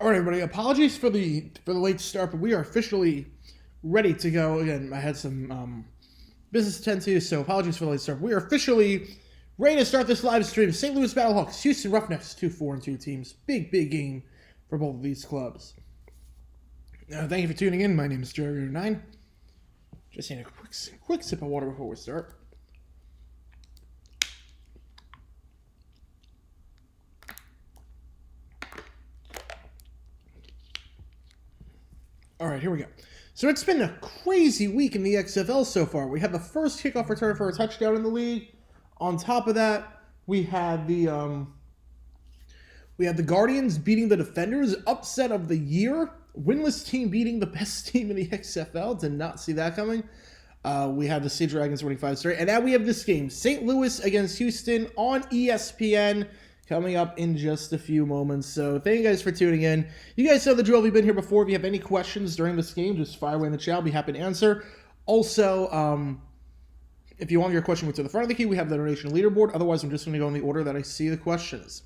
All right, everybody. Apologies for the late start, but we are officially ready to go. Again, I had some business to tend to, so apologies for the late start. We are officially ready to start this live stream. St. Louis Battlehawks, Houston Roughnecks, 2-4-2 teams. Big game for both of these clubs. Thank you for tuning in. My name is Jerry9. Just need a quick sip of water before we start. All right, here we go. So it's been a crazy week in the XFL so far. We had the first kickoff return for a touchdown in the league. On top of that, we had the Guardians beating the Defenders, upset of the year. Winless team beating the best team in the XFL. Did not see that coming. We had the Sea Dragons winning 5 straight. And now we have this game, St. Louis against Houston on ESPN, coming up in just a few moments. So thank you guys for tuning in. You guys know the drill. If you've been here before, if you have any questions during this game, just fire away in the chat. I'll be happy to answer. Also, if you want your question to the front of the queue, we have the donation leaderboard. Otherwise, I'm just going to go in the order that I see the questions.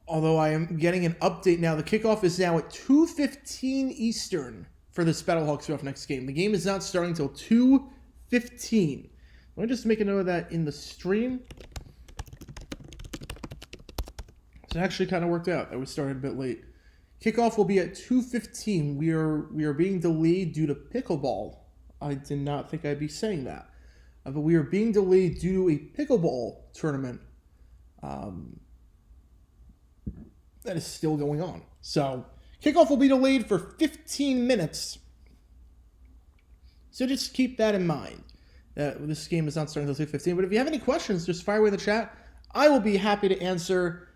Although I am getting an update now. The kickoff is now at 2:15 Eastern for this Battlehawks Roughnecks game. The game is not starting until 2:15. Let me just make a note of that in the stream. So it actually kind of worked out that we started a bit late. Kickoff will be at 2:15. We are being delayed due to pickleball. I did not think I'd be saying that. But we are being delayed due to a pickleball tournament that is still going on. So kickoff will be delayed for 15 minutes. So just keep that in mind. That this game is not starting until 2:15. But if you have any questions, just fire away in the chat. I will be happy to answer.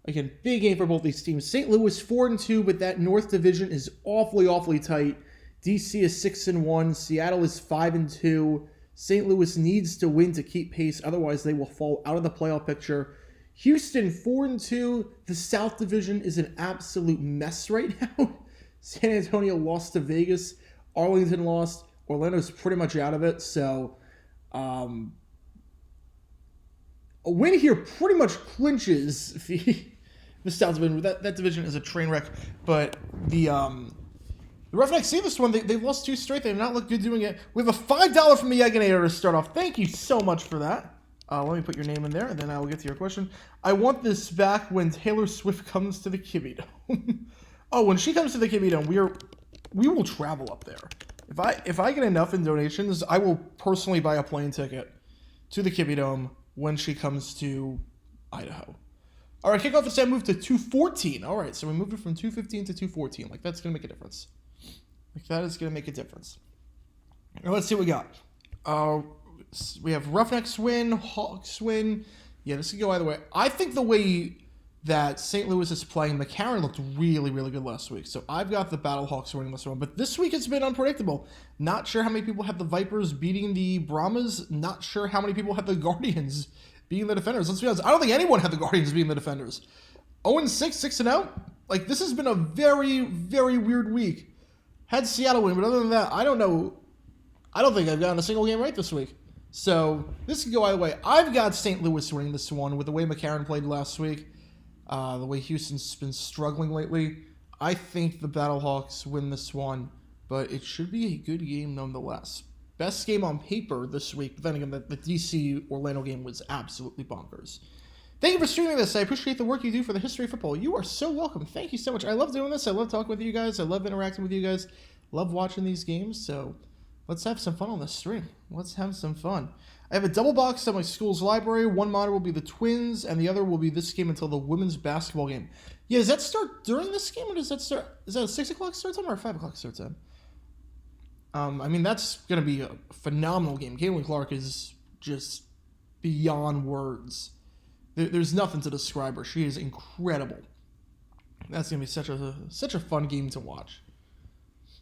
Again, big game for both these teams. St. Louis 4-2, but that North Division is awfully tight. DC is 6-1. Seattle is 5-2. St. Louis needs to win to keep pace. Otherwise, they will fall out of the playoff picture. Houston 4-2. The South Division is an absolute mess right now. San Antonio lost to Vegas. Arlington lost. Orlando's pretty much out of it. So, a win here pretty much clinches the South Division. That division is a train wreck. But the Roughnecks see this one. They've lost 2 straight. They have not looked good doing it. We have a $5 from the Egginator to start off. Thank you so much for that. Let me put your name in there, and then I will get to your question. I want this back when Taylor Swift comes to the Kibbie Dome. Oh, when she comes to the Kibbie Dome, we will travel up there. If I get enough in donations, I will personally buy a plane ticket to the Kibbie Dome when she comes to Idaho. All right, kickoff instead moved to 2:14. All right, so we moved it from 2:15 to 2:14. Like, that's going to make a difference. Like, that is going to make a difference. Now, let's see what we got. We have Roughnecks win, Hawks win. Yeah, this could go either way. I think the way that St. Louis is playing, McCarron looked really good last week. So I've got the Battlehawks winning this one. But this week it's been unpredictable. Not sure how many people have the Vipers beating the Brahmas. Not sure how many people have the Guardians beating the Defenders. Let's be honest, I don't think anyone had the Guardians beating the Defenders. 0-6, 6-0. Like, this has been a very weird week. Had Seattle win, but other than that, I don't know. I don't think I've gotten a single game right this week. So this could go either way. I've got St. Louis winning this one with the way McCarron played last week. The way Houston's been struggling lately. I think the Battlehawks win this one, but it should be a good game nonetheless. Best game on paper this week, but then again, the DC-Orlando game was absolutely bonkers. Thank you for streaming this. I appreciate the work you do for the history of football. You are so welcome. Thank you so much. I love doing this. I love talking with you guys. I love interacting with you guys. Love watching these games, so let's have some fun on this stream. Let's have some fun. I have a double box at my school's library. One monitor will be the Twins, and the other will be this game until the women's basketball game. Yeah, does that start during this game, or does that start? Is that a 6 o'clock start time or a 5 o'clock start time? I mean, that's going to be a phenomenal game. Caitlin Clark is just beyond words. There's nothing to describe her. She is incredible. That's going to be such a fun game to watch.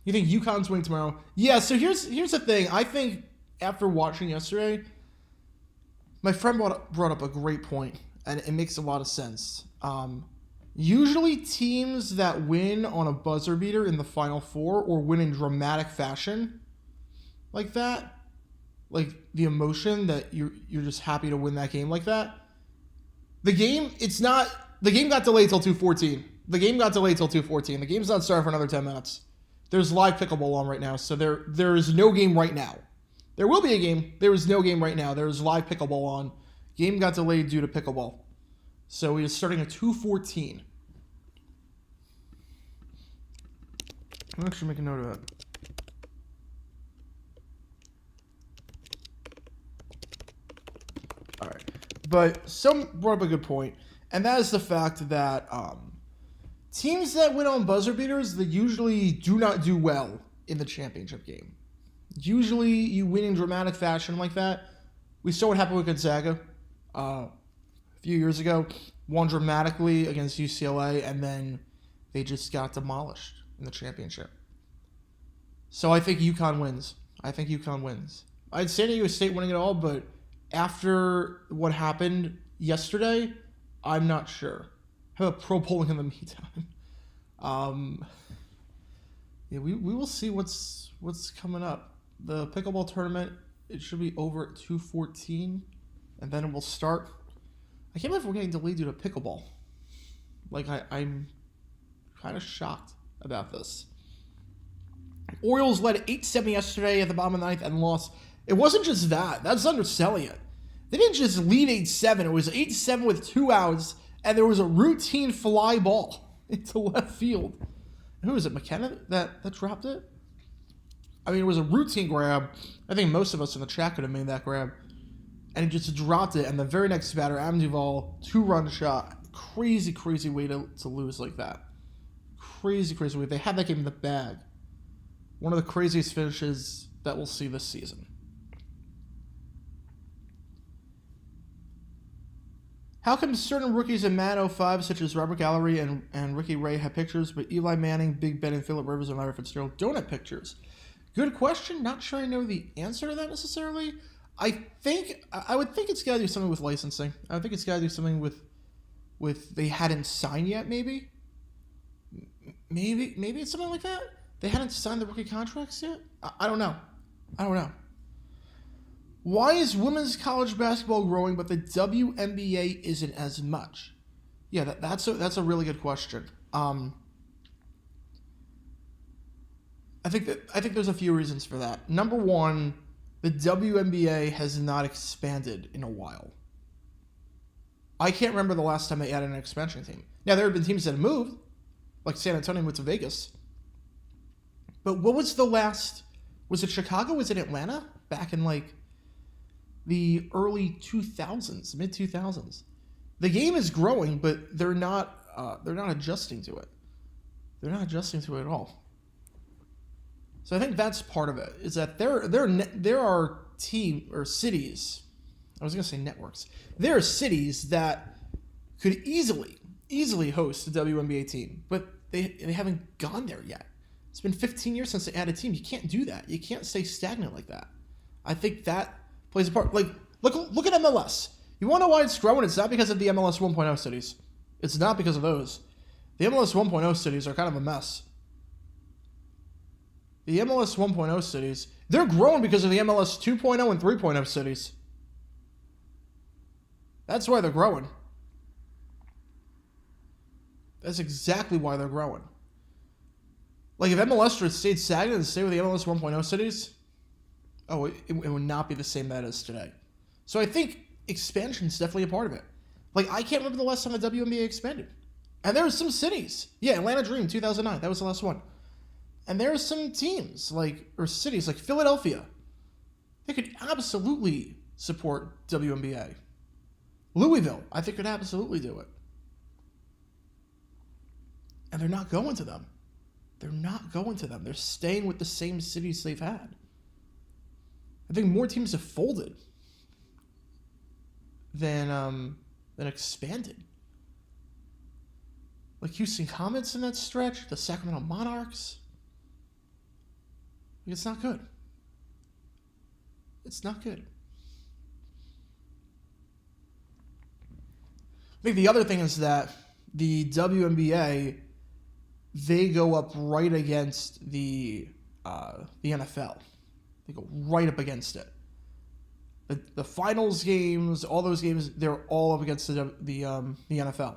You think UConn's winning tomorrow? Yeah, so here's the thing. I think after watching yesterday, my friend brought up a great point, and it makes a lot of sense. Usually teams that win on a buzzer beater in the Final Four or win in dramatic fashion like that, like the emotion that you're just happy to win that game like that, the game, it's not The game got delayed till 2:14. The game's not starting for another 10 minutes. There's live pickleball on right now, so there is no game right now. There will be a game. There is no game right now. There is live pickleball on. Game got delayed due to pickleball. So we are starting at 2:14. I'll actually make a note of that. All right. But some brought up a good point, and that is the fact that teams that win on buzzer beaters, they usually do not do well in the championship game. Usually you win in dramatic fashion like that. We saw what happened with Gonzaga a few years ago. Won dramatically against UCLA, and then they just got demolished in the championship. So I think UConn wins. I had San Diego State winning it all, but after what happened yesterday, I'm not sure. I have a pro polling in the meantime. Yeah, we will see what's coming up. The pickleball tournament, it should be over at 2:14, and then it will start. I can't believe we're getting delayed due to pickleball. Like, I'm kind of shocked about this. Orioles led 8-7 yesterday at the bottom of the ninth and lost. It wasn't just that. That's underselling it. They didn't just lead 8-7. It was 8-7 with 2 outs, and there was a routine fly ball into left field. Who was it, McKenna, that dropped it? I mean, it was a routine grab. I think most of us in the chat could have made that grab. And he just dropped it, and the very next batter, Adam Duvall, 2-run shot. Crazy, crazy way to lose like that. Crazy, crazy way. They had that game in the bag. One of the craziest finishes that we'll see this season. How come certain rookies in Madden 05, such as Robert Gallery and Ricky Ray, have pictures, but Eli Manning, Big Ben, and Phillip Rivers and Larry Fitzgerald don't have pictures? Good question. Not sure I know the answer to that necessarily. I would think it's got to do something with licensing. I think it's got to do something with they hadn't signed yet, maybe. Maybe it's something like that. They hadn't signed the rookie contracts yet. I don't know. Why is women's college basketball growing, but the WNBA isn't as much? Yeah, that's a really good question. I think there's a few reasons for that. Number one, the WNBA has not expanded in a while. I can't remember the last time they added an expansion team. Now, there have been teams that have moved, like San Antonio moved to Vegas. But what was the last? Was it Chicago? Was it Atlanta? Back in like the early 2000s, mid 2000s. The game is growing, but they're not adjusting to it. They're not adjusting to it at all. So I think that's part of it. Is that there are team or cities. I was going to say networks. There are cities that could easily host a WNBA team, but they haven't gone there yet. It's been 15 years since they added a team. You can't do that. You can't stay stagnant like that. I think that plays a part. Like, look at MLS. You want to know why it's growing? It's not because of the MLS 1.0 cities. It's not because of those. The MLS 1.0 cities are kind of a mess. The MLS 1.0 cities, they're growing because of the MLS 2.0 and 3.0 cities. That's why they're growing. That's exactly why they're growing. Like, if MLS just stayed stagnant and stayed with the MLS 1.0 cities, it would not be the same that it is today. So I think expansion is definitely a part of it. Like, I can't remember the last time the WNBA expanded. And there are some cities. Yeah, Atlanta Dream, 2009. That was the last one. And there are some teams, or cities like Philadelphia. They could absolutely support WNBA. Louisville, I think, could absolutely do it. And they're not going to them. They're staying with the same cities they've had. I think more teams have folded than expanded. Like Houston Comets in that stretch, the Sacramento Monarchs. It's not good. It's not good. I think the other thing is that the WNBA, they go up right against the NFL. They go right up against it. The finals games, all those games, they're all up against the NFL.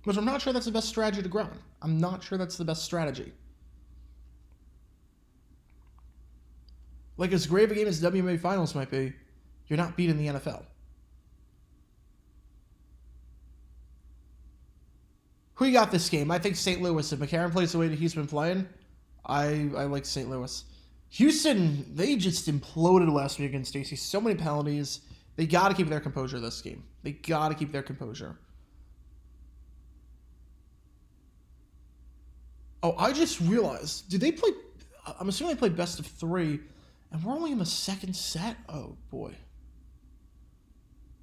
Which I'm not sure that's the best strategy to ground. I'm not sure that's the best strategy. Like, as great of a game as WNBA Finals might be, you're not beating the NFL. Who you got this game? I think St. Louis. If McCarron plays the way that he's been playing, I like St. Louis. Houston, they just imploded last week against Stacey. So many penalties. They got to keep their composure this game. They got to keep their composure. Oh, I just realized. Did they play... I'm assuming they played best of 3. And we're only in the second set? Oh, boy.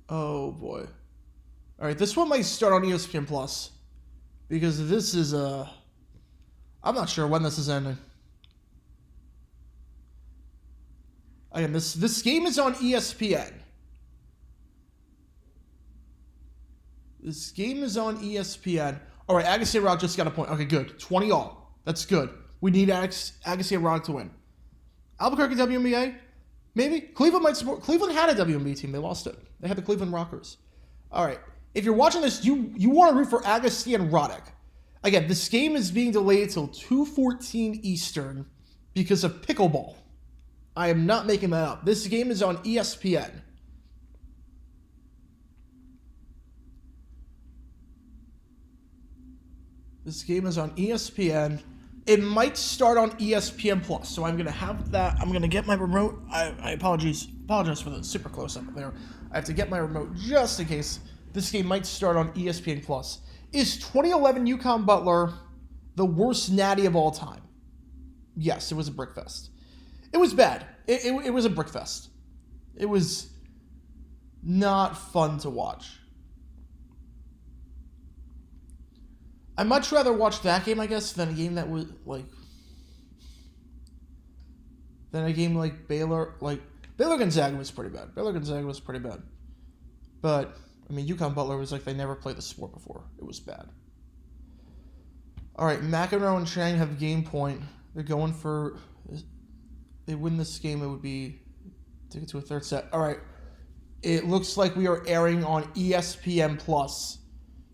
Oh, boy. All right, this one might start on ESPN Plus. Because this is I'm not sure when this is ending. Again, this game is on ESPN. This game is on ESPN. All right, Agassi Rock just got a point. Okay, good. 20-all. That's good. We need Agassi Rock to win. Albuquerque WNBA? Maybe. Cleveland had a WNBA team. They lost it. They had the Cleveland Rockers. All right. If you're watching this, you want to root for Agassi and Roddick. Again, this game is being delayed till 2:14 Eastern because of pickleball. I am not making that up. This game is on ESPN. This game is on ESPN. It might start on ESPN Plus, so I'm gonna have that. I'm gonna get my remote. I apologize for the super close up there. I have to get my remote just in case. This game might start on ESPN Plus. Is 2011 UConn Butler the worst natty of all time? Yes, it was a brick fest. It was bad. It was a brick fest. It was not fun to watch. I'd much rather watch that game, I guess, than a game that was like... Than a game like Baylor. Like, Baylor Gonzaga was pretty bad. But... I mean, UConn Butler was like they never played the sport before. It was bad. All right, McEnroe and Chang have game point. They're going for... They win this game, it would be to get to a third set. All right, it looks like we are airing on ESPN Plus.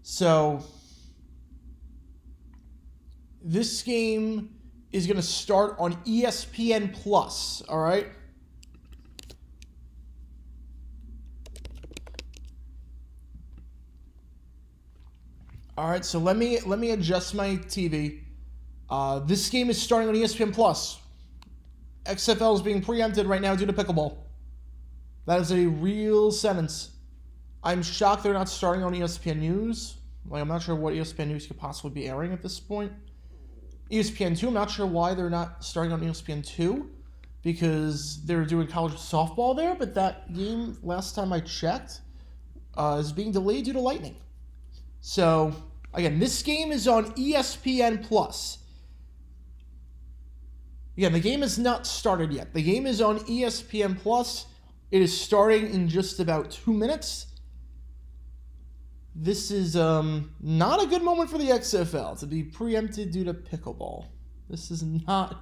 So this game is going to start on ESPN Plus. All right. All right, so let me adjust my TV. This game is starting on ESPN Plus. XFL is being preempted right now due to pickleball. That is a real sentence. I'm shocked they're not starting on ESPN News. Like, I'm not sure what ESPN News could possibly be airing at this point. ESPN 2, I'm not sure why they're not starting on ESPN 2, because they're doing college softball there, but that game, last time I checked, is being delayed due to lightning. So, again, this game is on ESPN Plus. Again, the game has not started yet. The game is on ESPN Plus. It is starting in just about 2 minutes. This is not a good moment for the XFL to be preempted due to pickleball. This is not...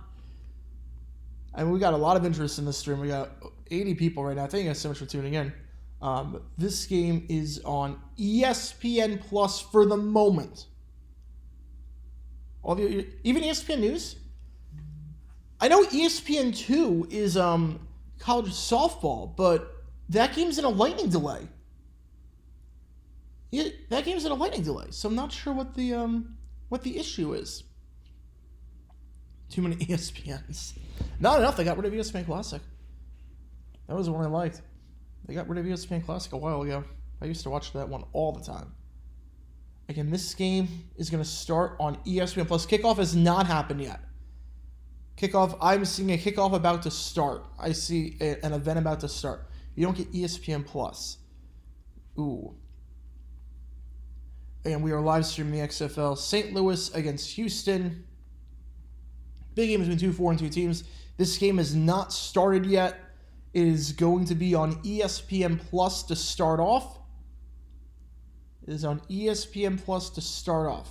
I mean, we got a lot of interest in this stream. We got 80 people right now. Thank you guys so much for tuning in. But this game is on ESPN Plus for the moment. Even ESPN News? I know ESPN 2 is college softball, but that game's in a lightning delay. That game's in a lightning delay, so I'm not sure what the issue is. Too many ESPNs. Not enough. They got rid of ESPN Classic. That was the one I liked. They got rid of ESPN Classic a while ago. I used to watch that one all the time. Again, this game is going to start on ESPN Plus. Kickoff has not happened yet. I'm seeing a kickoff about to start. I see an event about to start. You don't get ESPN Plus. Ooh. And we are live streaming the XFL. St. Louis against Houston. Big game between 2-4-2 teams. This game has not started yet. It is going to be on ESPN Plus to start off. It is on ESPN Plus to start off.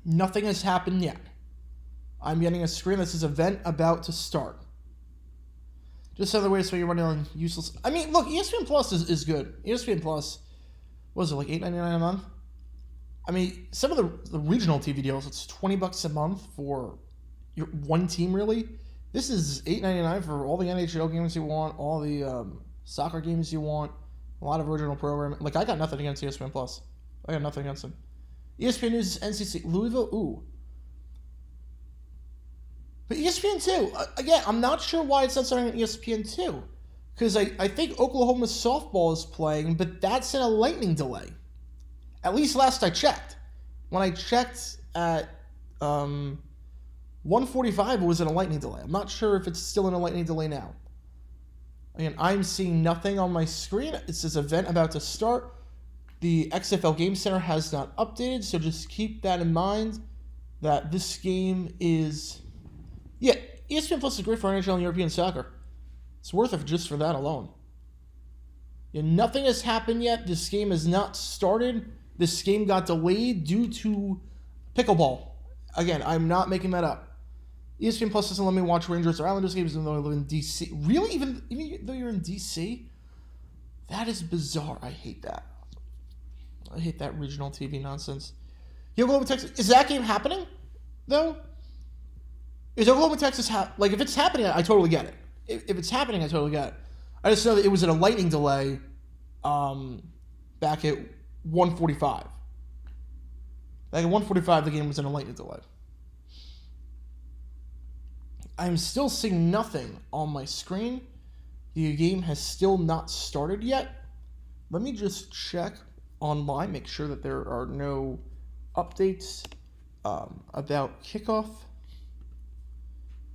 Nothing has happened yet. I'm getting a screen that says event about to start. Just another way so you're running on useless... I mean, look, ESPN Plus is good. ESPN Plus, what was it, like $8.99 a month? I mean, some of the regional TV deals, it's $20 a month for your one team, really. This is $8.99 for all the NHL games you want, all the soccer games you want, a lot of original programming. Like, I got nothing against ESPN Plus. I got nothing against them. ESPN News, NCC, Louisville, ooh. But ESPN 2, again, I'm not sure why it's not starting on ESPN 2. Because I think Oklahoma softball is playing, but that's in a lightning delay. At least last I checked. When I checked at 1:45, it was in a lightning delay. I'm not sure if it's still in a lightning delay now. Again, I'm seeing nothing on my screen. It says event about to start. The XFL Game Center has not updated, so just keep that in mind that this game is... Yeah, ESPN Plus is great for NHL and European soccer. It's worth it just for that alone. Yeah, nothing has happened yet. This game has not started. This game got delayed due to pickleball. Again, I'm not making that up. ESPN Plus doesn't let me watch Rangers or Islanders games even though I live in D.C. Really? Even though you're in D.C.? That is bizarre. I hate that. I hate that regional TV nonsense. Oklahoma, Texas. Is that game happening, though? Is Oklahoma, Texas... Like, if it's happening, I totally get it. If it's happening, I totally get it. I just know that it was in a lightning delay back at 1:45. Back at 1:45, the game was in a lightning delay. I'm still seeing nothing on my screen. The game has still not started yet. Let me just check online, make sure that there are no updates about kickoff.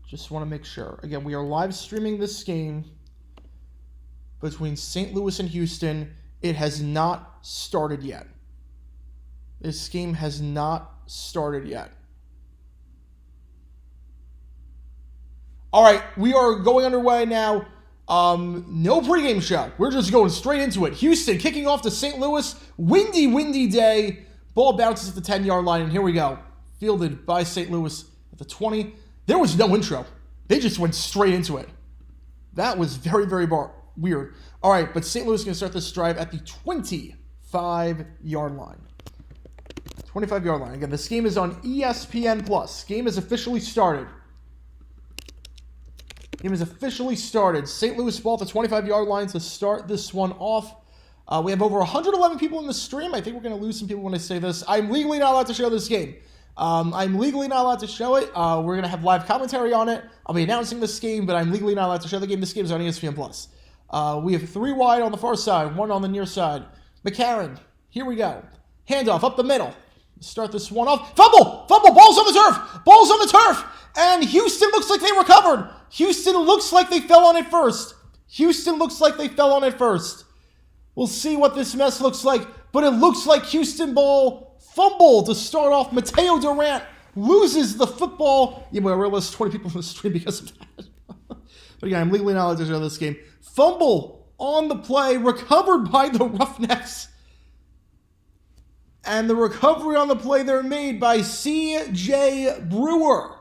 Just want to make sure. Again, we are live streaming this game between St. Louis and Houston. It has not started yet. This game has not started yet. All right, we are going underway now. No pregame show. We're just going straight into it. Houston kicking off to St. Louis. Windy day. Ball bounces at the 10-yard line, and here we go. Fielded by St. Louis at the 20. There was no intro. They just went straight into it. That was very, very weird. All right, but St. Louis is going to start this drive at the 25-yard line. 25-yard line. Again, this game is on ESPN+. Game is officially started. St. Louis ball at the 25-yard line to start this one off. We have over 111 people in the stream. I think we're going to lose some people when I say this. I'm legally not allowed to show this game. I'm legally not allowed to show it. We're going to have live commentary on it. I'll be announcing this game, but I'm legally not allowed to show the game. This game is on ESPN+. We have 3 wide on the far side, 1 on the near side. McCarron, here we go. Handoff up the middle. Start this one off. Fumble! Ball's on the turf! And Houston looks like they recovered. Houston looks like they fell on it first. We'll see what this mess looks like, but it looks like Houston ball fumble to start off. Mateo Durant loses the football. Yeah, well, I realized 20 people in the stream because of that. But again, I'm legally not allowed to show this game. Fumble on the play, recovered by the Roughnecks. And the recovery on the play there made by C.J. Brewer.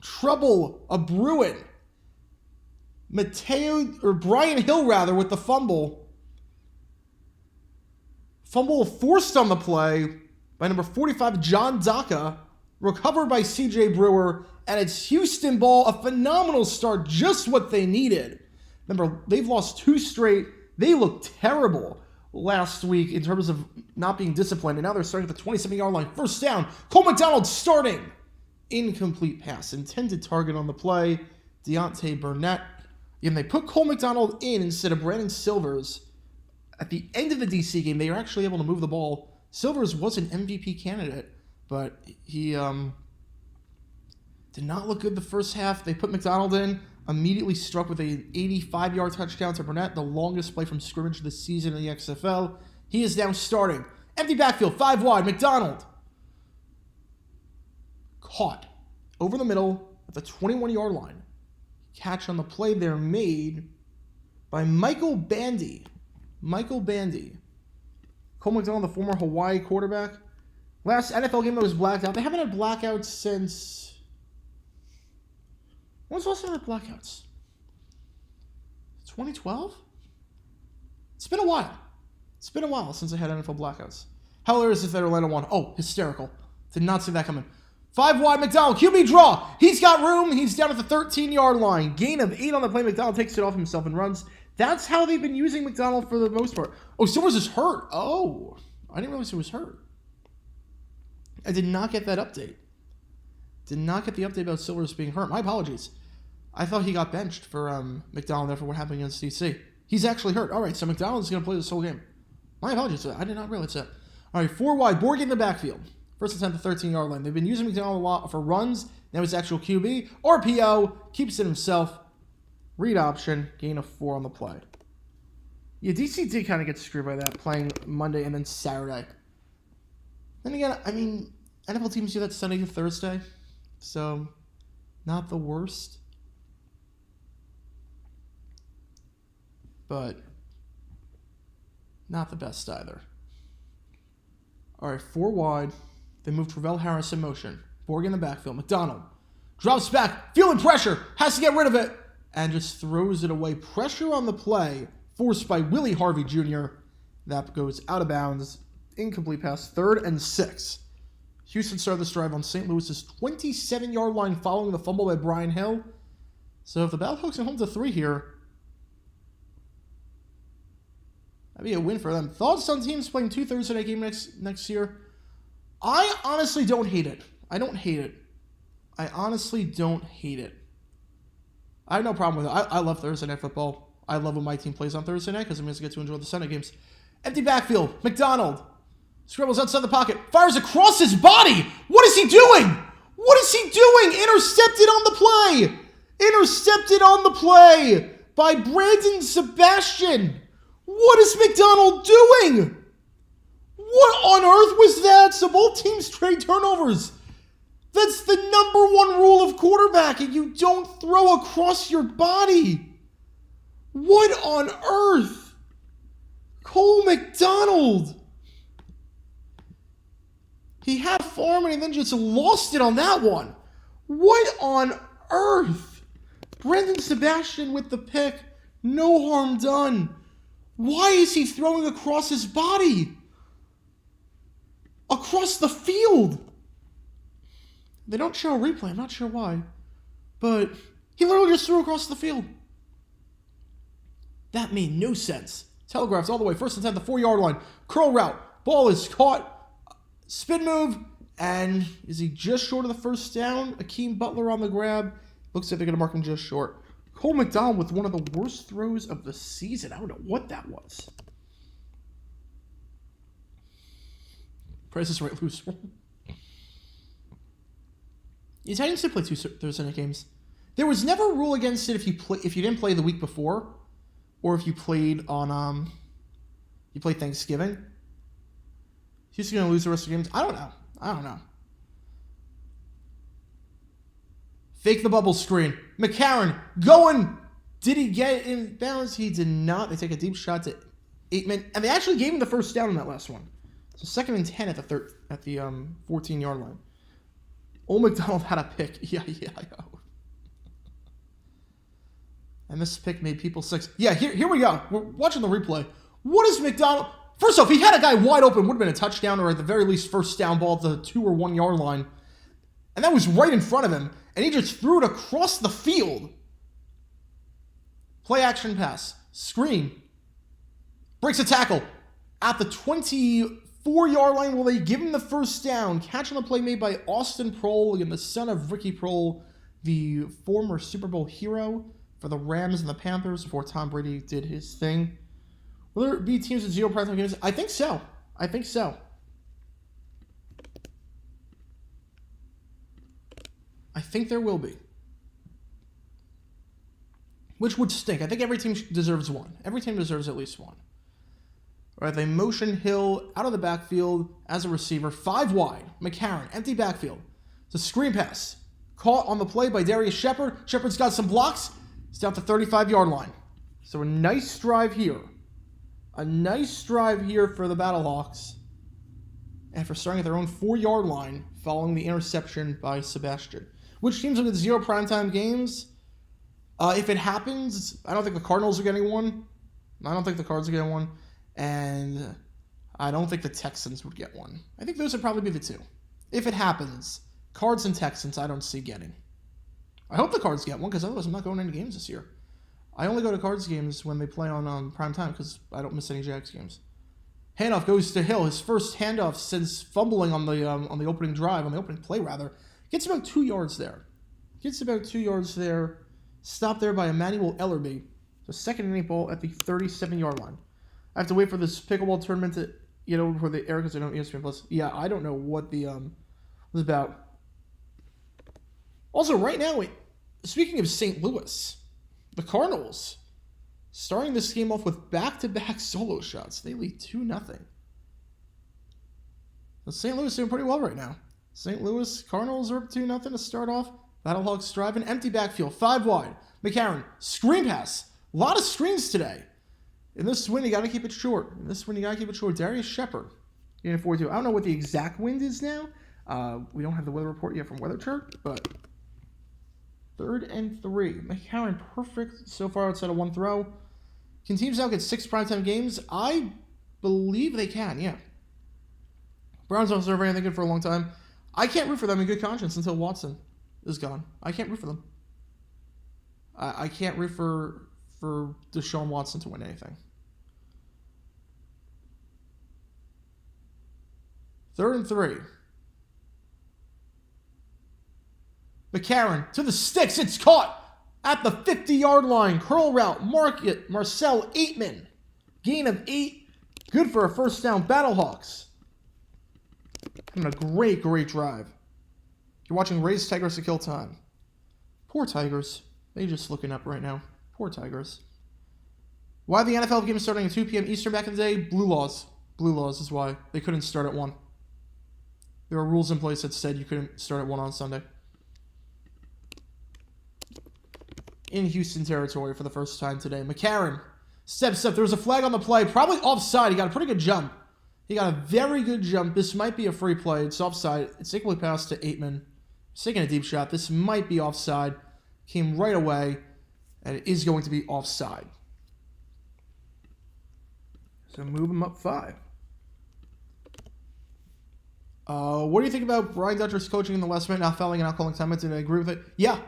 Trouble a-brewing. Brian Hill, with the fumble. Fumble forced on the play by number 45, John Daka. Recovered by C.J. Brewer. And it's Houston ball. A phenomenal start. Just what they needed. Remember, they've lost 2 straight. They looked terrible last week in terms of not being disciplined. And now they're starting at the 27-yard line. First down. Cole McDonald starting. Incomplete pass. Intended target on the play. Deontay Burnett. And they put Cole McDonald in instead of Brandon Silvers. At the end of the DC game, they were actually able to move the ball. Silvers was an MVP candidate, but he did not look good the first half. They put McDonald in, immediately struck with an 85-yard touchdown to Burnett, the longest play from scrimmage this season in the XFL. He is now starting. Empty backfield, 5 wide, McDonald. Caught over the middle at the 21-yard line. Catch on the play there made by Michael Bandy. Cole McDonald, the former Hawaii quarterback. Last NFL game that was blacked out. They haven't had blackouts since... When was the last time they had blackouts? 2012? It's been a while. It's been a while since I had NFL blackouts. How hilarious if that Atlanta won. Oh, hysterical. Did not see that coming. 5 wide, McDonald, QB draw. He's got room. He's down at the 13-yard line. Gain of 8 on the play. McDonald takes it off himself and runs. That's how they've been using McDonald for the most part. Oh, Silvers is hurt. Oh, I didn't realize he was hurt. I did not get that update. Did not get the update about Silvers being hurt. My apologies. I thought he got benched for McDonald after what happened against DC. He's actually hurt. All right, so McDonald is going to play this whole game. My apologies. I did not realize that. All right, 4 wide. Borg in the backfield. First attempt at the 13-yard line. They've been using McDonald a lot for runs. Now it's actual QB. RPO. Keeps it himself. Read option. Gain of 4 on the play. Yeah, DC did kind of get screwed by that, playing Monday and then Saturday. Then again, I mean, NFL teams do that Sunday to Thursday. So, not the worst. But not the best either. All right, 4 wide. They move Travell Harris in motion. Borg in the backfield. McDonald drops back, feeling pressure, has to get rid of it, and just throws it away. Pressure on the play, forced by Willie Harvey Jr. That goes out of bounds. Incomplete pass, 3rd and 6. Houston started this drive on St. Louis's 27-yard line following the fumble by Brian Hill. So if the Battlehawks can hold to 3 here, that'd be a win for them. Thoughts on teams playing 2 Thursday night games next year? I honestly don't hate it. I don't hate it. I honestly don't hate it. I have no problem with it. I love Thursday night football. I love when my team plays on Thursday night because it means I get to enjoy the Sunday games. Empty backfield. McDonald scribbles outside the pocket. Fires across his body. What is he doing? What is he doing? Intercepted on the play. Intercepted on the play by Brandon Sebastian. What is McDonald doing? What on earth was that? So both teams trade turnovers. That's the #1 rule of quarterbacking. You don't throw across your body. What on earth? Cole McDonald. He had form and then just lost it on that one. What on earth? Brandon Sebastian with the pick. No harm done. Why is he throwing across his body? Across the field. They don't show a replay. I'm not sure why. But he literally just threw across the field. That made no sense. Telegraphs all the way. First attempt at the 4-yard line. Curl route. Ball is caught. Spin move. And is he just short of the first down? Akeem Butler on the grab. Looks like they're going to mark him just short. Cole McDonald with one of the worst throws of the season. I don't know what that was. Price is right, loose. The Titans did play 2 Thursday night games. There was never a rule against it if you didn't play the week before, or if you played on Thanksgiving. Houston going to lose the rest of the games? I don't know. Fake the bubble screen. McCarron going. Did he get in bounds? He did not. They take a deep shot to Aitman, and they actually gave him the first down on that last one. So 2nd and 10 at the 14-yard line. Old McDonald had a pick. Yeah. And this pick made people sick. Yeah, here we go. We're watching the replay. What is McDonald? First off, he had a guy wide open. Would have been a touchdown or at the very least first down ball at the 2 or 1 yard line. And that was right in front of him. And he just threw it across the field. Play action pass. Screen. Breaks a tackle. At the 24-yard line, will they give him the first down? Catch on the play made by Austin Prohl, again, the son of Ricky Prohl, the former Super Bowl hero for the Rams and the Panthers before Tom Brady did his thing. Will there be teams with 0 primetime games? I think so. I think there will be. Which would stink. I think every team deserves one. Every team deserves at least one. All right, they motion Hill out of the backfield as a receiver. 5 wide. McCarron, empty backfield. It's a screen pass. Caught on the play by Darius Shepard. Shepard's got some blocks. He's down the 35-yard line. So a nice drive here. A nice drive here for the Battlehawks. After starting at their own 4-yard line following the interception by Sebastian. Which teams with 0 primetime games? If it happens, I don't think the Cardinals are getting one. I don't think the Cards would get one, and I don't think the Texans would get one. I think those would probably be the two. If it happens, Cards and Texans I don't see getting. I hope the Cards get one, because otherwise I'm not going to any games this year. I only go to Cards games when they play on prime time, because I don't miss any Jags games. Handoff goes to Hill. His first handoff since fumbling on the opening drive, on the opening play rather. Gets about 2 yards there. Stopped there by Emmanuel Ellerby. So second and 8 ball at the 37-yard line. I have to wait for this pickleball tournament to get over for the air because I don't ESPN Plus. Yeah, I don't know what the was about. Also, right now, speaking of St. Louis, the Cardinals starting this game off with back-to-back solo shots. They lead 2-0. So St. Louis doing pretty well right now. St. Louis Cardinals are up 2-0 to start off. Battlehawks drive an empty backfield, 5 wide. McCarron, screen pass. A lot of screens today. In this wind, you got to keep it short. Darius Shepard, getting 42. I don't know what the exact wind is now. We don't have the weather report yet from Weather Chart, but 3rd and 3. McCarron perfect so far outside of one throw. Can teams now get 6 primetime games? I believe they can, yeah. Browns don't serve anything good for a long time. I can't root for them in good conscience until Watson is gone. I can't root for them. I can't root for Deshaun Watson to win anything. 3rd and 3. McCarron to the sticks. It's caught at the 50-yard line. Curl route. Marcel Aitman. Gain of 8. Good for a first down. Battlehawks. And a great drive. You're watching Raise Tigers to kill time. Poor Tigers. They're just looking up right now. Poor Tigers. Why the NFL game is starting at 2 p.m. Eastern back in the day? Blue laws. Blue laws is why. They couldn't start at 1. There are rules in place that said you couldn't start at 1 on Sunday. In Houston territory for the first time today. McCarron steps up. There was a flag on the play. Probably offside. He got a pretty good jump. He got a very good jump. This might be a free play. It's offside. It's equally passed to Aitman. He's taking a deep shot. This might be offside. Came right away. And it is going to be offside. So move him up 5. What do you think about Brian Dutcher's coaching in the last minute, not fouling and not calling timeouts? Did I agree with it? Yeah.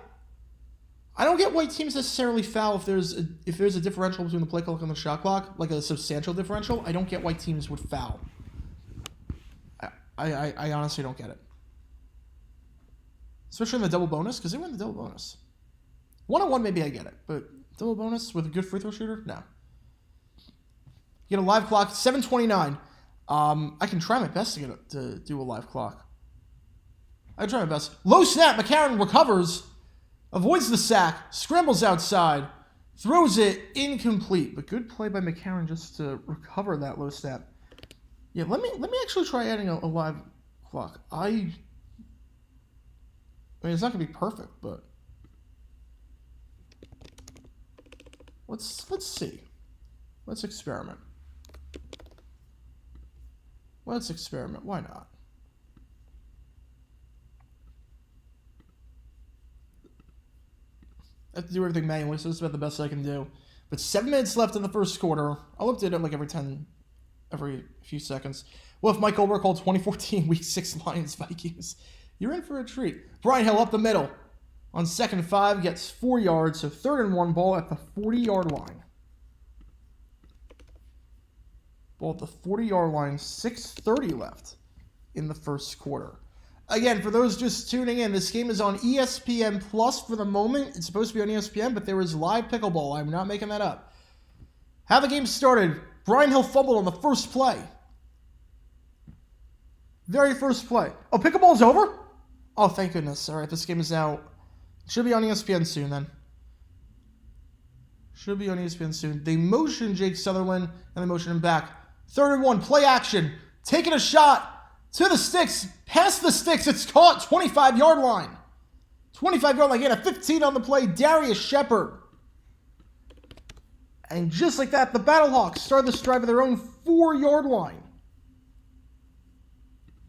I don't get why teams necessarily foul if there's a differential between the play clock and the shot clock, like a substantial differential. I don't get why teams would foul. I honestly don't get it. Especially in the double bonus, because they win the double bonus. 1-on-1 maybe I get it, but double bonus with a good free throw shooter? No. You get a live clock, 7:29. I can try my best to do a live clock. I try my best. Low snap, McCarron recovers. Avoids the sack, scrambles outside, throws it incomplete. But good play by McCarron just to recover that low snap. Yeah, let me actually try adding a live clock. I mean, it's not gonna be perfect, but let's see. Let's experiment. Why not? I have to do everything manually, so this is about the best I can do. But 7 minutes left in the first quarter. I'll update it like every few seconds. Well, if Mike Goldberg called 2014 Week 6 Lions Vikings, you're in for a treat. Brian Hill up the middle. On 2nd and 5, gets 4 yards, so 3rd and 1 ball at the 40-yard line. Ball at the 40-yard line, 6:30 left in the first quarter. Again, for those just tuning in, this game is on ESPN Plus for the moment. It's supposed to be on ESPN, but there is live pickleball. I'm not making that up. How the game started, Brian Hill fumbled on the first play. Very first play. Oh, pickleball's over? Oh, thank goodness. All right, this game is now... Should be on ESPN soon, then. Should be on ESPN soon. They motion Jake Sutherland, and they motion him back. 3rd and 1, play action. Taking a shot. To the sticks, past the sticks, it's caught, 25-yard line. 25-yard line, again, a 15 on the play, Darius Shepard. And just like that, the Battlehawks start this drive at their own 4-yard line.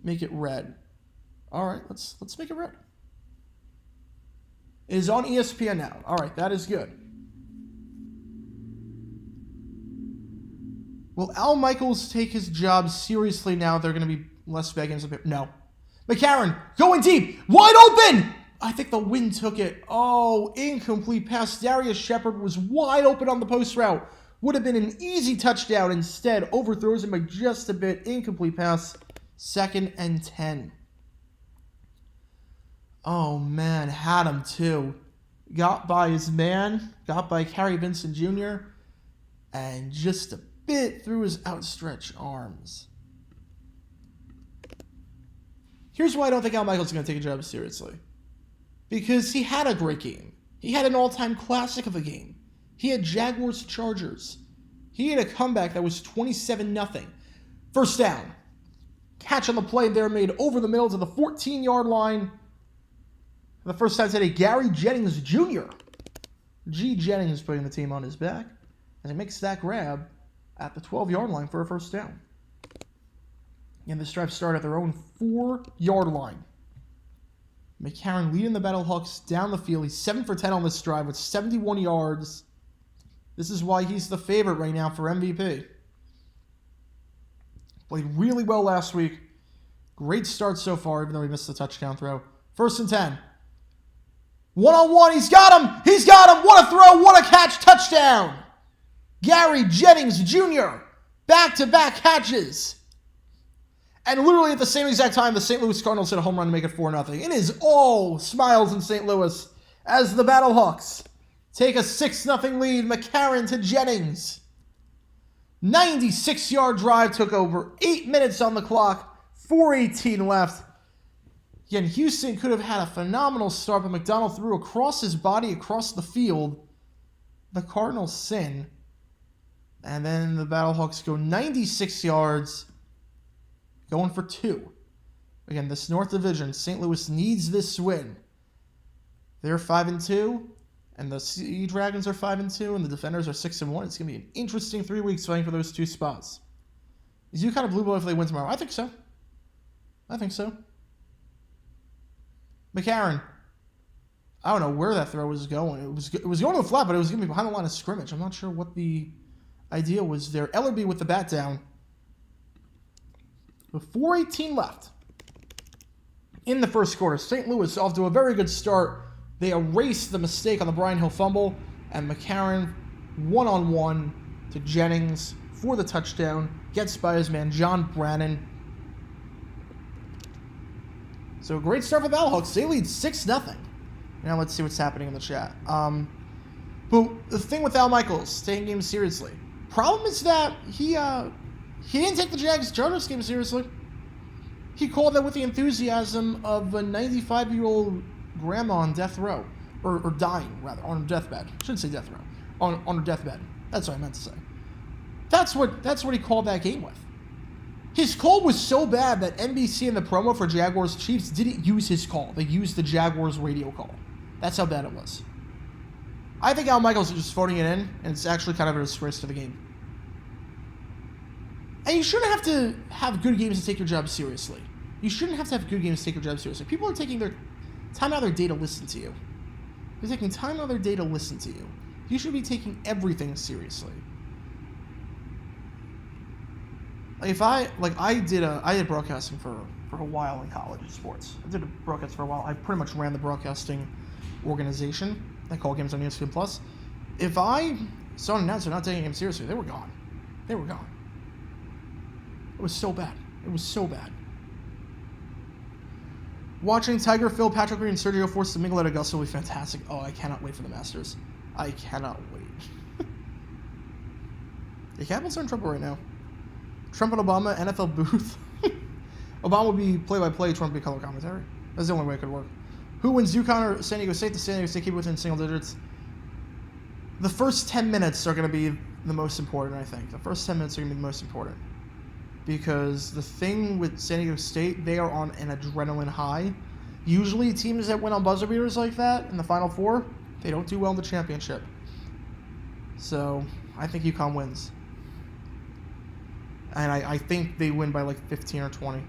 Make it red. All right, let's make it red. It is on ESPN now. All right, that is good. Will Al Michaels take his job seriously now? They're going to be less bad games. No. McCarron going deep. Wide open. I think the wind took it. Oh, incomplete pass. Darius Shepard was wide open on the post route. Would have been an easy touchdown. Instead, overthrows him by just a bit. Incomplete pass. 2nd and 10. Oh, man. Had him, too. Got by his man. Got by Carey Vincent Jr. And just a bit through his outstretched arms. Here's why I don't think Al Michaels is going to take a job seriously. Because he had a great game. He had an all-time classic of a game. He had Jaguars-Chargers. He had a comeback that was 27-0. First down. Catch on the play there made over the middle to the 14-yard line. For the first time today, Gary Jennings Jr. G. Jennings putting the team on his back as he makes that grab at the 12-yard line for a first down. And the Stripes start at their own 4-yard line. McCarron leading the Battlehawks down the field. He's 7 for 10 on this drive with 71 yards. This is why he's the favorite right now for MVP. Played really well last week. Great start so far, even though he missed the touchdown throw. 1st and 10. One-on-one. He's got him. He's got him. What a throw. What a catch. Touchdown. Gary Jennings Jr. Back-to-back catches. And literally at the same exact time, the St. Louis Cardinals hit a home run to make it 4-0. It is all smiles in St. Louis as the Battlehawks take a 6-0 lead. McCarron to Jennings. 96-yard drive took over 8 minutes on the clock. 4:18 left. Again, Houston could have had a phenomenal start, but McDonald threw across his body, across the field. The Cardinals sin. And then the Battlehawks go 96 yards, going for 2. Again, this North Division, St. Louis needs this win. They're 5-2, and the Sea Dragons are 5-2, and the Defenders are 6-1. It's going to be an interesting 3 weeks fighting for those 2 spots. Is UConn a blue blood if they win tomorrow? I think so. McCarron. I don't know where that throw was going. It was going to the flat, but it was going to be behind the line of scrimmage. I'm not sure what the idea was there. Ellerby with the bat down. With 4:18 left in the first quarter, St. Louis off to a very good start. They erased the mistake on the Brian Hill fumble, and McCarron one-on-one to Jennings for the touchdown. Gets by his man, John Brannon. So a great start for the Battlehawks. They lead 6-0. Now let's see what's happening in the chat. But the thing with Al Michaels, taking games seriously. Problem is that he didn't take the Jags-Chargers game seriously. He called that with the enthusiasm of a 95-year-old grandma on death row. Or dying, rather, on her deathbed. I shouldn't say death row. On her deathbed. That's what I meant to say. That's what he called that game with. His call was so bad that NBC in the promo for Jaguars Chiefs didn't use his call. They used the Jaguars radio call. That's how bad it was. I think Al Michaels is just phoning it in, and it's actually kind of a disgrace to the game. And you shouldn't have to have good games to take your job seriously. You shouldn't have to have good games to take your job seriously. People are taking their time out of their day to listen to you. They're taking time out of their day to listen to you. You should be taking everything seriously. I did broadcasting for a while in college sports. I did a broadcast for a while. I pretty much ran the broadcasting organization. They call games on ESPN Plus. If I saw an announcer not taking him seriously, they were gone. They were gone. It was so bad. It was so bad. Watching Tiger, Phil, Patrick Reed, and Sergio force to mingle at Augusta will be fantastic. Oh, I cannot wait for the Masters. I cannot wait. The Capitals are in trouble right now. Trump and Obama, NFL booth. Obama would be play-by-play, Trump would be color commentary. That's the only way it could work. Who wins, UConn or San Diego State? The San Diego State keep within single digits. The first 10 minutes are going to be the most important, I think. The first 10 minutes are going to be the most important. Because the thing with San Diego State, they are on an adrenaline high. Usually teams that win on buzzer beaters like that in the Final Four, they don't do well in the championship. So I think UConn wins. And I think they win by like 15 or 20.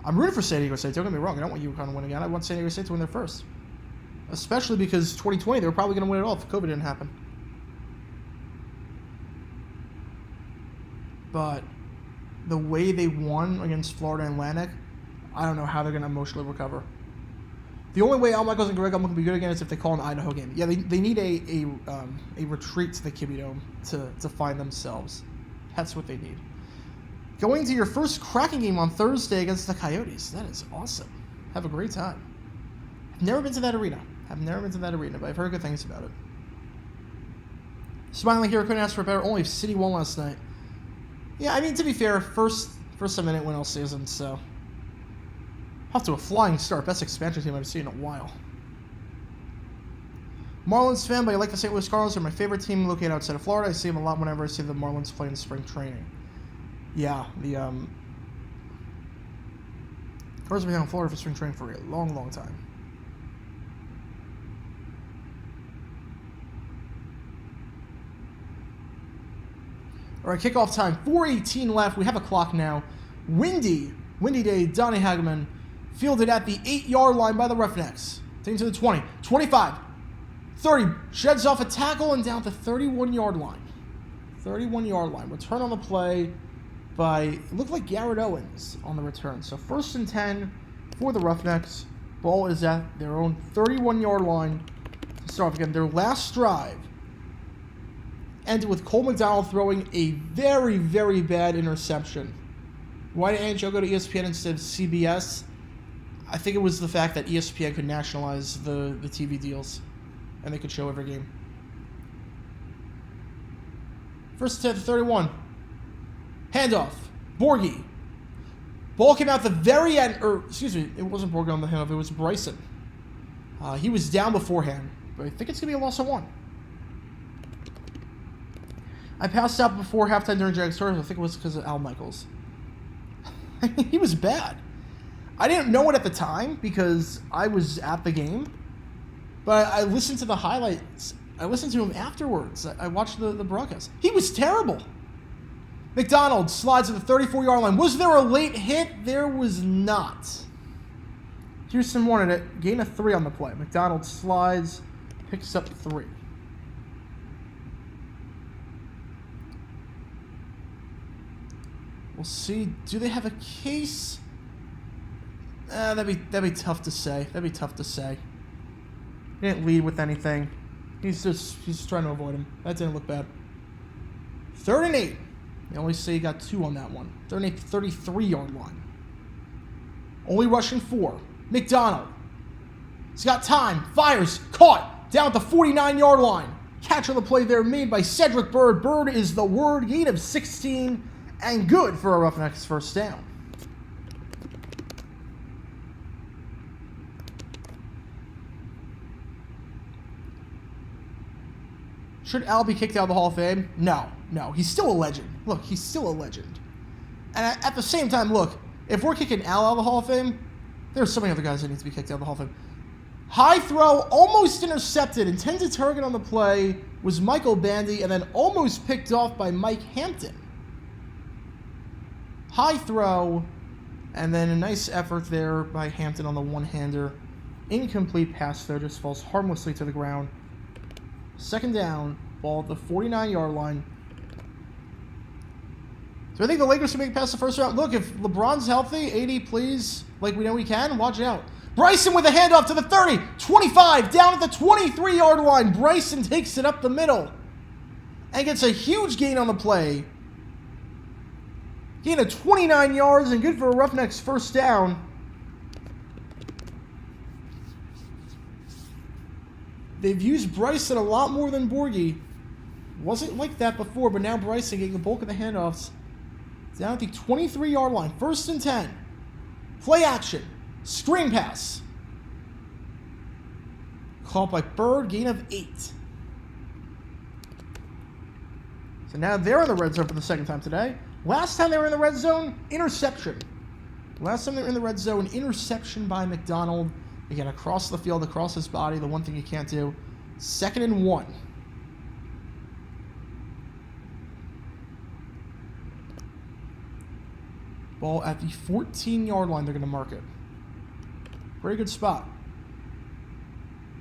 I'm rooting for San Diego State. Don't get me wrong. I don't want UConn to win again. I want San Diego State to win their first. Especially because 2020, they were probably going to win it all if COVID didn't happen. but the way they won against Florida Atlantic, I don't know how they're going to emotionally recover. The only way Al Michaels and Greg Elman can be good again is if they call an Idaho game. Yeah, they need a retreat to the Kibbie Dome to find themselves. That's what they need. Going to your first Kraken game on Thursday against the Coyotes. That is awesome. Have a great time. I've never been to that arena. But I've heard good things about it. Smiling here, couldn't ask for better. Only City won last night. Yeah, I mean, to be fair, first 7-minute win all season, so off to a flying start. Best expansion team I've seen in a while. Marlins fan, but I like the St. Louis Cardinals. They're my favorite team located outside of Florida. I see them a lot whenever I see the Marlins play in spring training. Yeah, the Cardinals have been down in Florida for spring training for a long, long time. All right, kickoff time. 4:18 left. We have a clock now. Windy day. Donnie Hageman fielded at the 8-yard line by the Roughnecks. Taking to the 20, 25, 30. Sheds off a tackle and down to 31-yard line. 31-yard line. Return on the play by, it looked like Garrett Owens on the return. So 1st and 10 for the Roughnecks. Ball is at their own 31-yard line. Start off again. Their last drive ended with Cole McDonald throwing a very, very bad interception. Why did NHL go to ESPN instead of CBS? I think it was the fact that ESPN could nationalize the TV deals, and they could show every game. 1st and 10 to 31. Handoff. Borgie. Ball came out the very end, it wasn't Borgie on the handoff, it was Bryson. He was down beforehand, but I think it's going to be a loss of 1. I passed out before halftime during Jags Stars. I think it was because of Al Michaels. He was bad. I didn't know it at the time because I was at the game, but I listened to the highlights. I listened to him afterwards. I watched the broadcast. He was terrible. McDonald slides to the 34-yard line. Was there a late hit? There was not. Houston wanted it. Gain of 3 on the play. McDonald slides, picks up 3. We'll see. Do they have a case? That'd be tough to say. He didn't lead with anything. He's just trying to avoid him. That didn't look bad. 3rd and 8. They only say he got 2 on that one. 3rd and 8, 33-yard line. Only rushing 4. McDonald. He's got time. Fires. Caught. Down at the 49-yard line. Catch on the play there made by Cedric Bird. Bird is the word. Gain of 16. And good for a Roughnecks first down. Should Al be kicked out of the Hall of Fame? No. He's still a legend. Look, he's still a legend. And at the same time, look, if we're kicking Al out of the Hall of Fame, there's so many other guys that need to be kicked out of the Hall of Fame. High throw, almost intercepted. Intended target on the play was Michael Bandy, and then almost picked off by Mike Hampton. High throw, and then a nice effort there by Hampton on the one-hander. Incomplete pass there, just falls harmlessly to the ground. 2nd down, ball at the 49-yard line. So I think the Lakers can make it past the first round. Look, if LeBron's healthy, 80 please, like we know he can, watch out. Bryson with a handoff to the 30, 25, down at the 23-yard line. Bryson takes it up the middle and gets a huge gain on the play. Gain of 29 yards and good for a Roughnecks first down. They've used Bryson a lot more than Borgie. Wasn't like that before, but now Bryson getting the bulk of the handoffs. Down at the 23-yard line. 1st and 10. Play action. Screen pass. Caught by Bird. Gain of 8. So now they're in the red zone for the 2nd time today. Last time they were in the red zone, interception. Interception by McDonald. Again, across the field, across his body, the one thing you can't do. 2nd and 1. Ball at the 14-yard line, they're going to mark it. Very good spot.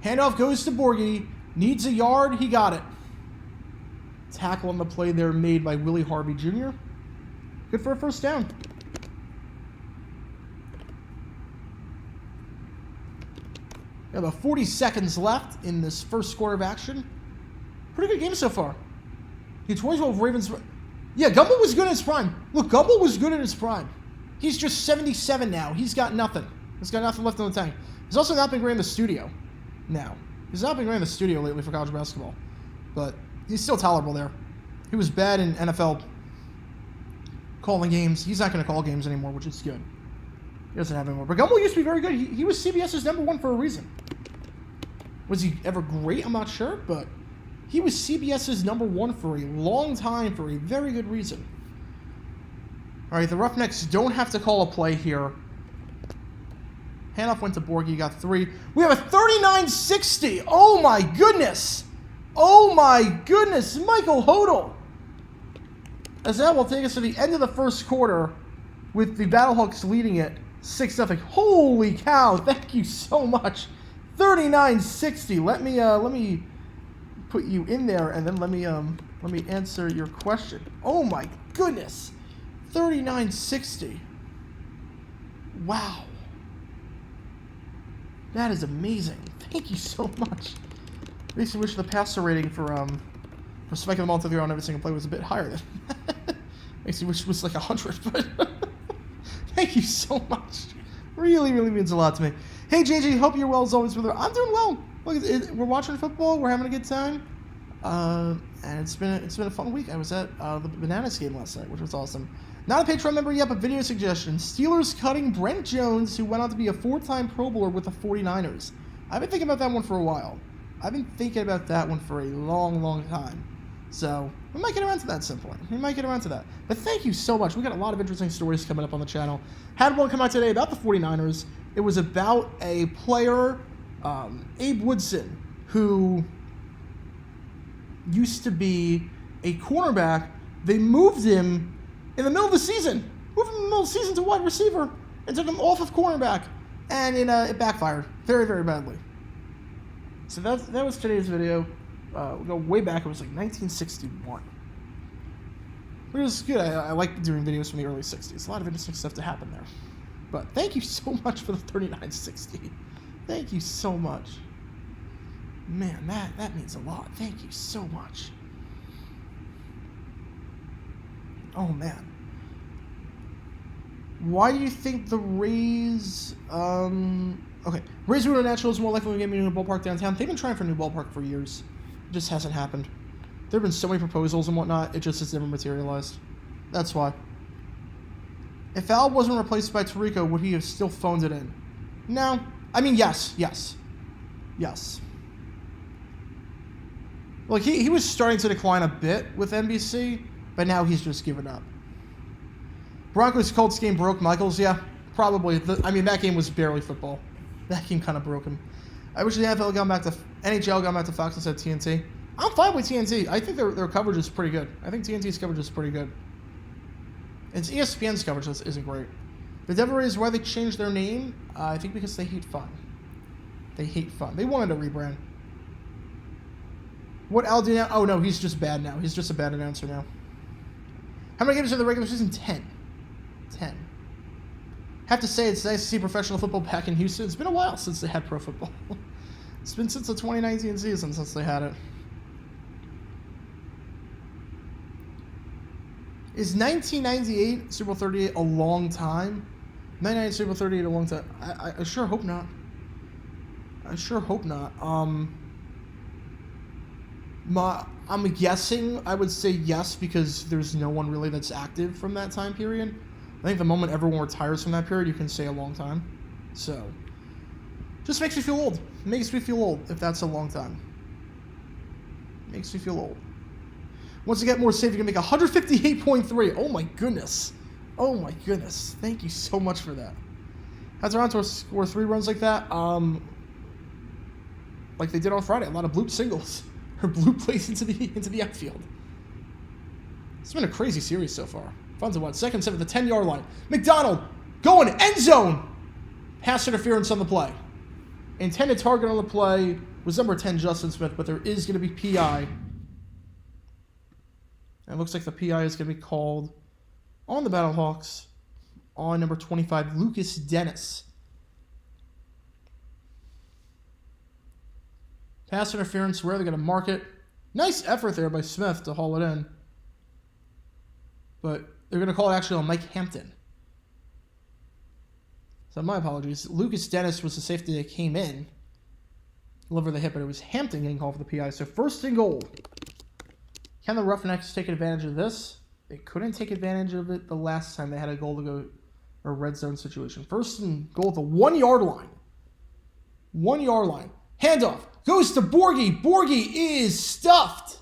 Handoff goes to Borgie. Needs a yard, he got it. Tackle on the play there made by Willie Harvey Jr. Good for a first down. We have about 40 seconds left in this first quarter of action. Pretty good game so far. The 2012 Ravens... Yeah, Gumbel was good in his prime. Look, Gumbel was good in his prime. He's just 77 now. He's got nothing. He's got nothing left in the tank. He's also not been great in the studio now. He's not been great in the studio lately for college basketball. But he's still tolerable there. He was bad in NFL calling games. He's not going to call games anymore, which is good. He doesn't have anymore. But Gumbel used to be very good. He was CBS's #1 for a reason. Was he ever great? I'm not sure, but he was CBS's #1 for a long time for a very good reason. All right, the Roughnecks don't have to call a play here. Handoff went to Borgie, got 3. We have a 39-60. Oh, my goodness. Oh, my goodness. Michael Hodel. As that will take us to the end of the first quarter with the Battlehawks leading it 6-0. Holy cow. Thank you so much. 39-60. Let me put you in there, and then let me answer your question. Oh, my goodness. 39-60. Wow. That is amazing. Thank you so much. Makes me wish the passer rating for spiking the ball to the ground every single play was a bit higher than makes me wish it was like 100, but thank you so much. Really, really means a lot to me. Hey JJ, hope you're well as always, brother. I'm doing well. Look, we're watching football, we're having a good time. And it's been a fun week. I was at the Bananas game last night, which was awesome. Not a Patreon member yet, but video suggestion. Steelers cutting Brent Jones, who went on to be a 4-time Pro Bowler with the 49ers. I've been thinking about that one for a while. I've been thinking about that one for a long, long time. So, we might get around to that at some point. We might get around to that. But thank you so much. We got a lot of interesting stories coming up on the channel. Had one come out today about the 49ers. It was about a player, Abe Woodson, who used to be a cornerback. They moved him in the middle of the season. Moved him in the middle of the season to wide receiver and took him off of cornerback. And it backfired very, very badly. So that was today's video. We'll go way back. It was like 1961. It was good. I like doing videos from the early 60s. A lot of interesting stuff to happen there. But thank you so much for the 3960. Thank you so much. Man, that means a lot. Thank you so much. Oh, man. Why do you think the Rays... Okay, Rays Root Natural is more likely to get me a new ballpark downtown. They've been trying for a new ballpark for years. It just hasn't happened. There have been so many proposals and whatnot, it just has never materialized. That's why. If Al wasn't replaced by Tirico, would he have still phoned it in? No. I mean, yes. Like, he was starting to decline a bit with NBC, but now he's just given up. Broncos-Colts game broke Michaels, yeah. Probably. That game was barely football. That game kind of broke him. I wish the NHL got back to Fox instead of TNT. I'm fine with TNT. I think their coverage is pretty good. I think TNT's coverage is pretty good. It's ESPN's coverage that isn't great. The Devil Rays, why they changed their name? I think because they hate fun. They hate fun. They wanted a rebrand. What Al do now? Oh, no, he's just bad now. He's just a bad announcer now. How many games are the regular season? 10. 10. Have to say, it's nice to see professional football back in Houston. It's been a while since they had pro football. It's been since the 2019 season since they had it. Is 1998 Super Bowl 38 a long time? 1998 Super Bowl 38 a long time? I sure hope not. I sure hope not. I'm guessing I would say yes because there's no one really that's active from that time period. I think the moment everyone retires from that period, you can say a long time. So, just makes me feel old. Makes me feel old if that's a long time. Makes me feel old. Once you get more safe, you can make 158.3. Oh my goodness. Oh my goodness. Thank you so much for that. How's Toronto score 3 runs like that? Like they did on Friday. A lot of bloop singles. Or bloop plays into the outfield. It's been a crazy series so far. Fun to watch. Second set at the 10-yard line. McDonald going end zone. Pass interference on the play. Intended target on the play was number 10, Justin Smith, but there is going to be PI. And it looks like the PI is going to be called on the Battlehawks on number 25, Lucas Dennis. Pass interference, where they're going to mark it. Nice effort there by Smith to haul it in. But they're going to call it actually on Mike Hampton. So my apologies. Lucas Dennis was the safety that came in. Deliver the hit, but it was Hampton getting called for the PI. So first and goal. Can the Roughnecks take advantage of this? They couldn't take advantage of it the last time they had a goal to go, or red zone situation. First and goal at the 1 yard line. 1 yard line. Handoff. Goes to Borgie. Borgie is stuffed.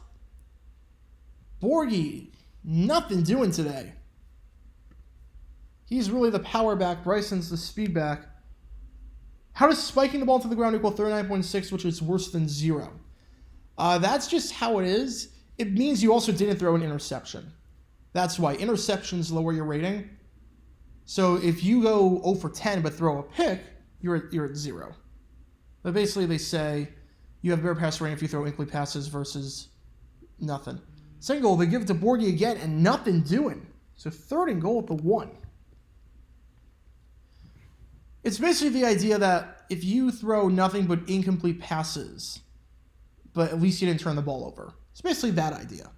Borgie, nothing doing today. He's really the power back. Bryson's the speed back. How does spiking the ball to the ground equal 39.6, which is worse than 0? That's just how it is. It means you also didn't throw an interception. That's why. Interceptions lower your rating. So if you go 0 for 10 but throw a pick, you're at 0. But basically they say you have a better pass rating if you throw incomplete passes versus nothing. Second goal, they give it to Borgie again and nothing doing. So third and goal at the 1. It's basically the idea that if you throw nothing but incomplete passes, but at least you didn't turn the ball over. It's basically that idea.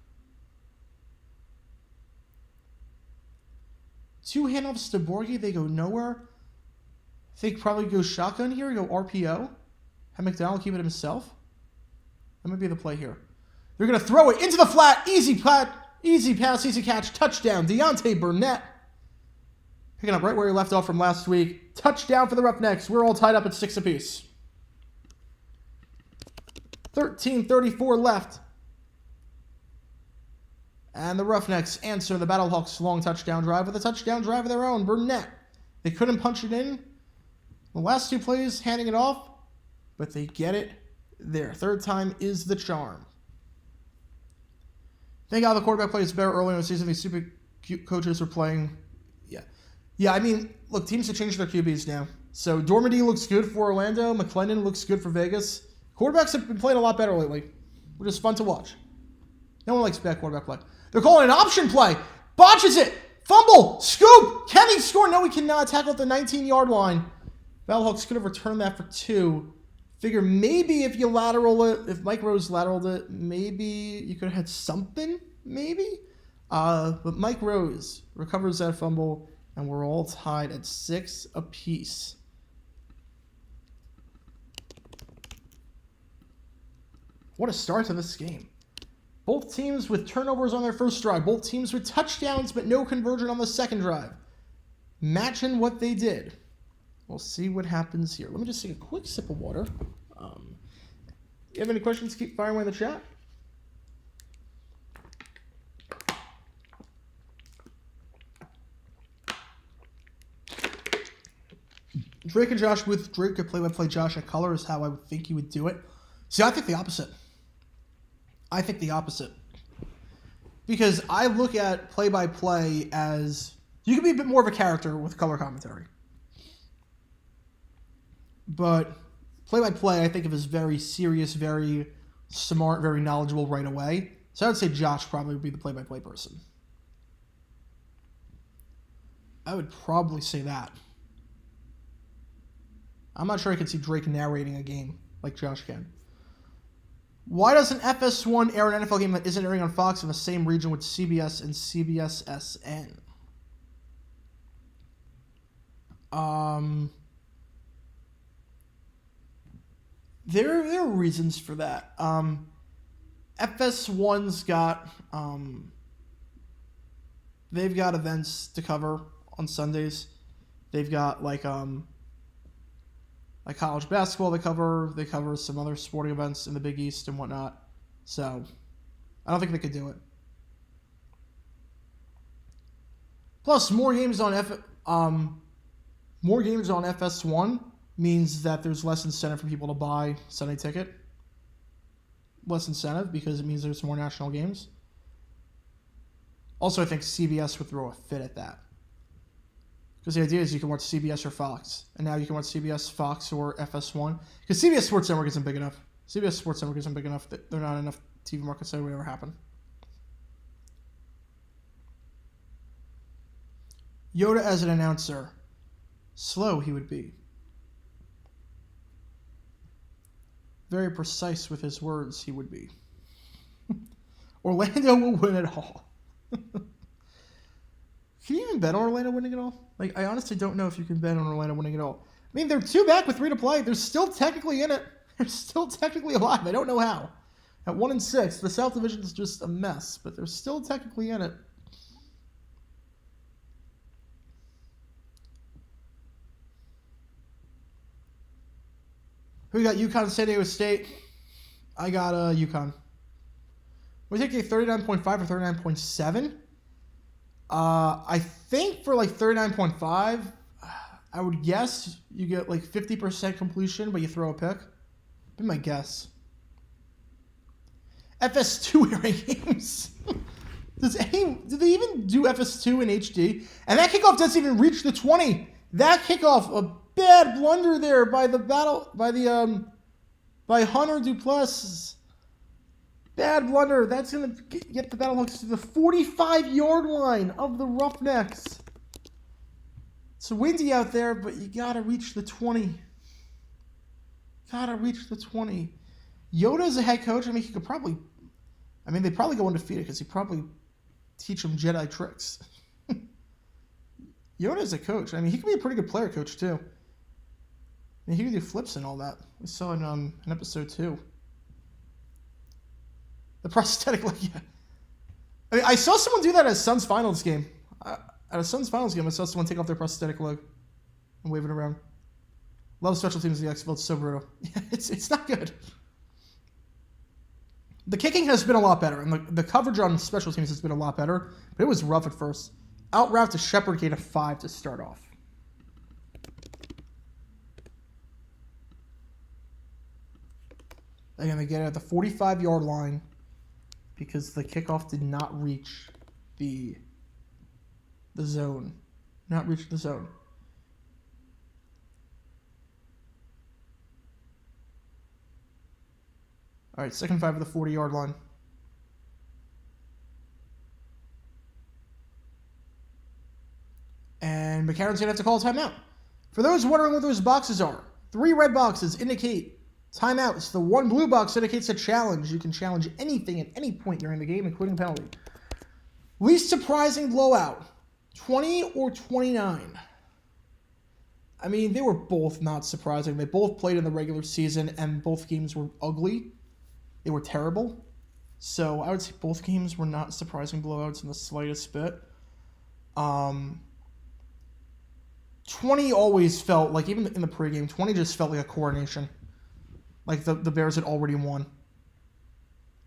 2 handoffs to Borgie, they go nowhere. I think probably go shotgun here, go RPO. Have McDonald keep it himself. That might be the play here. They're going to throw it into the flat. Easy pass, easy catch, touchdown. Deontay Burnett. Picking up right where he left off from last week. Touchdown for the Roughnecks. We're all tied up at 6 apiece. 13:34 left. And the Roughnecks answer the Battlehawks' long touchdown drive with a touchdown drive of their own. Burnett. They couldn't punch it in. The last 2 plays, handing it off. But they get it there. Third time is the charm. Thank God the quarterback plays better early in the season. These super coaches are playing. Yeah, I mean, look, teams have changed their QBs now. So Dormady looks good for Orlando. McClendon looks good for Vegas. Quarterbacks have been playing a lot better lately, which is fun to watch. No one likes bad quarterback play. They're calling an option play. Botches it. Fumble. Scoop. Can he score? No, he cannot. Tackle at the 19-yard line. Battlehawks could have returned that for 2. Figure maybe if you lateral it, if Mike Rose lateraled it, maybe you could have had something, maybe. But Mike Rose recovers that fumble, and we're all tied at 6 apiece. What a start to this game. Both teams with turnovers on their first drive. Both teams with touchdowns, but no conversion on the second drive. Matching what they did. We'll see what happens here. Let me just take a quick sip of water. If you have any questions, keep firing away in the chat. Drake and Josh with Drake could play-by-play Josh at color is how I would think he would do it. See, I think the opposite. Because I look at play-by-play as you can be a bit more of a character with color commentary. But play-by-play, I think of as very serious, very smart, very knowledgeable right away. So I would say Josh probably would be the play-by-play person. I would probably say that. I'm not sure I could see Drake narrating a game like Josh can. Why doesn't FS1 air an NFL game that isn't airing on Fox in the same region with CBS and CBS-SN? There are reasons for that. FS1's got they've got events to cover on Sundays. They've got like college basketball they cover some other sporting events in the Big East and whatnot. So I don't think they could do it. Plus more games on FS1 means that there's less incentive for people to buy Sunday ticket. Less incentive because it means there's more national games. Also, I think CBS would throw a fit at that. Because the idea is you can watch CBS or Fox. And now you can watch CBS, Fox, or FS1. Because CBS Sports Network isn't big enough. CBS Sports Network isn't big enough. That they're not enough TV markets that would ever happen. Yoda as an announcer. Slow he would be. Very precise with his words he would be. Orlando will win it all. Can you even bet on Orlando winning it all? Like, I honestly don't know if you can bet on Orlando winning it all. I mean, they're 2 back with 3 to play. They're still technically in it. They're still technically alive. I don't know how. At 1-6, the South Division is just a mess, but they're still technically in it. Who got UConn, San Diego State? I got UConn. We take a 39.5 or 39.7. I think for like 39.5, I would guess you get like 50% completion, but you throw a pick. Be my guess. FS2 airing games. Do they even do FS2 in HD? And that kickoff doesn't even reach the 20. That kickoff, a bad blunder there by Hunter Duplessis. Bad blunder. That's going to get the Battlehawks to the 45-yard line of the Roughnecks. It's windy out there, but you got to reach the 20. Got to reach the 20. Yoda's a head coach. I mean, he could probably... I mean, they probably go undefeated because he probably teach them Jedi tricks. Yoda's a coach. I mean, he could be a pretty good player coach, too. I mean, he could do flips and all that. We saw it in episode 2. The prosthetic leg, yeah. I mean, I saw someone do that at a Suns Finals game. At a Suns Finals game, I saw someone take off their prosthetic leg and wave it around. Love special teams in the XFL. It's so brutal. Yeah, it's not good. The kicking has been a lot better, and the coverage on special teams has been a lot better, but it was rough at first. Out route to Shepard gain of 5 to start off. Again, they get it at the 45-yard line because the kickoff did not reach the zone. Not reach the zone. All right, 2nd and 5 at the 40-yard line. And McCarron's going to have to call a timeout. For those wondering what those boxes are, 3 red boxes indicate timeouts. The 1 blue box indicates a challenge. You can challenge anything at any point during the game, including penalty. Least surprising blowout, 20 or 29. I mean, they were both not surprising. They both played in the regular season, and both games were ugly. They were terrible. So I would say both games were not surprising blowouts in the slightest bit. 20 always felt like, even in the pregame, 20 just felt like a coronation. Like the Bears had already won.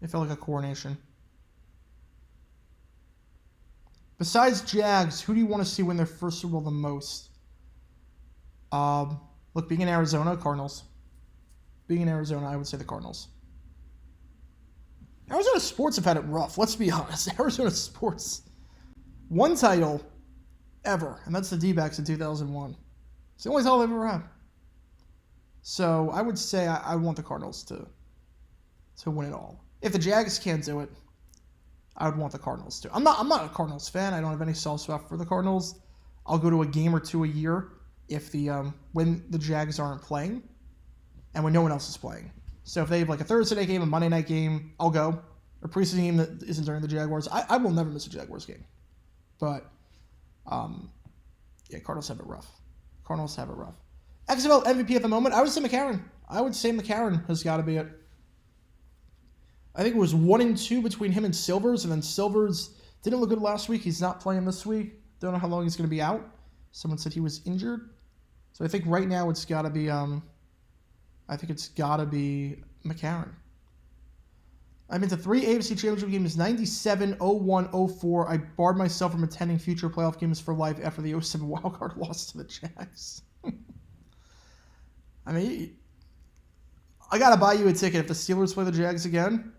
It felt like a coronation. Besides Jags, who do you want to see win their first Super Bowl the most? Look, being in Arizona, Cardinals. Being in Arizona, I would say the Cardinals. Arizona sports have had it rough. Let's be honest. Arizona sports. 1 title ever, and that's the D-backs in 2001. It's the only title they've ever had. So I would say I want the Cardinals to win it all. If the Jags can't do it, I would want the Cardinals to. I'm not a Cardinals fan. I don't have any soft spot for the Cardinals. I'll go to a game or 2 a year if when the Jags aren't playing and when no one else is playing. So if they have like a Thursday night game, a Monday night game, I'll go. A preseason game that isn't during the Jaguars. I will never miss a Jaguars game. But, yeah, Cardinals have it rough. XFL MVP at the moment, I would say McCarron. I would say McCarron has got to be it. I think it was 1 and 2 between him and Silvers, and then Silvers didn't look good last week. He's not playing this week. Don't know how long he's going to be out. Someone said he was injured. So I think right now it's got to be McCarron. I've been to 3 AFC Championship games, 97, 01, 04. I barred myself from attending future playoff games for life after the 07 wildcard loss to the Jags. I mean, I got to buy you a ticket if the Steelers play the Jags again.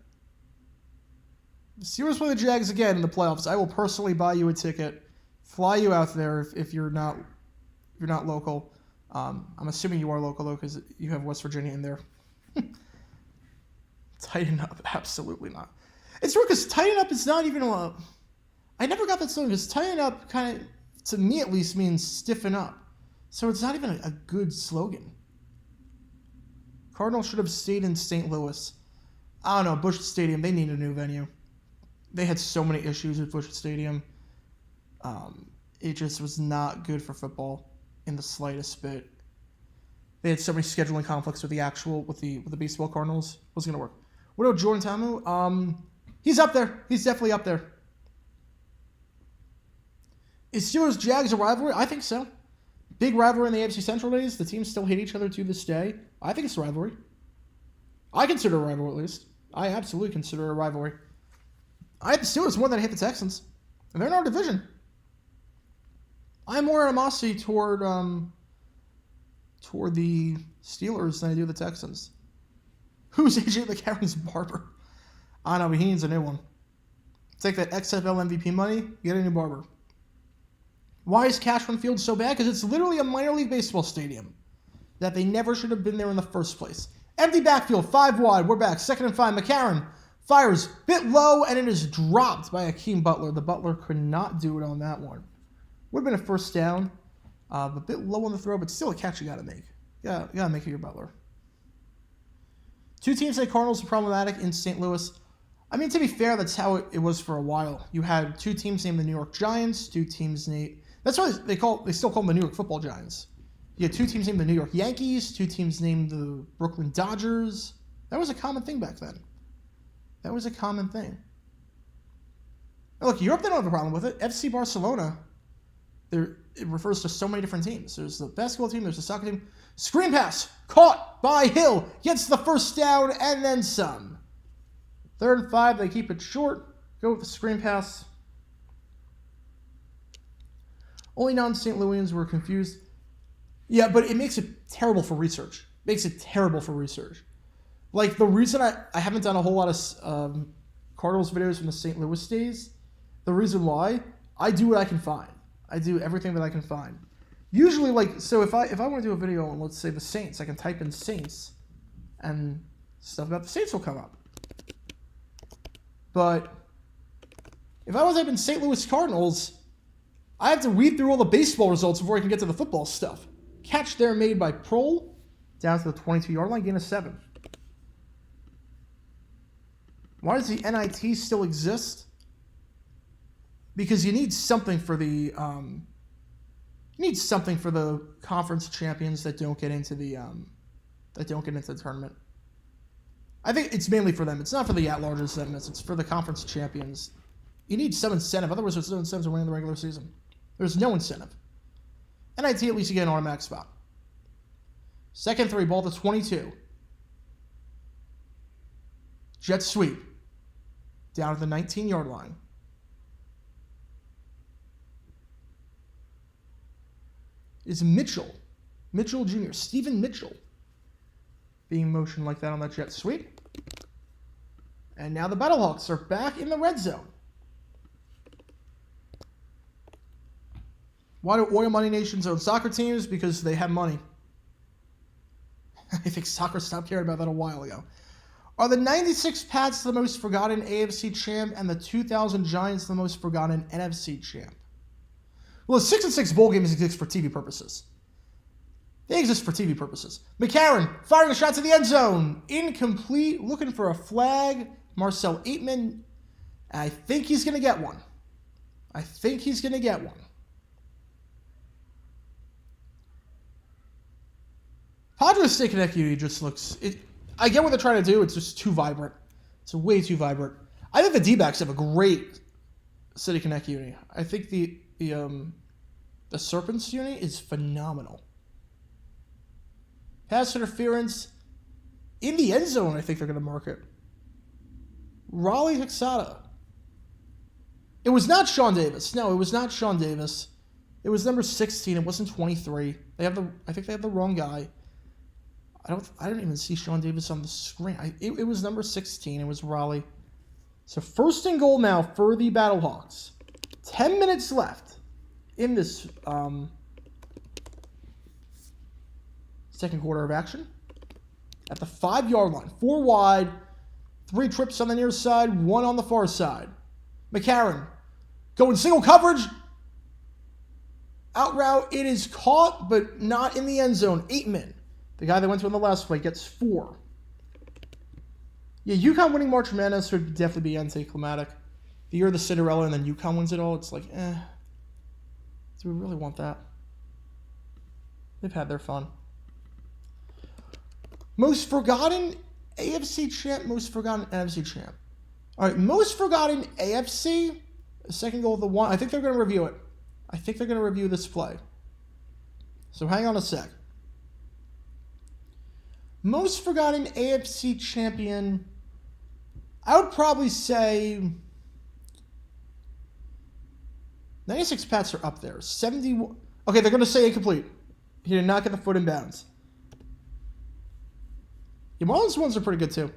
If the Steelers play the Jags again in the playoffs, I will personally buy you a ticket, fly you out there if you're not local. I'm assuming you are local, though, because you have West Virginia in there. Tighten up, absolutely not. It's weird because tighten up is not even I never got that song because tighten up kind of to me at least, means stiffen up. So it's not even a good slogan. Cardinals should have stayed in St. Louis. I don't know, Busch Stadium, they need a new venue. They had so many issues with Busch Stadium. It just was not good for football in the slightest bit. They had so many scheduling conflicts with the baseball Cardinals. Wasn't going to work. What about Jordan Ta'amu? He's up there. He's definitely up there. Is Steelers-Jags a rivalry? I think so. Big rivalry in the AFC Central days. The teams still hate each other to this day. I think it's a rivalry. I consider it a rivalry, at least. I absolutely consider it a rivalry. I hate the Steelers more than I hate the Texans. And they're in our division. I have more animosity toward the Steelers than I do the Texans. Who's AJ McCarron's barber? I don't know, but he needs a new one. Take that XFL MVP money, get a new barber. Why is Cashman Field so bad? Because it's literally a minor league baseball stadium that they never should have been there in the first place. Empty backfield, 5 wide. We're back. 2nd and 5. McCarron fires bit low, and it is dropped by Akeem Butler. The Butler could not do it on that one. Would have been a first down. A bit low on the throw, but still a catch you got to make. Yeah, you got to make it your Butler. 2 teams say Cardinals are problematic in St. Louis. I mean, to be fair, that's how it was for a while. You had 2 teams named the New York Giants, 2 teams named... That's why they still call them the New York Football Giants. You had 2 teams named the New York Yankees, 2 teams named the Brooklyn Dodgers. That was a common thing back then. That was a common thing. Now look, Europe, they don't have a problem with it. FC Barcelona, it refers to so many different teams. There's the basketball team, there's the soccer team. Screen pass, caught by Hill, gets the first down and then some. 3rd and 5, they keep it short. Go with the screen pass. Only non-St. Louisans were confused. Yeah, but it makes it terrible for research. Makes it terrible for research. Like, the reason I haven't done a whole lot of Cardinals videos from the St. Louis days, the reason why, I do what I can find. I do everything that I can find. Usually, like, so if I want to do a video on, let's say, the Saints, I can type in Saints, and stuff about the Saints will come up. But if I want to type in St. Louis Cardinals, I have to read through all the baseball results before I can get to the football stuff. Catch there made by Prohl, down to the 22-yard line, gain of 7. Why does the NIT still exist? Because you need something for the conference champions that don't get into the tournament. I think it's mainly for them. It's not for the at-large incentives. It's for the conference champions. You need some incentive. Otherwise, there's no incentive to win in the regular season. There's no incentive. NIT, at least you get an automatic spot. 2nd 3, ball to 22. Jet sweep. Down to the 19-yard line. Is Mitchell Jr., Stephen Mitchell, being motioned like that on that jet sweep. And now the Battlehawks are back in the red zone. Why do oil money nations own soccer teams? Because they have money. I think soccer stopped caring about that a while ago. Are the 96 Pats the most forgotten AFC champ and the 2000 Giants the most forgotten NFC champ? Well, the 6-6 bowl games exist for TV purposes. They exist for TV purposes. McCarron firing a shot to the end zone. Incomplete. Looking for a flag. Marcel Aitman. I think he's going to get one. Padres State Connecticut just looks... I get what they're trying to do. It's just too vibrant. It's way too vibrant. I think the D-backs have a great City Connect uni. I think the Serpents uni is phenomenal. Pass interference in the end zone. I think they're going to mark it. Raleigh Hexada. It was not Sean Davis. No, it was not Sean Davis. It was number 16. It wasn't 23. I think they have the wrong guy. I didn't even see Sean Davis on the screen. It was number 16. It was Raleigh. So 1st and goal now for the Battlehawks. 10 minutes left in this second quarter of action. At the 5-yard line. 4 wide. 3 trips on the near side. 1 on the far side. McCarron going single coverage. Out route, it is caught, but not in the end zone. Aitman, the guy that went to in the last play, gets 4. Yeah, UConn winning March Madness would definitely be anticlimactic. The year of the Cinderella and then UConn wins it all, it's like, do we really want that? They've had their fun. Most forgotten AFC champ, most forgotten NFC champ. All right, most forgotten AFC, second goal of the one. I think they're going to review it. I think they're going to review this play. So hang on a sec. Most forgotten AFC champion, I would probably say 96 Pats are up there. 71. Okay, they're going to say incomplete. He did not get the foot in bounds. The Marlins ones are pretty good too.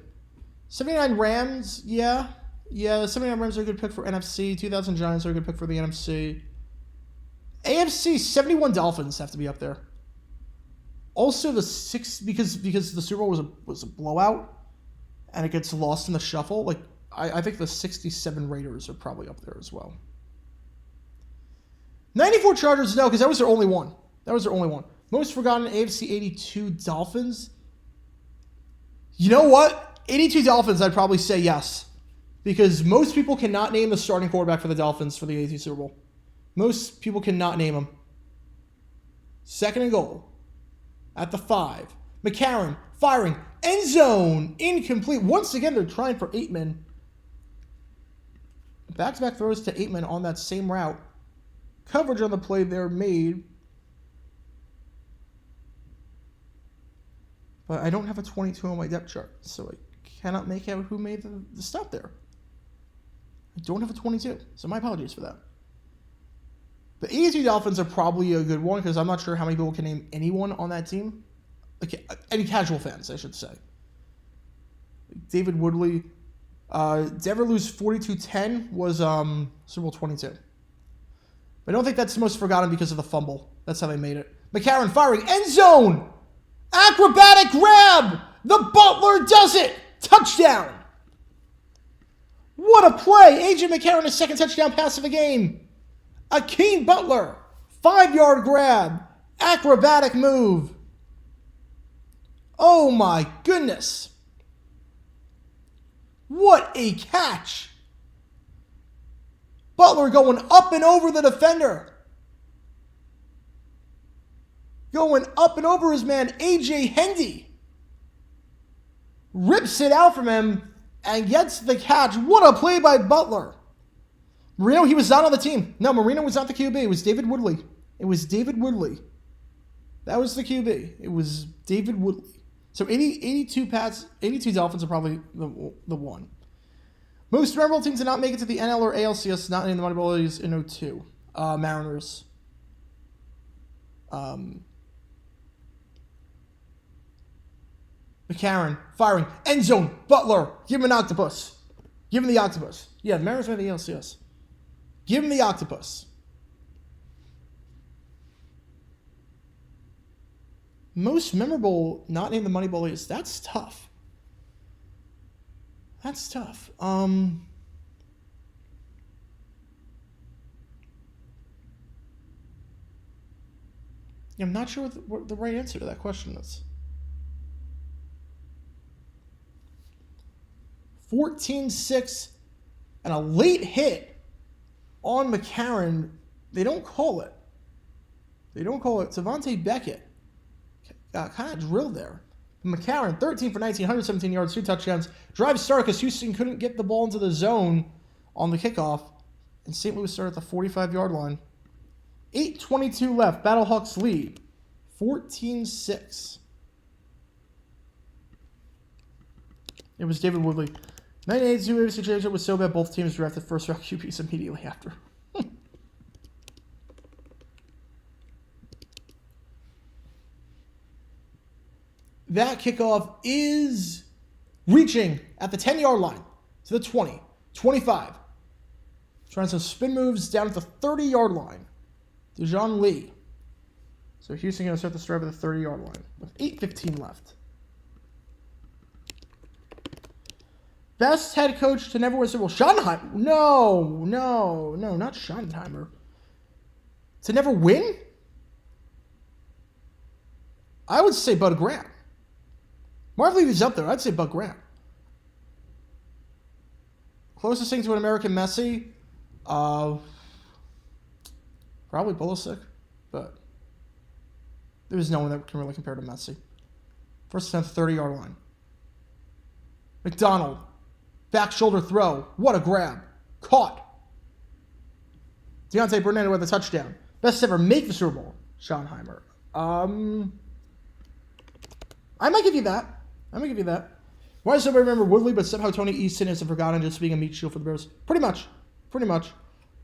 79 Rams, yeah. Yeah, the 79 Rams are a good pick for NFC. 2000 Giants are a good pick for the NFC. AFC, 71 Dolphins have to be up there. Also, the 6 because the Super Bowl was a blowout, and it gets lost in the shuffle. Like I think the 67 Raiders are probably up there as well. 94 Chargers, no, because that was their only one. Most forgotten AFC 82 Dolphins. You know what? 82 Dolphins, I'd probably say yes. Because most people cannot name the starting quarterback for the Dolphins for the 82 Super Bowl. Most people cannot name him. Second and goal. At the 5. McCarron firing. End zone. Incomplete. Once again, they're trying for Aitman. Back-to-back throws to Aitman on that same route. Coverage on the play there made. But I don't have a 22 on my depth chart, so I cannot make out who made the stop there. I don't have a 22, so my apologies for that. The 82 Dolphins are probably a good one because I'm not sure how many people can name anyone on that team. Like, any casual fans, I should say. David Woodley. Denver lose 42-10 was Super Bowl 22. But I don't think that's the most forgotten because of the fumble. That's how they made it. McCarron firing. End zone! Acrobatic grab! The Butler does it! Touchdown! What a play! AJ McCarron, his second touchdown pass of the game. Akeem Butler, 5-yard grab. Acrobatic move. Oh my goodness. What a catch. Butler going up and over the defender. Going up and over his man, A.J. Hendy. Rips it out from him and gets the catch. What a play by Butler. Marino, he was not on the team. No, Marino was not the QB. It was David Woodley. That was the QB. It was David Woodley. So 82 Dolphins are probably the one. Most memorable team to not make it to the NL or ALCS, not in the Moneyball in 02. Mariners. McCarron firing. End zone. Butler. Give him an octopus. Give him the octopus. Yeah, the Mariners made the ALCS. Give him the octopus. Most memorable, not named the Moneyball is. That's tough. I'm not sure what the right answer to that question is. 14-6 and a late hit on McCarron. They don't call it. Devontae Beckett got kind of drilled there. McCarron, 13 for 19, 117 yards, 2 touchdowns. Drive start because Houston couldn't get the ball into the zone on the kickoff. And St. Louis started at the 45-yard line. 8:22 left. Battlehawks lead. 14-6. It was David Woodley. 1982 AFC Championship was so bad both teams drafted first-round QBs immediately after. That kickoff is reaching at the 10-yard line to the 20, 25. Trying some spin moves down at the 30-yard line. Dejon Lee. So Houston going to start the drive at the 30-yard line with 8:15 left. Best head coach to never win Super Bowl. Schottenheimer. No, not Schottenheimer. To never win? I would say Bud Graham. Marv Levy's up there. I'd say Bud Graham. Closest thing to an American Messi? Probably Pulisic, but there's no one that can really compare to Messi. First attempt, 30-yard line. McDonald. Back shoulder throw. What a grab. Caught. Deontay Bernardo with a touchdown. Best ever make the Super Bowl. Schottenheimer. I might give you that. Why does everybody remember Woodley, but somehow Tony Easton isn't forgotten just being a meat shield for the Bears? Pretty much.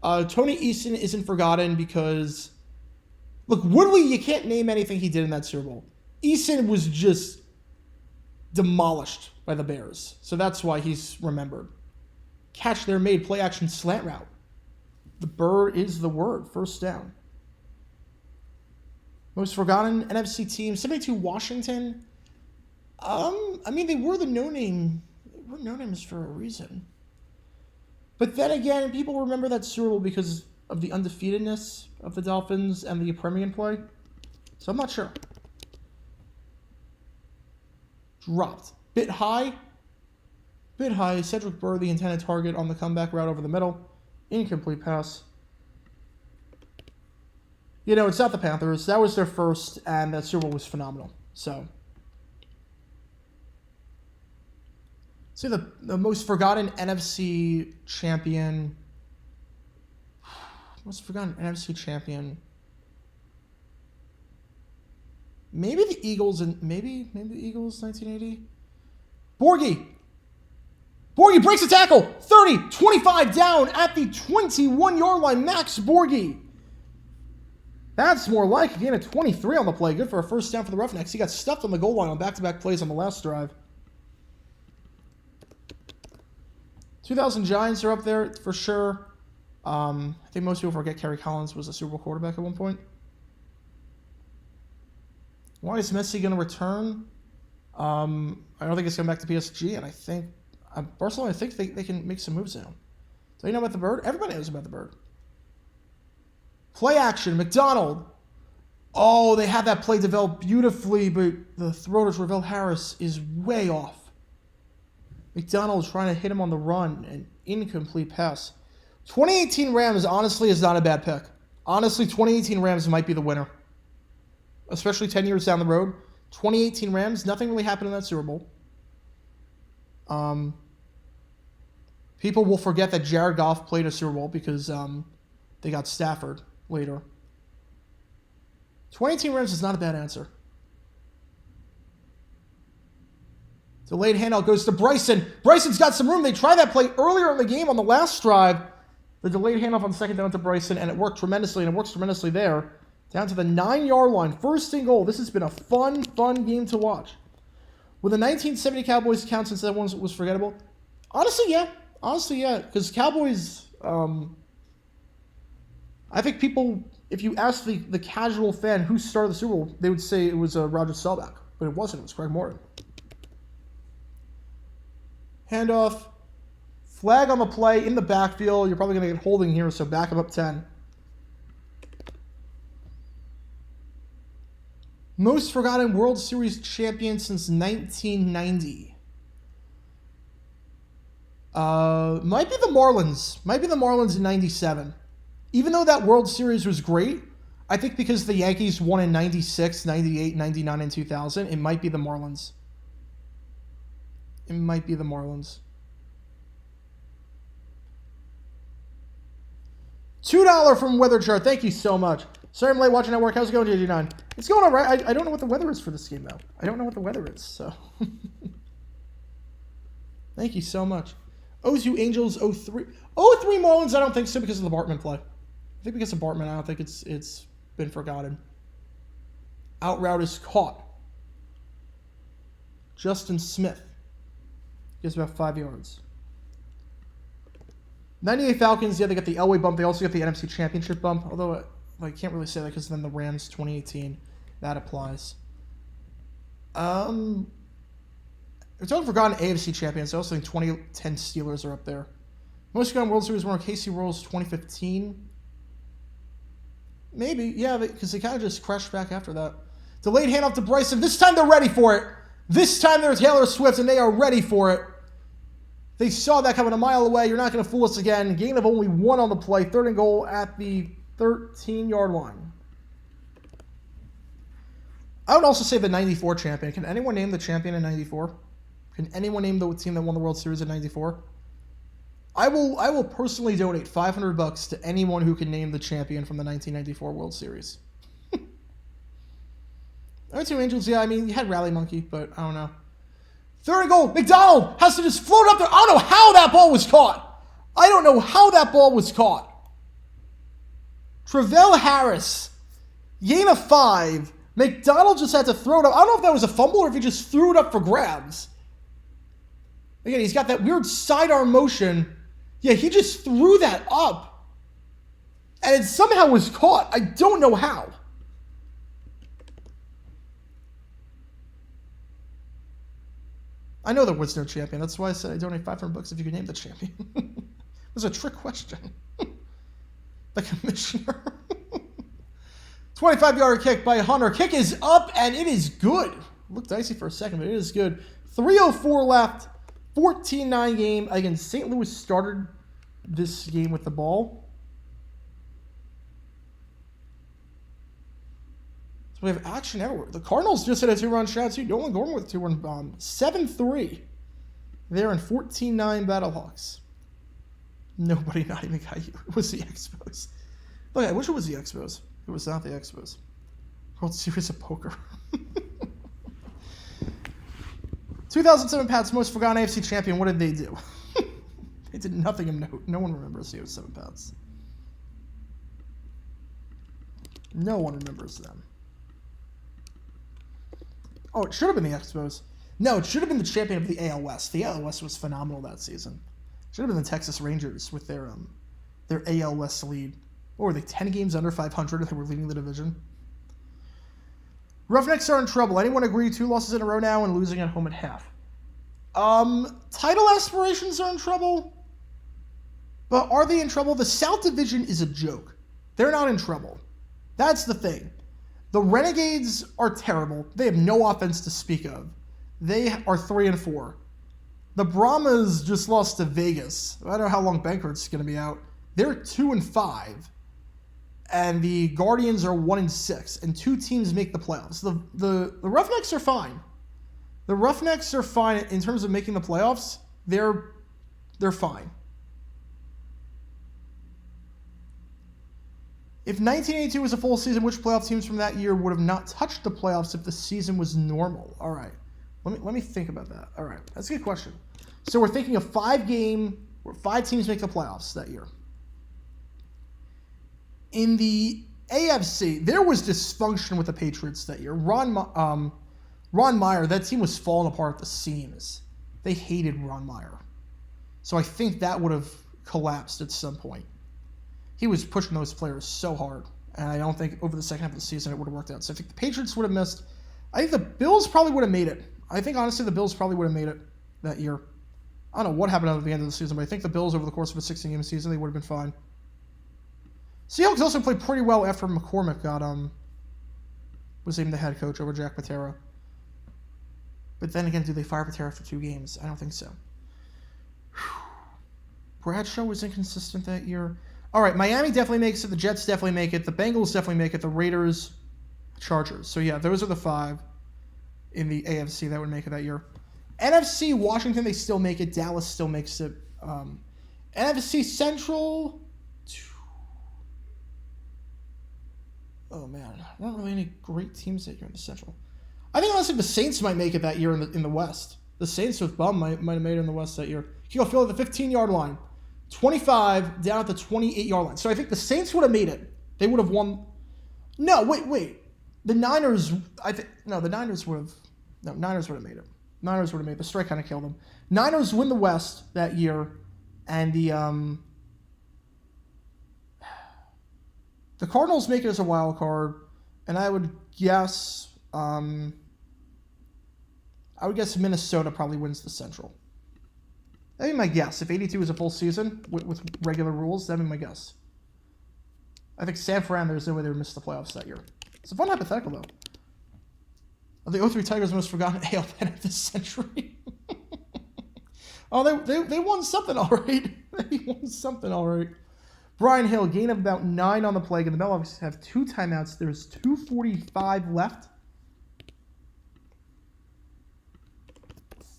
Tony Easton isn't forgotten because, look, Woodley, you can't name anything he did in that Super Bowl. Easton was just demolished by the Bears, so that's why he's remembered. Catch there made, play action slant route. The bird is the word. First down. Most forgotten NFC team, 72 Washington. I mean, they were the no-name. They were no-names for a reason. But then again, people remember that Super Bowl because of the undefeatedness of the Dolphins and the Premium play. So I'm not sure. Dropped. Bit high. Cedric Burr, the intended target on the comeback route over the middle. Incomplete pass. You know, it's not the Panthers. That was their first, and that Super Bowl was phenomenal. So, see the most forgotten NFC champion. Most forgotten NFC champion. Maybe the Eagles and maybe the Eagles 1980. Borghi breaks a tackle. 30, 25 down at the 21-yard line. Max Borghi. That's more like a gain of 23 on the play. Good for a first down for the Roughnecks. He got stuffed on the goal line on back-to-back plays on the last drive. 2000 Giants are up there for sure. I think most people forget Kerry Collins was a Super Bowl quarterback at one point. Why is Messi going to return? I don't think it's going back to PSG, and I think Barcelona, I think they can make some moves now. So you know about the bird? Everybody knows about the bird. Play action, McDonald. Oh, they had that play develop beautifully, but the throw to Ravel Harris is way off. McDonald trying to hit him on the run, an incomplete pass. 2018 Rams, honestly, is not a bad pick. Honestly, 2018 Rams might be the winner. Especially 10 years down the road. 2018 Rams, nothing really happened in that Super Bowl. People will forget that Jared Goff played a Super Bowl because they got Stafford later. 2018 Rams is not a bad answer. Delayed handout goes to Bryson. Bryson's got some room. They tried that play earlier in the game on the last drive. The delayed handoff on second down to Bryson, and it worked tremendously, and it works tremendously there. Down to the 9-yard line. First and goal. This has been a fun game to watch. Will the 1970 Cowboys count since that one was forgettable? Honestly, yeah. Because Cowboys, I think people, if you ask the casual fan who started the Super Bowl, they would say it was Roger Staubach. But it wasn't. It was Craig Morton. Handoff. Flag on the play in the backfield. You're probably going to get holding here, so back him up 10. Most forgotten World Series champion since 1990. Might be the Marlins in 97. Even though that World Series was great, I think because the Yankees won in 96, 98, 99, and 2000, it might be the Marlins. $2 from Weather Chart. Thank you so much. Sorry I'm late watching at work. How's it going, JG9? It's going all right. I don't know what the weather is for this game, though. I don't know what the weather is, so. Thank you so much. OSU Angels 03. 03 Marlins, I don't think so because of the Bartman play. I think because of Bartman, I don't think it's been forgotten. Out route is caught. Justin Smith gives about 5 yards. 98 Falcons, yeah, they got the Elway bump. They also got the NFC Championship bump, although I can't really say that because then the Rams 2018, that applies. We're talking forgotten AFC champions. I also think 2010 Steelers are up there. Most forgotten World Series winner Casey Royals 2015. Maybe, yeah, because they kind of just crashed back after that. Delayed handoff to Bryson. This time they're ready for it. This time they're Taylor Swift, and they are ready for it. They saw that coming a mile away. You're not going to fool us again. Gain of only 1 on the play. 3rd and goal at the 13-yard line. I would also say the 94 champion. Can anyone name the champion in 94? Can anyone name the team that won the World Series in 94? I will personally donate $500 to anyone who can name the champion from the 1994 World Series. 2 Angels, yeah, I mean, you had Rally Monkey, but I don't know. 3rd and goal. McDonald has to just float up there. I don't know how that ball was caught. I don't know how that ball was caught. Travell Harris, gain of 5. McDonald just had to throw it up. I don't know if that was a fumble or if he just threw it up for grabs. Again, he's got that weird sidearm motion. Yeah, he just threw that up. And it somehow was caught. I don't know how. I know there was no champion. That's why I said I donate $500 if you could name the champion. It was a trick question. The commissioner. 25-yard kick by Hunter. Kick is up, and it is good. Looked dicey for a second, but it is good. 3:04 left. 14-9 game. Again, St. Louis started this game with the ball. So we have action everywhere. The Cardinals just hit a 2-run shot, too. Nolan Gorman with a 2-run bomb. 7-3. There in 14-9 Battlehawks. Nobody, not even Caillou. It was the Expos. Look, I wish it was the Expos. It was not the Expos. World Series of Poker. 2007 Pats, most forgotten AFC champion. What did they do? They did nothing of note. No one remembers the 07 Pats. No one remembers them. Oh, it should have been the Expos. No, it should have been the champion of the AL West. The AL West was phenomenal that season. Should have been the Texas Rangers with their AL West lead. Or were they 10 games under 500 and they were leading the division? Roughnecks are in trouble. Anyone agree 2 losses in a row now and losing at home at half? Title aspirations are in trouble. But are they in trouble? The South Division is a joke. They're not in trouble. That's the thing. The Renegades are terrible. They have no offense to speak of. They are 3-4. The Brahmas just lost to Vegas. I don't know how long Bankert's going to be out. They're 2-5. And the Guardians are 1-6, and 2 teams make the playoffs. The Roughnecks are fine. The Roughnecks are fine in terms of making the playoffs. They're fine. If 1982 was a full season, which playoff teams from that year would have not touched the playoffs if the season was normal? All right, let me think about that. All right, that's a good question. So we're thinking of 5-game where 5 teams make the playoffs that year. In the AFC, there was dysfunction with the Patriots that year. Ron Meyer, that team was falling apart at the seams. They hated Ron Meyer. So I think that would have collapsed at some point. He was pushing those players so hard, and I don't think over the second half of the season it would have worked out. So I think the Patriots would have missed. I think the Bills probably would have made it. I think, honestly, the Bills probably would have made it that year. I don't know what happened at the end of the season, but I think the Bills, over the course of a 16-game season, they would have been fine. Seahawks also played pretty well after McCormick was named the head coach over Jack Patera. But then again, do they fire Patera after 2 games? I don't think so. Bradshaw was inconsistent that year. All right, Miami definitely makes it. The Jets definitely make it. The Bengals definitely make it. The Raiders, Chargers. So yeah, those are the 5 in the AFC that would make it that year. NFC, Washington, they still make it. Dallas still makes it. NFC Central. Oh man, not really any great teams that year in the Central. I think honestly the Saints might make it that year in the West. The Saints with Bum might have made it in the West that year. Kiko Field at the 15-yard line, 25 down at the 28-yard line. So I think the Saints would have made it. They would have won. No, wait. The Niners. The Niners would have. No, Niners would have made it. Niners would have made it. The strike kind of killed them. Niners win the West that year, and the Cardinals make it as a wild card, and I would guess Minnesota probably wins the Central. That'd be my guess. If 82 is a full season with regular rules, that'd be my guess. I think San Fran, there's no way they would miss the playoffs that year. It's a fun hypothetical, though. The 03 Tigers' most forgotten AL pennant of the century. Oh, they won something all right. They won something all right. Brian Hill, gain of about 9 on the play. And the Battlehawks have 2 timeouts. There's 2:45 left.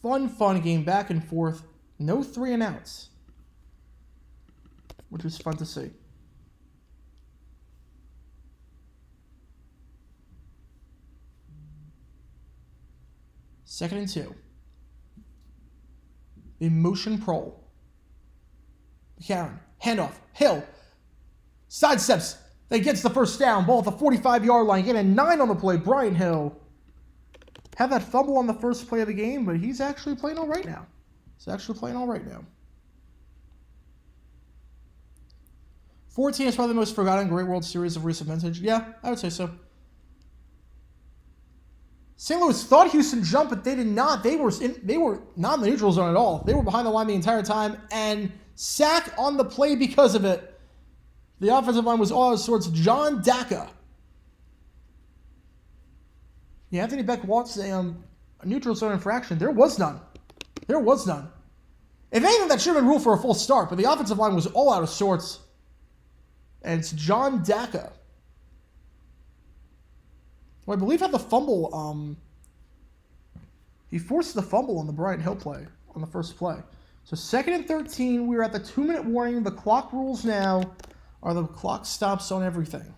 Fun game, back and forth. No 3-and-outs, which was fun to see. Second and 2. The motion pro. McCarron, handoff, Hill, sidesteps, then gets the first down, ball at the 45-yard line, getting a 9 on the play. Brian Hill had that fumble on the first play of the game, but he's actually playing all right now. 14 is probably the most forgotten Great World Series of recent vintage. Yeah, I would say so. St. Louis thought Houston jumped, but they did not. They were not in the neutral zone at all. They were behind the line the entire time, and sack on the play because of it. The offensive line was all out of sorts. John Dacca. Yeah, Anthony Beck wants a neutral zone infraction. There was none. If anything, that should have been ruled for a full start, but the offensive line was all out of sorts. And it's John Dacca, who I believe had the fumble. He forced the fumble on the Brian Hill play, on the first play. So 2nd and 13, we're at the 2-minute warning. The clock rules now are the clock stops on everything.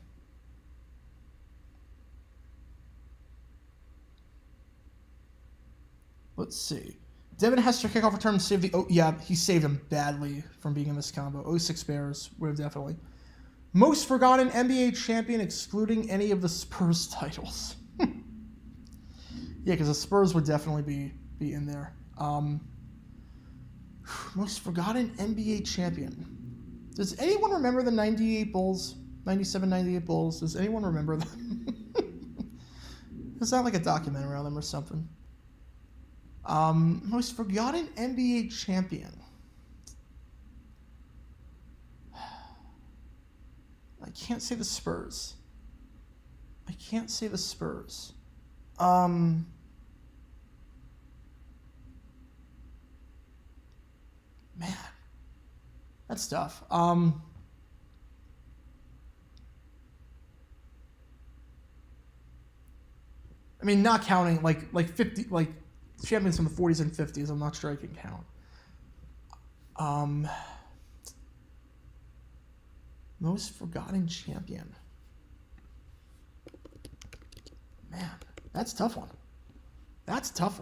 Let's see. Devin Hester kickoff return and saved the... Oh, yeah, he saved him badly from being in this combo. 06 Bears would have definitely... Most forgotten NBA champion excluding any of the Spurs titles. Yeah, because the Spurs would definitely be in there. Most forgotten NBA champion. Does anyone remember the 98 Bulls? 97-98 Bulls? Does anyone remember them? It's not like a documentary on them or something. Most forgotten NBA champion. I can't say the Spurs. Man, that's tough. I mean, not counting like 50, like champions from the 40s and 50s. I'm not sure I can count. Most forgotten champion. Man, that's a tough one. That is tough.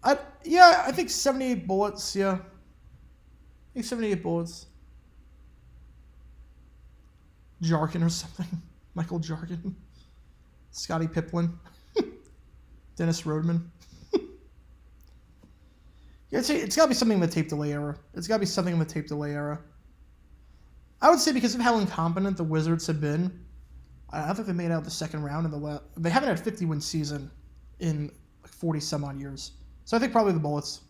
I think 78 Bullets, yeah. I think 78 Bullets. Jarkin or something. Michael Jarkin. Scottie Pippen. Dennis Rodman. Yeah, it's got to be something in the tape delay era. I would say because of how incompetent the Wizards have been, I don't think they made it out the second round. They haven't had a 50-win season in like 40-some-odd years. So I think probably the Bullets.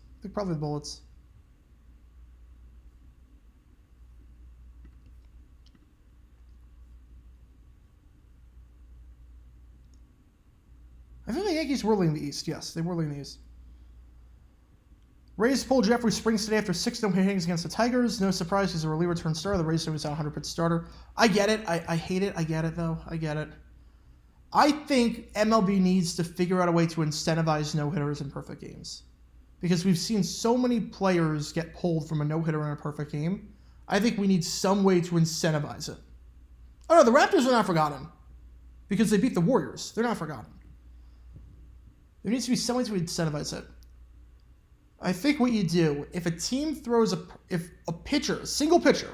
I think the Yankees were leading the East. Yes, they were leading the East. Rays pulled Jeffrey Springs today after 6 no-hit innings against the Tigers. No surprise, he's a reliever turned starter. The Rays was out 100-pitch starter. I get it. I hate it. I get it, though. I think MLB needs to figure out a way to incentivize no-hitters in perfect games. Because we've seen so many players get pulled from a no-hitter in a perfect game. I think we need some way to incentivize it. Oh, no, the Raptors are not forgotten. Because they beat the Warriors. They're not forgotten. There needs to be some way to incentivize it. I think what you do, if a team throws a single pitcher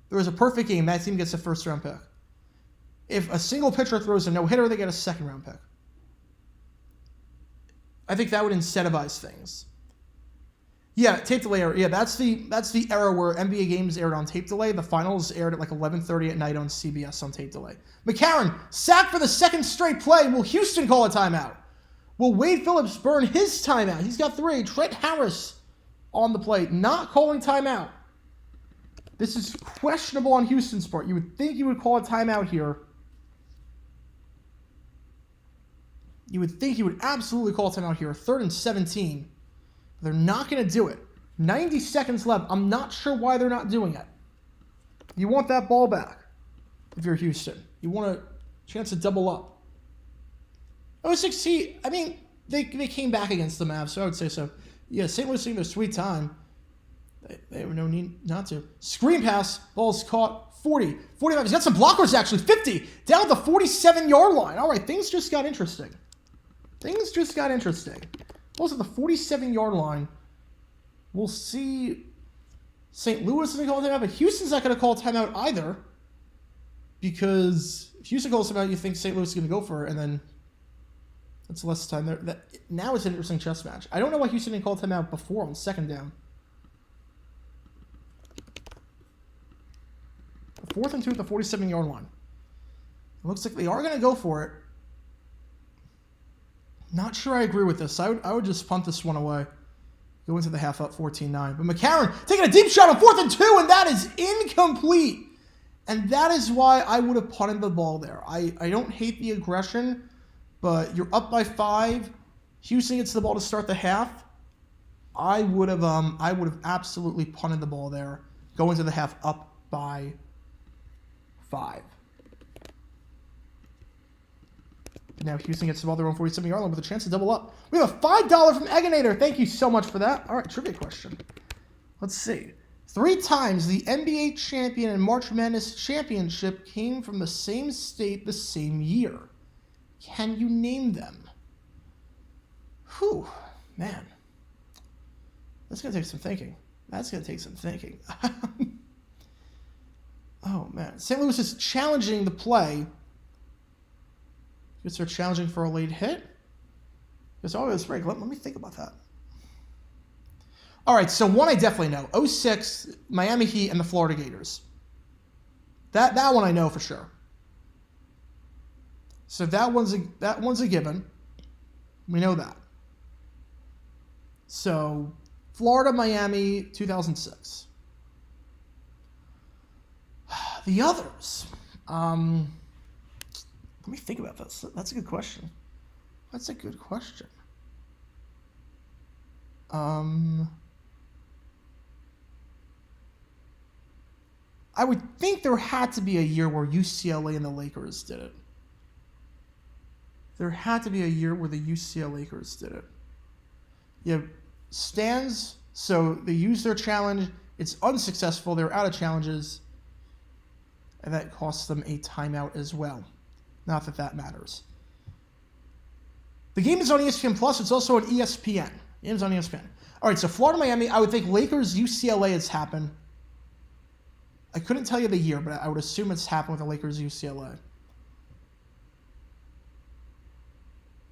throws a perfect game, that team gets a first-round pick. If a single pitcher throws a no-hitter, they get a second-round pick. I think that would incentivize things. Yeah, tape delay era. Yeah, that's the era where NBA games aired on tape delay. The finals aired at like 11:30 at night on CBS on tape delay. McCarron, sacked for the second straight play. Will Houston call a timeout? Will Wade Phillips burn his timeout? He's got 3. Trent Harris on the play. Not calling timeout. This is questionable on Houston's part. You would think you would call a timeout here. You would think you would absolutely call a timeout here. 3rd and 17. They're not going to do it. 90 seconds left. I'm not sure why they're not doing it. You want that ball back if you're Houston. You want a chance to double up. 0-6, I mean, they came back against the Mavs, so I would say so. Yeah, St. Louis taking their sweet time. They have no need not to. Screen pass. Ball's caught. 40. 45. He's got some blockers, actually. 50. Down at the 47-yard line. All right, things just got interesting. Ball's at the 47-yard line. We'll see. St. Louis is going to call a timeout, but Houston's not going to call a timeout either. Because if Houston calls timeout, you think St. Louis is going to go for it, and then that's less time there. Now it's an interesting chess match. I don't know why Houston didn't call a timeout before on 2nd down. 4th and 2 at the 47-yard line. It looks like they are going to go for it. Not sure I agree with this. I would just punt this one away. Go into the half up 14-9. But McCarron taking a deep shot on 4th and 2, and that is incomplete. And that is why I would have punted the ball there. I don't hate the aggression, but you're up by 5. Houston gets the ball to start the half. I would have absolutely punted the ball there. Go into the half up by 5. But now Houston gets the ball their own 47-yard line with a chance to double up. We have a $5 from Eganator. Thank you so much for that. All right, trivia question. Let's see. 3 times the NBA champion and March Madness championship came from the same state the same year. Can you name them? Whew, man. That's going to take some thinking. Oh, man. St. Louis is challenging the play. Guess they're challenging for a late hit? Guess always break. Let me think about that. All right, so one I definitely know. 06, Miami Heat and the Florida Gators. That one I know for sure. So that one's a given. We know that. So Florida, Miami, 2006. The others. Let me think about this. That's a good question. I would think there had to be a year where UCLA and the Lakers did it. There had to be a year where the UCLA Lakers did it. Yeah, stands. So they use their challenge. It's unsuccessful. They're out of challenges. And that costs them a timeout as well. Not that that matters. The game is on ESPN Plus. It's also on ESPN. The game is on ESPN. All right, so Florida, Miami. I would think Lakers, UCLA has happened. I couldn't tell you the year, but I would assume it's happened with the Lakers, UCLA.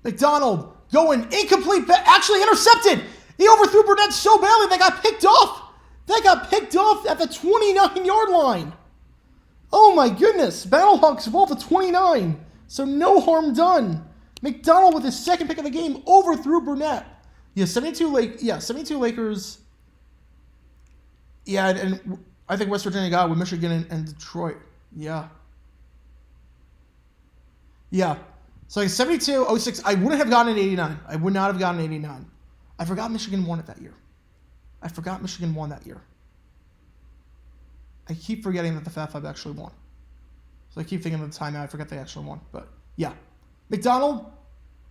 McDonald going incomplete, actually intercepted. He overthrew Burnett so badly they got picked off. They got picked off at the 29-yard line. Oh my goodness. Battlehawks ball to 29. So no harm done. McDonald with his second pick of the game overthrew Burnett. Yeah, 72 Lakers. Yeah, and I think West Virginia got with Michigan and Detroit. Yeah. So like 72, 06, I wouldn't have gotten an 89. I would not have gotten an 89. I forgot Michigan won it that year. I keep forgetting that the Fat Five actually won. So I keep thinking of the timeout. I forget they actually won. But yeah. McDonald.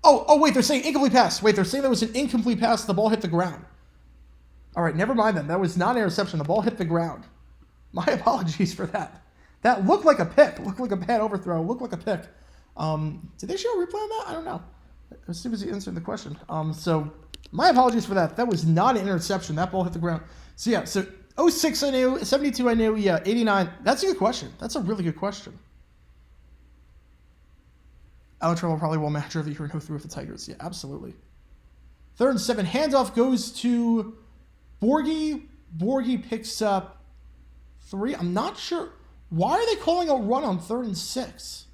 Oh, wait, they're saying incomplete pass. Wait, they're saying there was an incomplete pass. The ball hit the ground. All right, never mind then. That was not an interception. The ball hit the ground. My apologies for that. That looked like a pick. Looked like a bad overthrow. Looked like a pick. Did they show a replay on that? I don't know. As soon as he answered the question. So my apologies for that. That was not an interception. That ball hit the ground. So yeah, so 06 I knew, 72 I knew, yeah, 89. That's a good question. That's a really good question. Alan Trevor probably will match of the year and go through with the Tigers. Yeah, absolutely. 3rd and 7. Handoff goes to Borghi. Borghi picks up 3. I'm not sure. Why are they calling a run on 3rd and 6?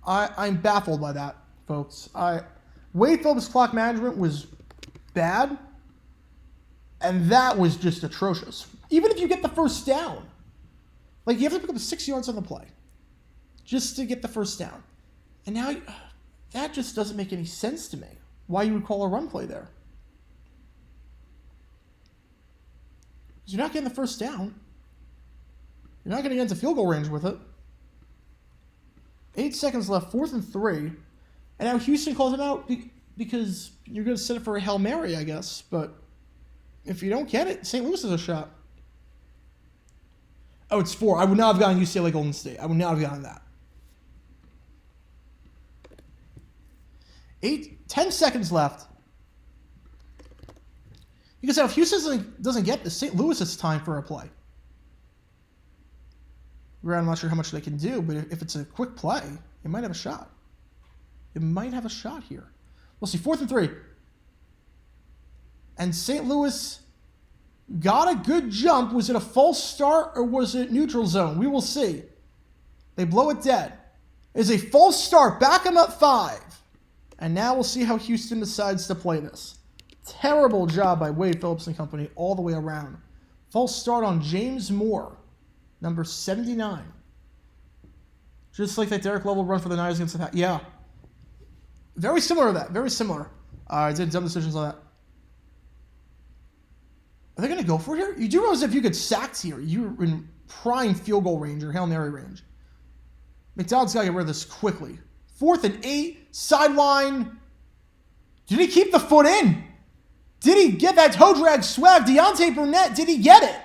I'm baffled by that, folks. Wade Phillips' clock management was bad. And that was just atrocious. Even if you get the first down. Like, you have to pick up 6 yards on the play. Just to get the first down. And now, that just doesn't make any sense to me. Why you would call a run play there. Because you're not getting the first down. You're not going to get into field goal range with it. 8 seconds left, 4th and 3. And now Houston calls him out because you're going to set it for a Hail Mary, I guess. But if you don't get it, St. Louis has a shot. Oh, it's 4. I would not have gotten UCLA Golden State. I would not have gotten that. 10 seconds left. Because if Houston doesn't get this, St. Louis has time for a play. I'm not sure how much they can do, but if it's a quick play, it might have a shot. It might have a shot here. We'll see. 4th and 3. And St. Louis got a good jump. Was it a false start or was it neutral zone? We will see. They blow it dead. It's a false start. Back them up 5. And now we'll see how Houston decides to play this. Terrible job by Wade Phillips and company all the way around. False start on James Moore, number 79. Just like that Derek Lovell run for the Niners against the Packers. Yeah. Very similar to that. Very similar. I did dumb decisions on that. Are they going to go for it here? You do realize if you get sacked here, you're in prime field goal range or Hail Mary range. McDonald's got to get rid of this quickly. 4th and 8, sideline. Did he keep the foot in? Did he get that toe drag swag? Deontay Burnett, did he get it?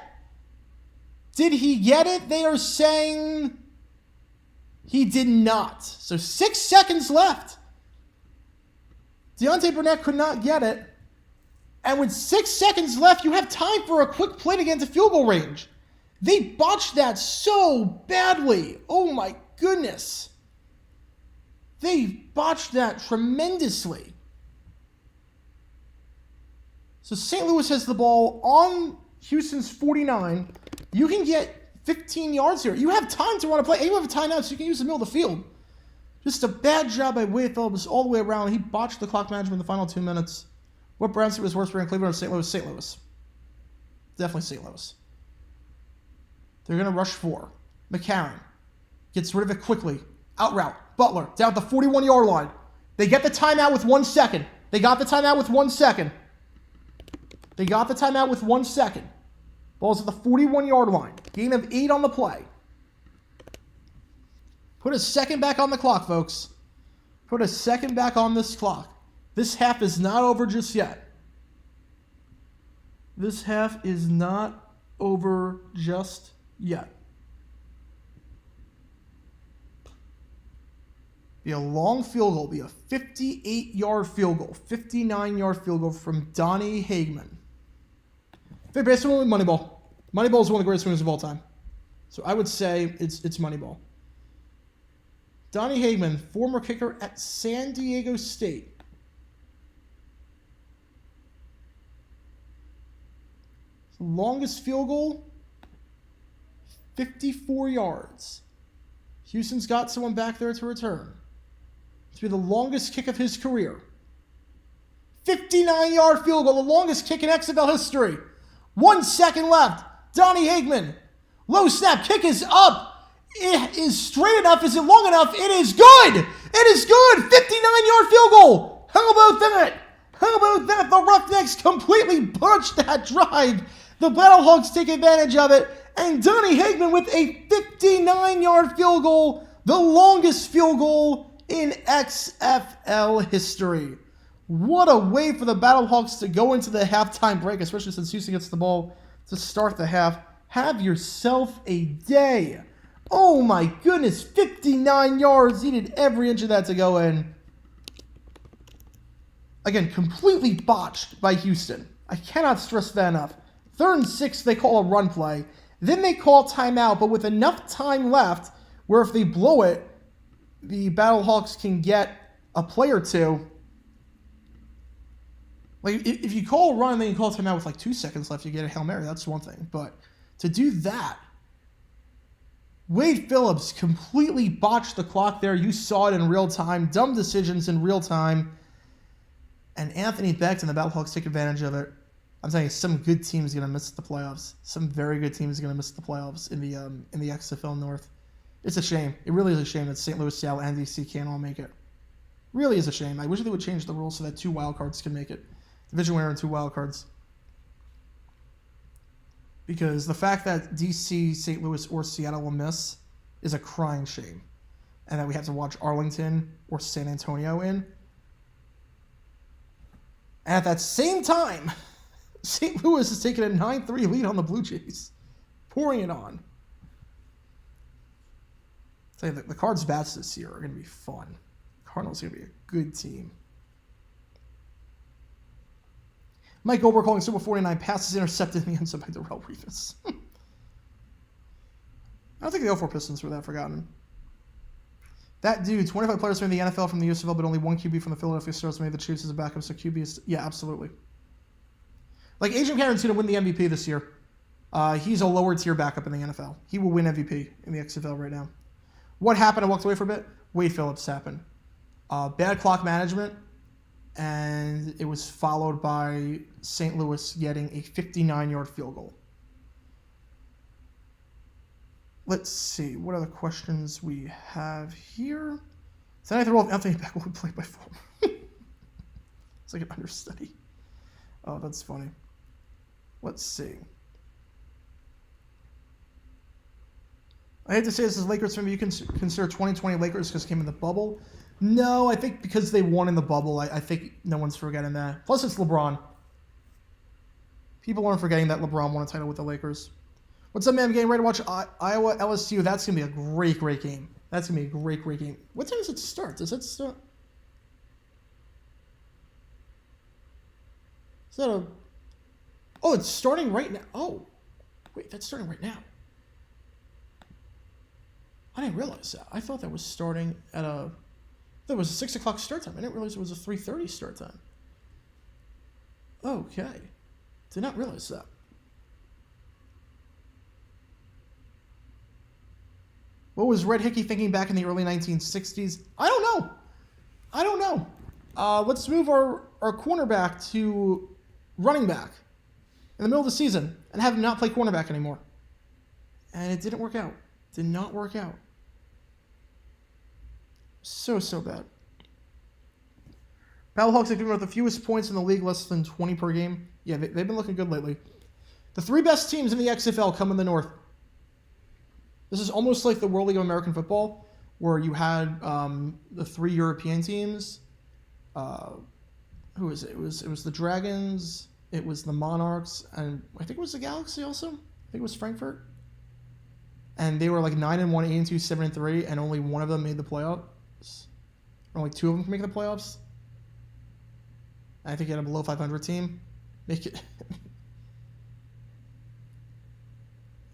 Did he get it? They are saying he did not. So 6 seconds left. Deontay Burnett could not get it. And with 6 seconds left, you have time for a quick play to get into field goal range. They botched that so badly. Oh my goodness. They botched that tremendously. So St. Louis has the ball on Houston's 49. You can get 15 yards here. You have time to run a play. And you have a timeout, so you can use the middle of the field. Just a bad job by Wade Phillips all the way around. He botched the clock management in the final 2 minutes. What Browns was worse for Cleveland or St. Louis? St. Louis. Definitely St. Louis. They're going to rush 4. McCarron gets rid of it quickly. Out route. Butler down at the 41-yard line. They get the timeout with 1 second. They got the timeout with 1 second. They got the timeout with 1 second. Ball's at the 41-yard line. Gain of 8 on the play. Put a second back on the clock, folks. Put a second back on this clock. This half is not over just yet. This half is not over just yet. Be a long field goal. Be a 58-yard field goal. 59-yard field goal from Donnie Hagman. Basically, Moneyball. Moneyball is one of the greatest winners of all time. So I would say it's Moneyball. Donnie Hagman, former kicker at San Diego State. Longest field goal, 54 yards. Houston's got someone back there to return. To be the longest kick of his career. 59-yard field goal, the longest kick in XFL history. 1 second left. Donnie Hagman. Low snap. Kick is up. It is straight enough. Is it long enough? It is good. It is good. 59-yard field goal. How about that? How about that? The Roughnecks completely botched that drive. The Battlehawks take advantage of it. And Donnie Hagman with a 59-yard field goal. The longest field goal in XFL history. What a way for the Battlehawks to go into the halftime break, especially since Houston gets the ball to start the half. Have yourself a day. Oh my goodness, 59 yards. Needed every inch of that to go in. Again, completely botched by Houston. I cannot stress that enough. 3rd and 6, they call a run play. Then they call timeout, but with enough time left where if they blow it, the Battlehawks can get a play or two. Like, if you call a run and then you call a timeout with like 2 seconds left, you get a Hail Mary. That's one thing. But to do that, Wade Phillips completely botched the clock there. You saw it in real time. Dumb decisions in real time. And Anthony Becht and the Battlehawks take advantage of it I'm telling you, some good team is going to miss the playoffs. Some very good team is going to miss the playoffs in the XFL North. It's a shame. It really is a shame that St. Louis, Seattle, and DC can't all make it. Really is a shame. I wish they would change the rules so that 2 wild cards can make it. Division winner and 2 wild cards. Because the fact that DC, St. Louis, or Seattle will miss is a crying shame. And that we have to watch Arlington or San Antonio in. And at that same time, St. Louis is taking a 9-3 lead on the Blue Jays. Pouring it on. I'll tell you, the Cards bats this year are going to be fun. Cardinals are going to be a good team. Mike Goldberg calling Super 49 passes intercepted in the end zone by Darrell Revis. I don't think the 04 Pistons were that forgotten. That dude, 25 players made the NFL from the USFL, but only 1 QB from the Philadelphia Stars made the Chiefs as a backup, so QB is... Yeah, absolutely. Like, Adrian Cameron's going to win the MVP this year. He's a lower tier backup in the NFL. He will win MVP in the XFL right now. What happened? I walked away for a bit. Wade Phillips happened. Bad clock management, and it was followed by St. Louis getting a 59-yard field goal. Let's see. What other questions we have here? Tonight the role of Anthony Beck will be played by former. It's like an understudy. Oh, that's funny. Let's see. I hate to say this as Lakers fan, but you can consider 2020 Lakers because it came in the bubble. No, I think because they won in the bubble, I think no one's forgetting that. Plus, it's LeBron. People aren't forgetting that LeBron won a title with the Lakers. What's up, man? I'm getting ready to watch Iowa LSU. That's going to be a great, great game. That's going to be a great, great game. What time does it start? Does it start? Is that a... Oh, it's starting right now. Oh, wait, that's starting right now. I didn't realize that. I thought that was starting at a... That was a 6 o'clock start time. I didn't realize it was a 3:30 start time. Okay. Did not realize that. What was Red Hickey thinking back in the early 1960s? I don't know. Let's move our cornerback to running back in the middle of the season and have him not play cornerback anymore. And it didn't work out. Did not work out. So bad. Battlehawks have given out the fewest points in the league, less than 20 per game. Yeah, they've been looking good lately. The 3 best teams in the XFL come in the North. This is almost like the World League of American Football, where you had the 3 European teams. Who is it? It was the Dragons, it was the Monarchs, and I think it was the Galaxy also. I think it was Frankfurt. And they were like 9-1, 8-2, 7-3, and only one of them made the playoffs. Or only 2 of them can make the playoffs. I think you had a below 500 team. Make it.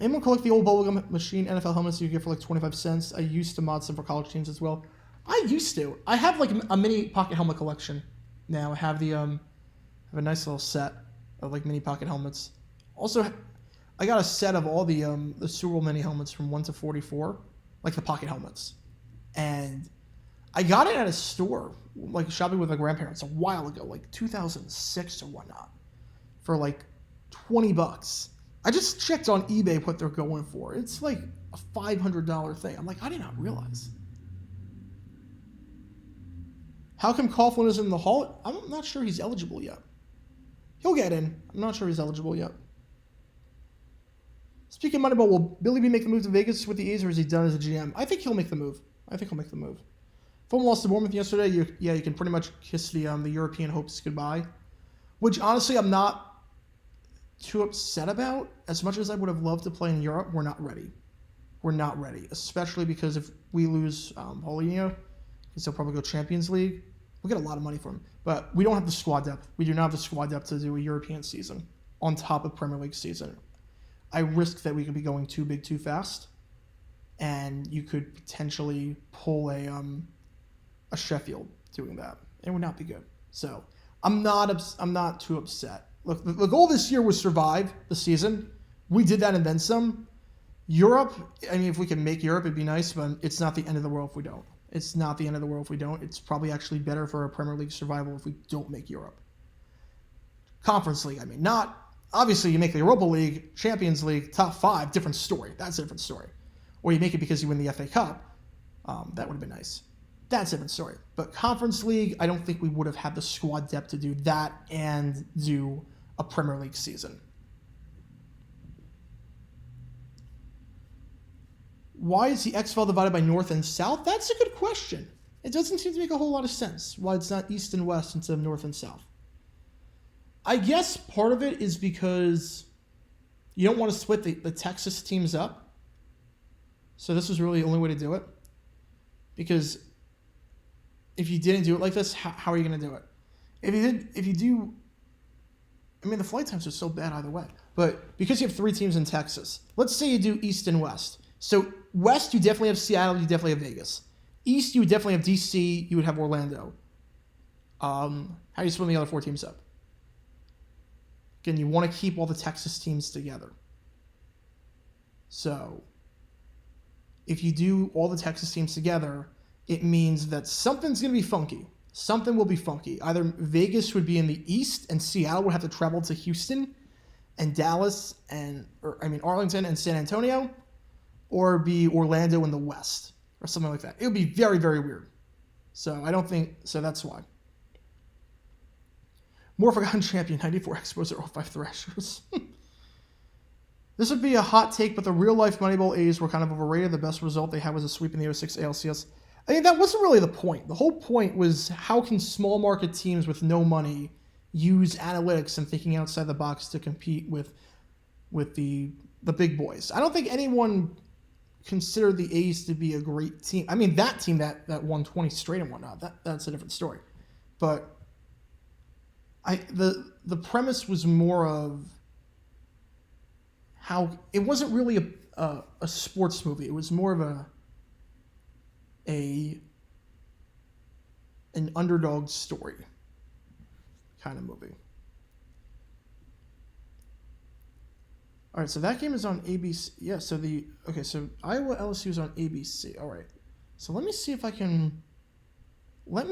Anyone collect the old bubblegum machine NFL helmets you get for like 25 cents? I used to mod some for college teams as well. I used to. I have like a mini pocket helmet collection now. I have the have a nice little set of like mini pocket helmets. Also, I got a set of all the Super Bowl mini helmets from 1 to 44, like the pocket helmets, and I got it at a store, like shopping with my grandparents a while ago, like 2006 or whatnot, for like $20. I just checked on eBay what they're going for. It's like a $500 thing. I'm like, I did not realize. How come Coughlin is in the Hall? I'm not sure he's eligible yet. He'll get in. I'm not sure he's eligible yet. Speaking of Moneyball, will Billy B make the move to Vegas with the A's, or is he done as a GM? I think he'll make the move. Fulham lost to Bournemouth yesterday. You can pretty much kiss the European hopes goodbye, which honestly I'm not too upset about. As much as I would have loved to play in Europe, we're not ready. We're not ready, especially because if we lose Paulinho, because he'll probably go Champions League, we'll get a lot of money from him. But we don't have the squad depth. We do not have the squad depth to do a European season on top of Premier League season. I risk that we could be going too big too fast, and you could potentially pull a Sheffield doing that. It would not be good. So I'm not too upset. Look, the goal this year was survive the season. We did that and then some. Europe, I mean, if we can make Europe, it'd be nice, but it's not the end of the world if we don't. It's not the end of the world if we don't. It's probably actually better for our Premier League survival if we don't make Europe. Conference League, I mean. Not, obviously, you make the Europa League, Champions League, top 5, different story. That's a different story. Or you make it because you win the FA Cup. That would have been nice. That's a different story. But Conference League, I don't think we would have had the squad depth to do that and do a Premier League season. Why is the XFL divided by North and South? That's a good question. It doesn't seem to make a whole lot of sense why it's not East and West instead of North and South. I guess part of it is because you don't want to split the Texas teams up. So this was really the only way to do it. Because if you didn't do it like this, how are you going to do it? If you do, I mean, the flight times are so bad either way. But because you have 3 teams in Texas, let's say you do East and West. So West, you definitely have Seattle, you definitely have Vegas. East, you would definitely have DC, you would have Orlando. How do you split the other 4 teams up? Again, you want to keep all the Texas teams together. So if you do all the Texas teams together, it means that something's going to be funky. Something will be funky. Either Vegas would be in the East and Seattle would have to travel to Houston and Dallas Arlington and San Antonio, or be Orlando in the West or something like that. It would be very, very weird. So I don't think, so that's why. More Forgotten Champion, 94 Expos are off by Thrashers. This would be a hot take, but the real-life Moneyball A's were kind of overrated. The best result they had was a sweep in the 06 ALCS. I mean, that wasn't really the point. The whole point was how can small market teams with no money use analytics and thinking outside the box to compete with the big boys. I don't think anyone considered the A's to be a great team. I mean, that team that won 20 straight and whatnot, that's a different story. But the premise was more of how it wasn't really a sports movie. It was more of an underdog story kind of movie. All right, so that game is on ABC. Yeah, so so Iowa LSU is on ABC. All right, so let me see if I can. All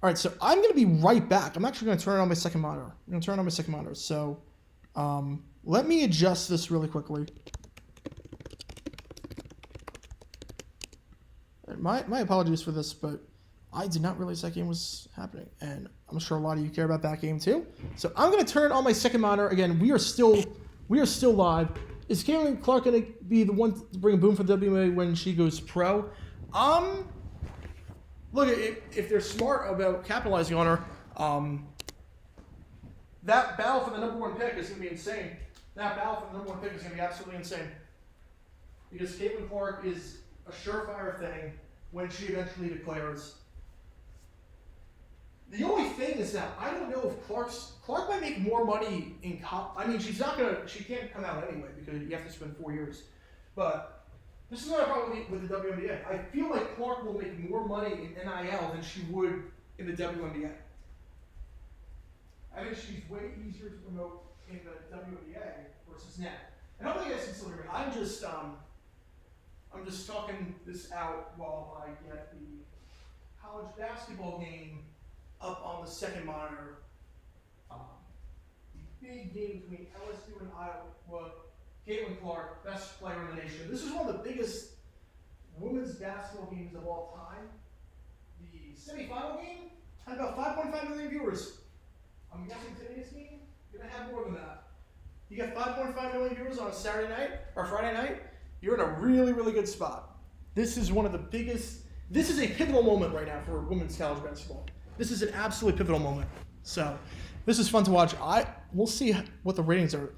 right, so I'm going to be right back. I'm actually going to turn it on my second monitor. I'm going to turn it on my second monitor. So let me adjust this really quickly. My apologies for this, but I did not realize that game was happening, and I'm sure a lot of you care about that game too. So I'm going to turn on my second monitor. Again, we are still live. Is Caitlin Clark going to be the one to bring a boom for WNBA when she goes pro? Look, if they're smart about capitalizing on her, that battle for the number 1 pick is going to be insane. That battle for the number 1 pick is going to be absolutely insane. Because Caitlin Clark is a surefire thing when she eventually declares. The only thing is that I don't know if Clark might make more money in college. I mean, she can't come out anyway because you have to spend 4 years. But this is not a problem with the WNBA. I feel like Clark will make more money in NIL than she would in the WNBA. I think she's way easier to promote in the WNBA versus net. And hopefully you guys can still hear me. I'm just talking this out while I get the college basketball game up on the second monitor. The big game between LSU and Iowa. Caitlin Clark, best player in the nation. This is one of the biggest women's basketball games of all time. The semifinal game had about 5.5 million viewers. I'm guessing today's game you're gonna have more than that. You get 5.5 million viewers on a Saturday night or Friday night. You're in a really, really good spot. This is one of the biggest. This is a pivotal moment right now for women's college basketball. This is an absolutely pivotal moment. So this is fun to watch. We'll see what the ratings are.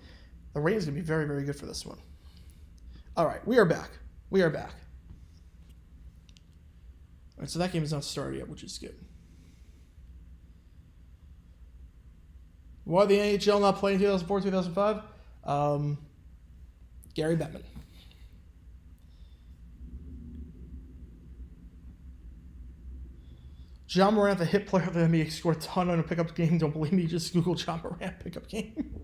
The ratings are going to be very, very good for this one. All right, we are back. All right, so that game is not started yet, which is good. Why the NHL not playing 2004, 2005? Gary Bettman. John Morant, the hit player of the NBA, scored a ton on a pickup game. Don't believe me? Just Google John Morant pickup game.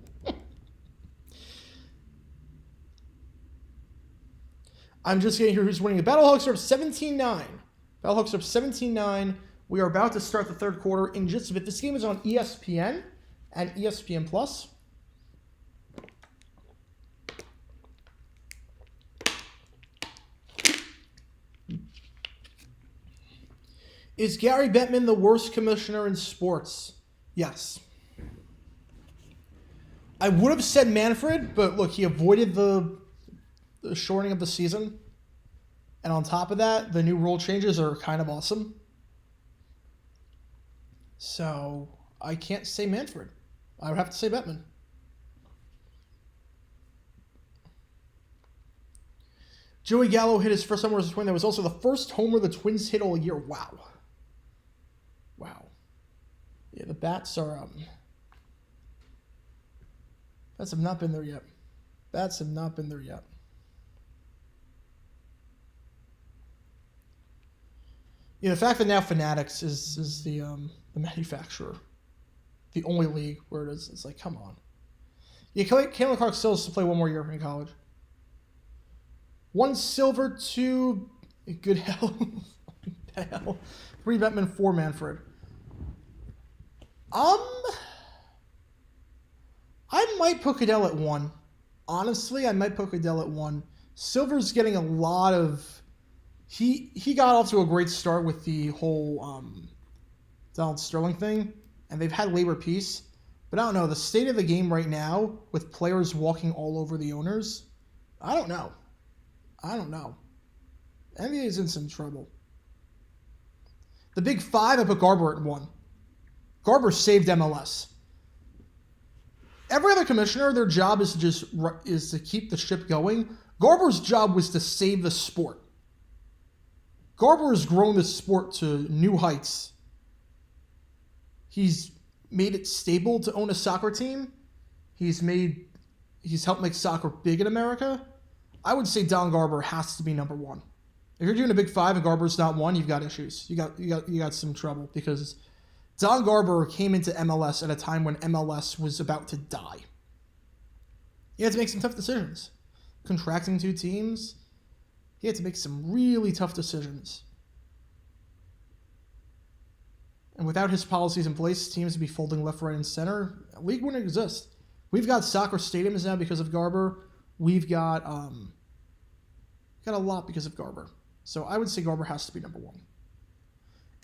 I'm just getting here who's winning. The Battlehawks are up 17-9. Battlehawks are up 17-9. We are about to start the third quarter in just a bit. This game is on ESPN and ESPN Plus. Is Gary Bettman the worst commissioner in sports? Yes. I would have said Manfred, but look, he avoided the shortening of the season. And on top of that, the new rule changes are kind of awesome. So I can't say Manfred. I would have to say Bettman. Joey Gallo hit his first homer as a Twin. That was also the first homer the Twins hit all year. Wow. Wow. Yeah, the bats are bats have not been there yet. Bats have not been there yet. Yeah, the fact that now Fanatics is the manufacturer, the only league where it is, it's like, come on. Yeah, Caitlin Clark still has to play one more year in college. 1 silver, 2 Goodell, 3 Bettman, 4 Manfred. I might put Goodell at 1. Honestly, I might put Goodell at 1. Silver's getting a lot of... He got off to a great start with the whole Donald Sterling thing, and they've had labor peace. But I don't know, the state of the game right now, with players walking all over the owners, I don't know. NBA's in some trouble. The Big Five, I put Garber at 1. Garber saved MLS. Every other commissioner, their job is to keep the ship going. Garber's job was to save the sport. Garber has grown this sport to new heights. He's made it stable to own a soccer team. He's helped make soccer big in America. I would say Don Garber has to be number 1. If you're doing a Big Five and Garber's not 1, you've got issues. You got some trouble, because Don Garber came into MLS at a time when MLS was about to die. He had to make some tough decisions. Contracting 2 teams. He had to make some really tough decisions. And without his policies in place, teams would be folding left, right, and center. The league wouldn't exist. We've got soccer stadiums now because of Garber. We've got a lot because of Garber. So I would say Garber has to be number 1.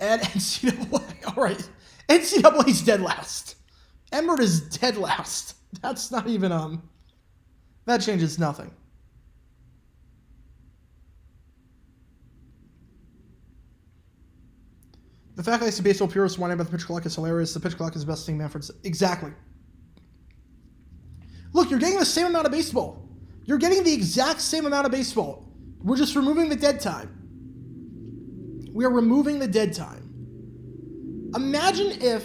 And NCAA, all right. NCAA's dead last. Emmert is dead last. That's not even, that changes nothing. The fact that I see baseball purists whining about the pitch clock is hilarious. The pitch clock is the best thing Manfred said. Exactly. Look, you're getting the same amount of baseball. You're getting the exact same amount of baseball. We're just removing the dead time. We are removing the dead time. Imagine if...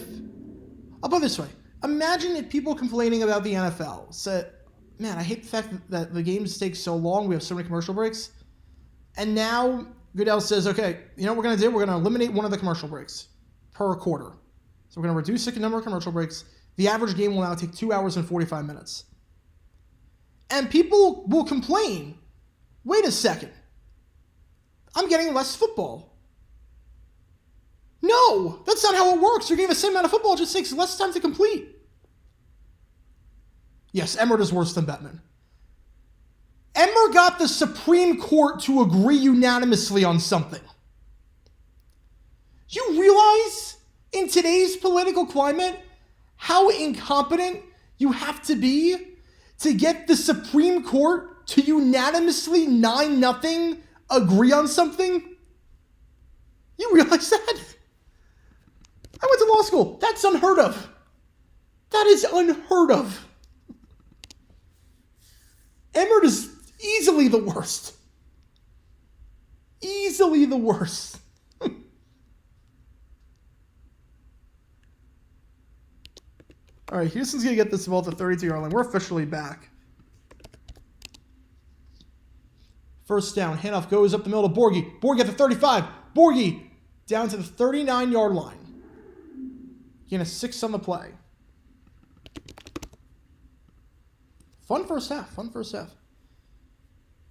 I'll put it this way. Imagine if people complaining about the NFL said, man, I hate the fact that the games take so long. We have so many commercial breaks. And now... Goodell says, okay, you know what we're going to do? We're going to eliminate one of the commercial breaks per quarter. So we're going to reduce the number of commercial breaks. The average game will now take 2 hours and 45 minutes. And people will complain, wait a second, I'm getting less football. No, that's not how it works. You're getting the same amount of football, it just takes less time to complete. Yes, Emmert is worse than Bettman. Emmer got the Supreme Court to agree unanimously on something. You realize, in today's political climate, how incompetent you have to be to get the Supreme Court to unanimously 9-0 agree on something? You realize that? I went to law school. That's unheard of. That is unheard of. Emmert is easily the worst. Easily the worst. All right, Houston's going to get this ball to 32-yard line. We're officially back. First down, handoff goes up the middle to Borghi. Borghi at the 35. Borghi down to the 39-yard line. Getting a 6 on the play. Fun first half.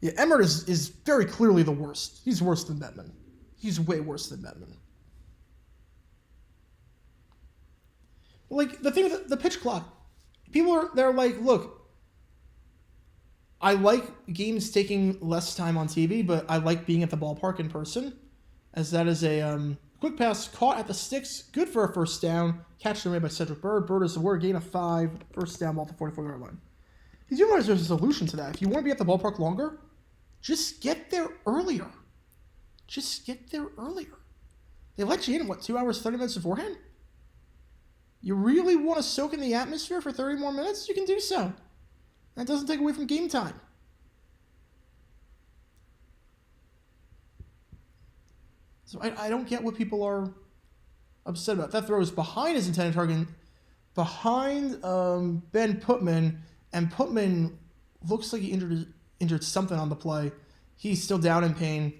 Yeah, Emmert is very clearly the worst. He's worse than Bettman. He's way worse than Bettman. Like, the thing with the pitch clock, they're like, look, I like games taking less time on TV, but I like being at the ballpark in person, as that is a quick pass caught at the sticks, good for a first down, catch made by Cedric Bird. Bird is the word, gain of 5, first down ball at the 44-yard line. You realize there's a solution to that. If you want to be at the ballpark longer, just get there earlier. Just get there earlier. They let you in, 2 hours, 30 minutes beforehand? You really want to soak in the atmosphere for 30 more minutes? You can do so. That doesn't take away from game time. So I don't get what people are upset about. That throw is behind his intended target, behind Ben Putman, and Putman looks like he injured something on the play. He's still down in pain.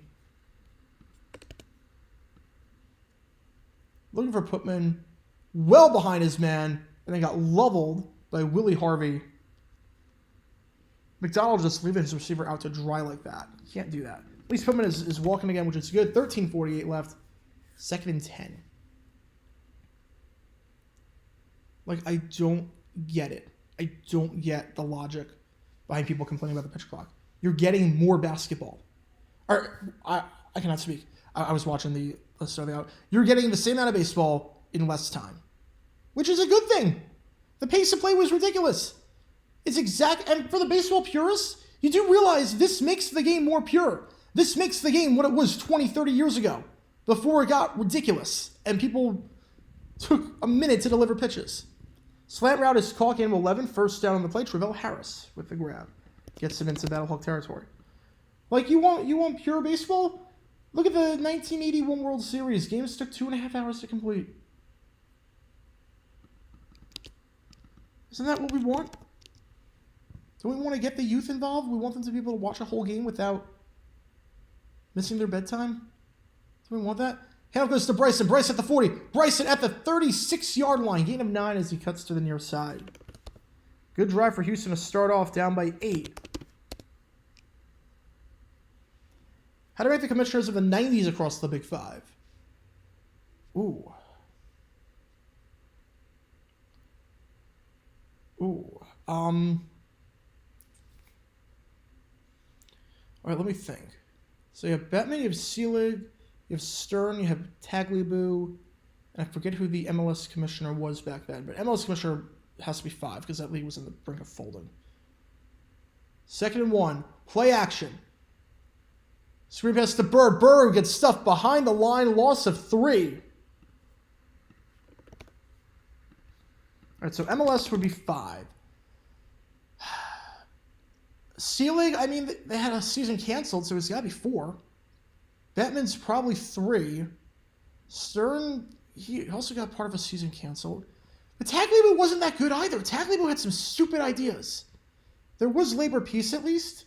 Looking for Putman, well behind his man, and then got leveled by Willie Harvey. McDonald just leaving his receiver out to dry like that. Can't do that. At least Putman is walking again, which is good. 13:48 left. 2nd and 10. Like, I don't get it. I don't get the logic behind people complaining about the pitch clock. You're getting more basketball. I cannot speak. I was watching the start out. You're getting the same amount of baseball in less time, which is a good thing. The pace of play was ridiculous. And for the baseball purists, you do realize this makes the game more pure. This makes the game what it was 20, 30 years ago, before it got ridiculous and people took a minute to deliver pitches. Slant route is caught, game 11, first down on the play. Travell Harris with the grab. Gets him into Battlehawk territory. Like, you want pure baseball? Look at the 1981 World Series. Games took 2.5 hours to complete. Isn't that what we want? Don't we want to get the youth involved? We want them to be able to watch a whole game without missing their bedtime? Do we want that? Handoff goes to Bryson. Bryson at the 40. Bryson at the 36-yard line. Gain of 9 as he cuts to the near side. Good drive for Houston to start off down by 8. How to rank the commissioners of the 90s across the Big Five? Ooh. All right, let me think. So you have Bettman, you have Seelig, you have Stern, you have Tagliabue, and I forget who the MLS commissioner was back then, but MLS commissioner has to be 5 because that league was on the brink of folding. 2nd and 1, play action. Screen pass to Bird. Bird gets stuffed behind the line, loss of 3. All right, so MLS would be 5. Seelig, I mean, they had a season canceled, so it's got to be 4. Bettman's probably 3. Stern, he also got part of a season canceled. But Tagliabue wasn't that good either. Tagliabue had some stupid ideas. There was labor peace at least.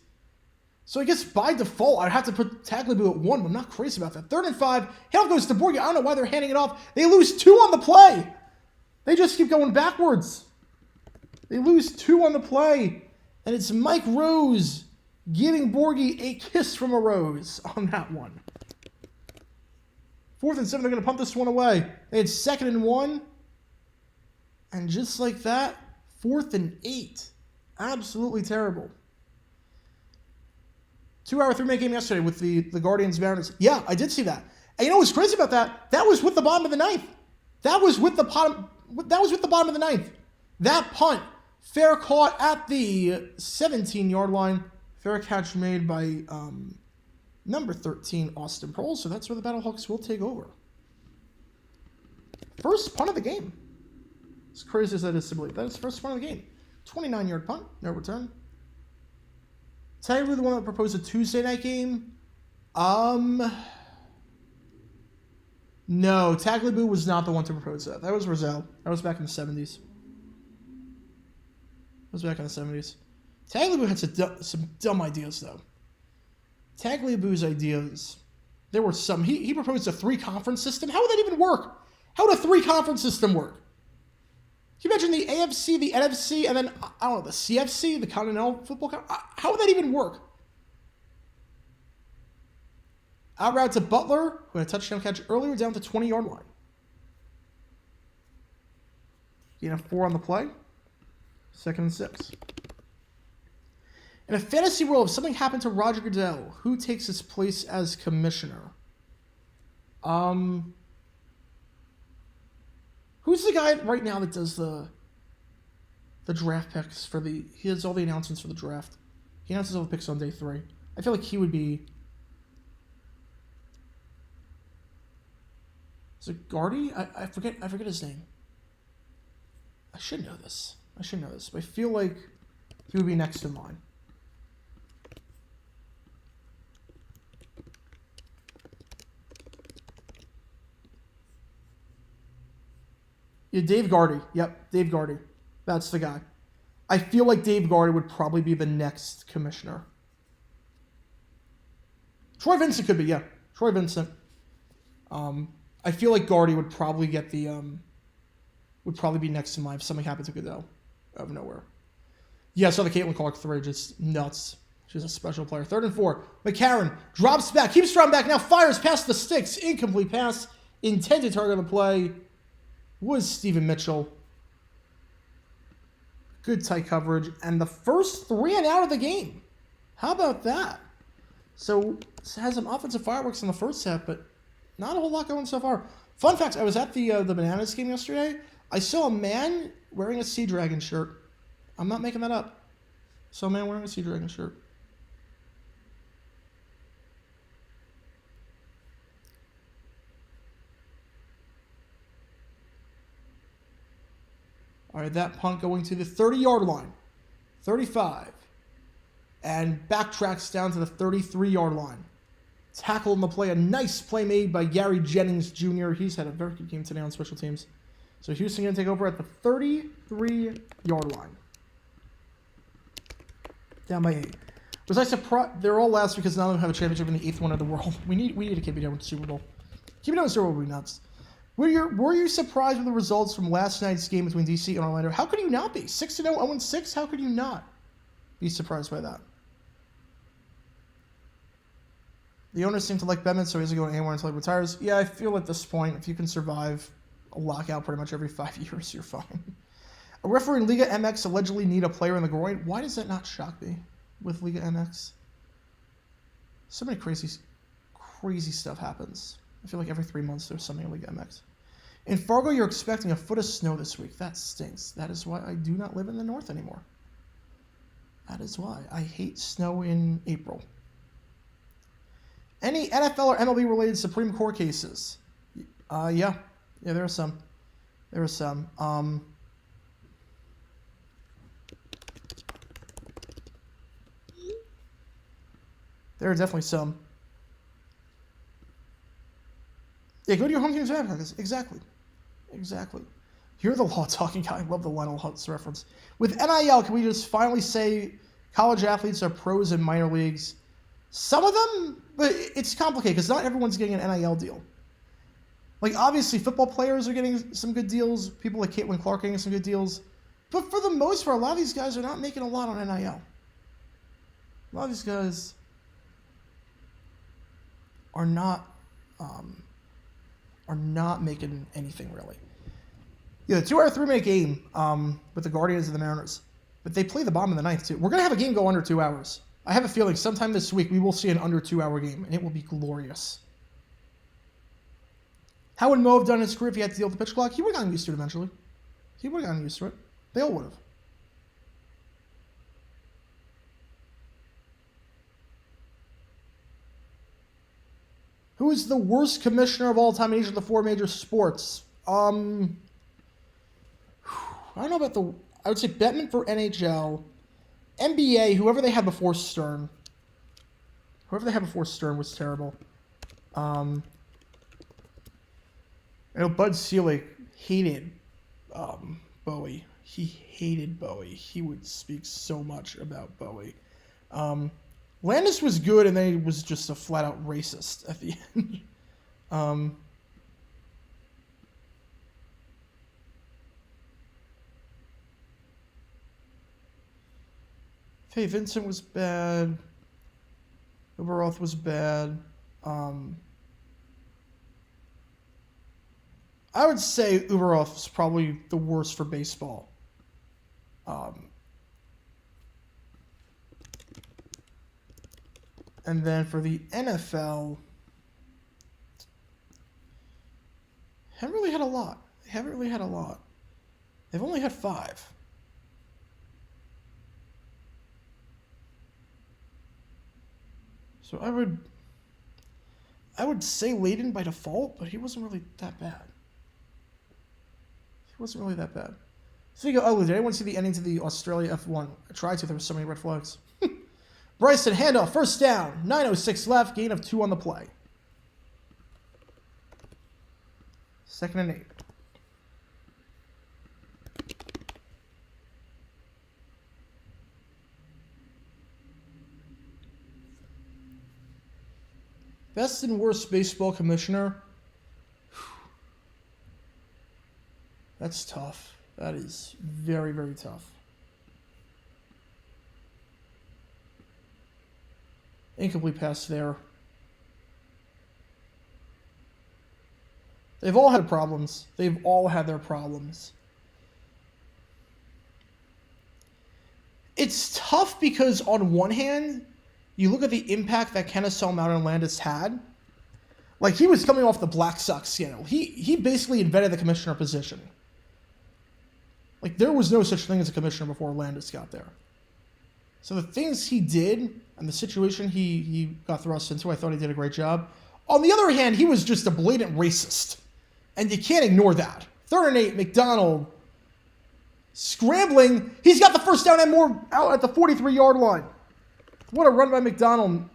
So I guess by default, I'd have to put Tagliabue at 1, but I'm not crazy about that. 3rd and 5, handoff goes to Borgia. I don't know why they're handing it off. They lose 2 on the play. They just keep going backwards. They lose 2 on the play. And it's Mike Rose giving Borgie a kiss from a rose on that one. 4th and 7, they're going to pump this one away. They had 2nd and 1. And just like that, 4th and 8. Absolutely terrible. 2-hour 3-minute game yesterday with the Guardians Mariners. Yeah, I did see that. And you know what's crazy about that? That was with the bottom of the 9th. That was with the bottom of the 9th. That punt, fair caught at the 17-yard line. Fair catch made by number 13, Austin Prohl. So that's where the Battlehawks will take over. First punt of the game. As crazy as that is to believe. That is the first punt of the game. 29-yard punt, no return. Technically the one that proposed a Tuesday night game. No, Tagliabue was not the one to propose that. That was Roselle. That was back in the 70s. Tagliabue had some dumb ideas, though. Tagliabue's ideas, there were some. He proposed a 3-conference system. How would that even work? How would a 3-conference system work? Can you imagine the AFC, the NFC, and then, I don't know, the CFC, the Continental Football Conference? How would that even work? Out route to Butler, who had a touchdown catch earlier, down to the 20-yard line. Gain of 4 on the play. 2nd and 6. In a fantasy world, if something happened to Roger Goodell, who takes his place as commissioner? Who's the guy right now that does the draft picks for the... He does all the announcements for the draft. He announces all the picks on day 3. I feel like he would be... Is it Gardy? I forget his name. I should know this. But I feel like he would be next in line. Yeah, Dave Gardy. Yep, Dave Gardy. That's the guy. I feel like Dave Gardy would probably be the next commissioner. Troy Vincent could be, yeah. Troy Vincent. I feel like Gardy would probably get the would probably be next in line if something happened to Goodell out of nowhere. Yeah, I saw the Caitlin Clark 3, just nuts. She's a special player. 3rd and 4. McCarron drops back, keeps throwing back, now fires past the sticks. Incomplete pass. Intended target on the play was Stephen Mitchell. Good tight coverage. And the first 3 and out of the game. How about that? So, it has some offensive fireworks in the first half, but not a whole lot going so far. Fun fact, I was at the Bananas game yesterday. I saw a man wearing a Sea Dragon shirt. I'm not making that up. Saw a man wearing a Sea Dragon shirt. All right, that punt going to the 30-yard line. 35. And backtracks down to the 33-yard line. Tackle in the play. A nice play made by Gary Jennings Jr. He's had a very good game today on special teams. So Houston going to take over at the 33-yard line. Down by 8. Was I surprised? They're all last because none of them have a championship in the 8th one of the world. We need to keep it down with the Super Bowl. Keep it down with the Super Bowl would be nuts. Were you surprised with the results from last night's game between DC and Orlando? How could you not be? 6-0, 0-6? How could you not be surprised by that? The owners seem to like Bettman, so he isn't going anywhere until he retires. Yeah, I feel at this point, if you can survive a lockout pretty much every 5 years, you're fine. A referee in Liga MX allegedly need a player in the groin. Why does that not shock me with Liga MX? So many crazy stuff happens. I feel like every 3 months there's something in Liga MX. In Fargo, you're expecting a foot of snow this week. That stinks. That is why I do not live in the north anymore. That is why. I hate snow in April. Any NFL or MLB related Supreme Court cases? Yeah, there are some. There are some. There are definitely some. Yeah, go to your home team's website. Exactly. You're the law talking guy. I love the Lionel Hutz reference. With NIL, can we just finally say college athletes are pros in minor leagues? Some of them, but it's complicated because not everyone's getting an NIL deal. Like, obviously, football players are getting some good deals. People like Caitlin Clark are getting some good deals. But for the most part, a lot of these guys are not making a lot on NIL. A lot of these guys are not making anything, really. Yeah, the 2 hour, 3 minute game with the Guardians and the Mariners. But they play the bottom of the ninth, too. We're going to have a game go under 2 hours. I have a feeling sometime this week we will see an under 2 hour game, and it will be glorious. How would Mo have done in his career if he had to deal with the pitch clock? He would have gotten used to it eventually. He would have gotten used to it. They all would have. Who is the worst commissioner of all time in each of the 4 major sports? I don't know about the... I would say Bettman for NHL. NBA, whoever they had before Stern. Whoever they had before Stern was terrible. I know Bud Selig hated Bowie. He hated Bowie. He would speak so much about Bowie. Landis was good, and then he was just a flat-out racist at the end. Hey, Vincent was bad. Uberoth was bad. I would say Uberov is probably the worst for baseball. And then for the NFL, haven't really had a lot. They've only had 5. So I would say Layden by default, but he wasn't really that bad. So you go, oh, did anyone see the ending to the Australia F1? I tried to, there were so many red flags. Bryson, handoff, first down, 9:06 left, gain of 2 on the play. 2nd and 8. Best and worst baseball commissioner. That's tough. That is very, very tough. Incomplete pass there. They've all had problems. They've all had their problems. It's tough because on one hand, you look at the impact that Kennesaw Mountain Landis had. Like, he was coming off the Black Sox scandal. He basically invented the commissioner position. Like, there was no such thing as a commissioner before Landis got there. So the things he did and the situation he got thrust into, I thought he did a great job. On the other hand, he was just a blatant racist. And you can't ignore that. 3rd and 8, McDonald scrambling. He's got the first down and more out at the 43-yard line. What a run by McDonald.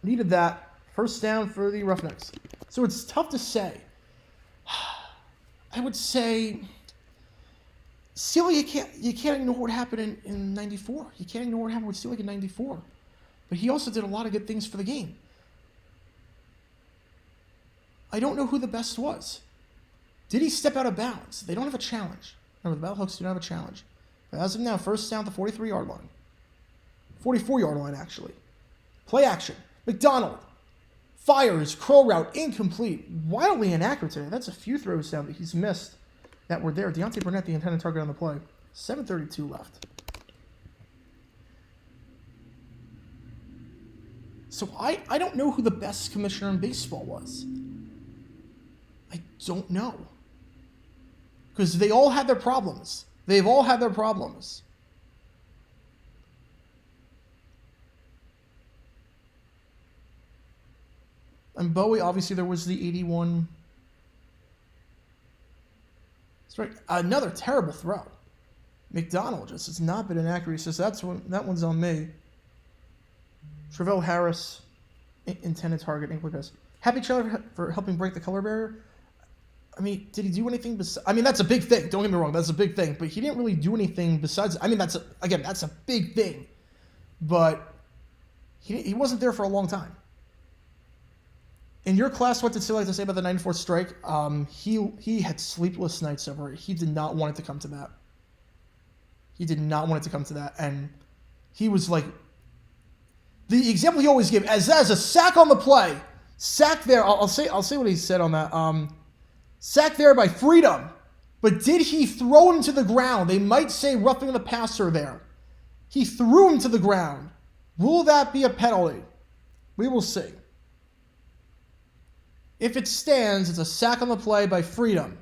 Needed that. First down for the Roughnecks. So it's tough to say. I would say, Steely, you can't ignore what happened in 94. You can't ignore what happened with Steely in 94. But he also did a lot of good things for the game. I don't know who the best was. Did he step out of bounds? They don't have a challenge. Remember, the Battlehawks do not have a challenge. But as of now, first down at the 43-yard line. 44-yard line, actually. Play action. McDonald fires, curl route, incomplete. Wildly inaccurate today. That's a few throws down that he's missed that were there. Deontay Burnett, the intended target on the play. 7:32 left. So I don't know who the best commissioner in baseball was. I don't know. Because they all had their problems. They've all had their problems. And Bowie, obviously, there was the 81. That's right. Another terrible throw. McDonald just has not been inaccurate. He says, that one's on me. Travell Harris, intended target, incomplete pass. Happy Charlie for helping break the color barrier. I mean, did he do anything besides... I mean, that's a big thing. Don't get me wrong. That's a big thing. But he didn't really do anything besides... I mean, that's a big thing. But he wasn't there for a long time. In your class, what did Steele like to say about the 94th strike? He had sleepless nights over it. He did not want it to come to that. And he was like... The example he always gave, as a sack on the play. Sack there. I'll say what he said on that. Sack there by Freedom. But did he throw him to the ground? They might say roughing the passer there. He threw him to the ground. Will that be a penalty? We will see. If it stands, it's a sack on the play by Freedom.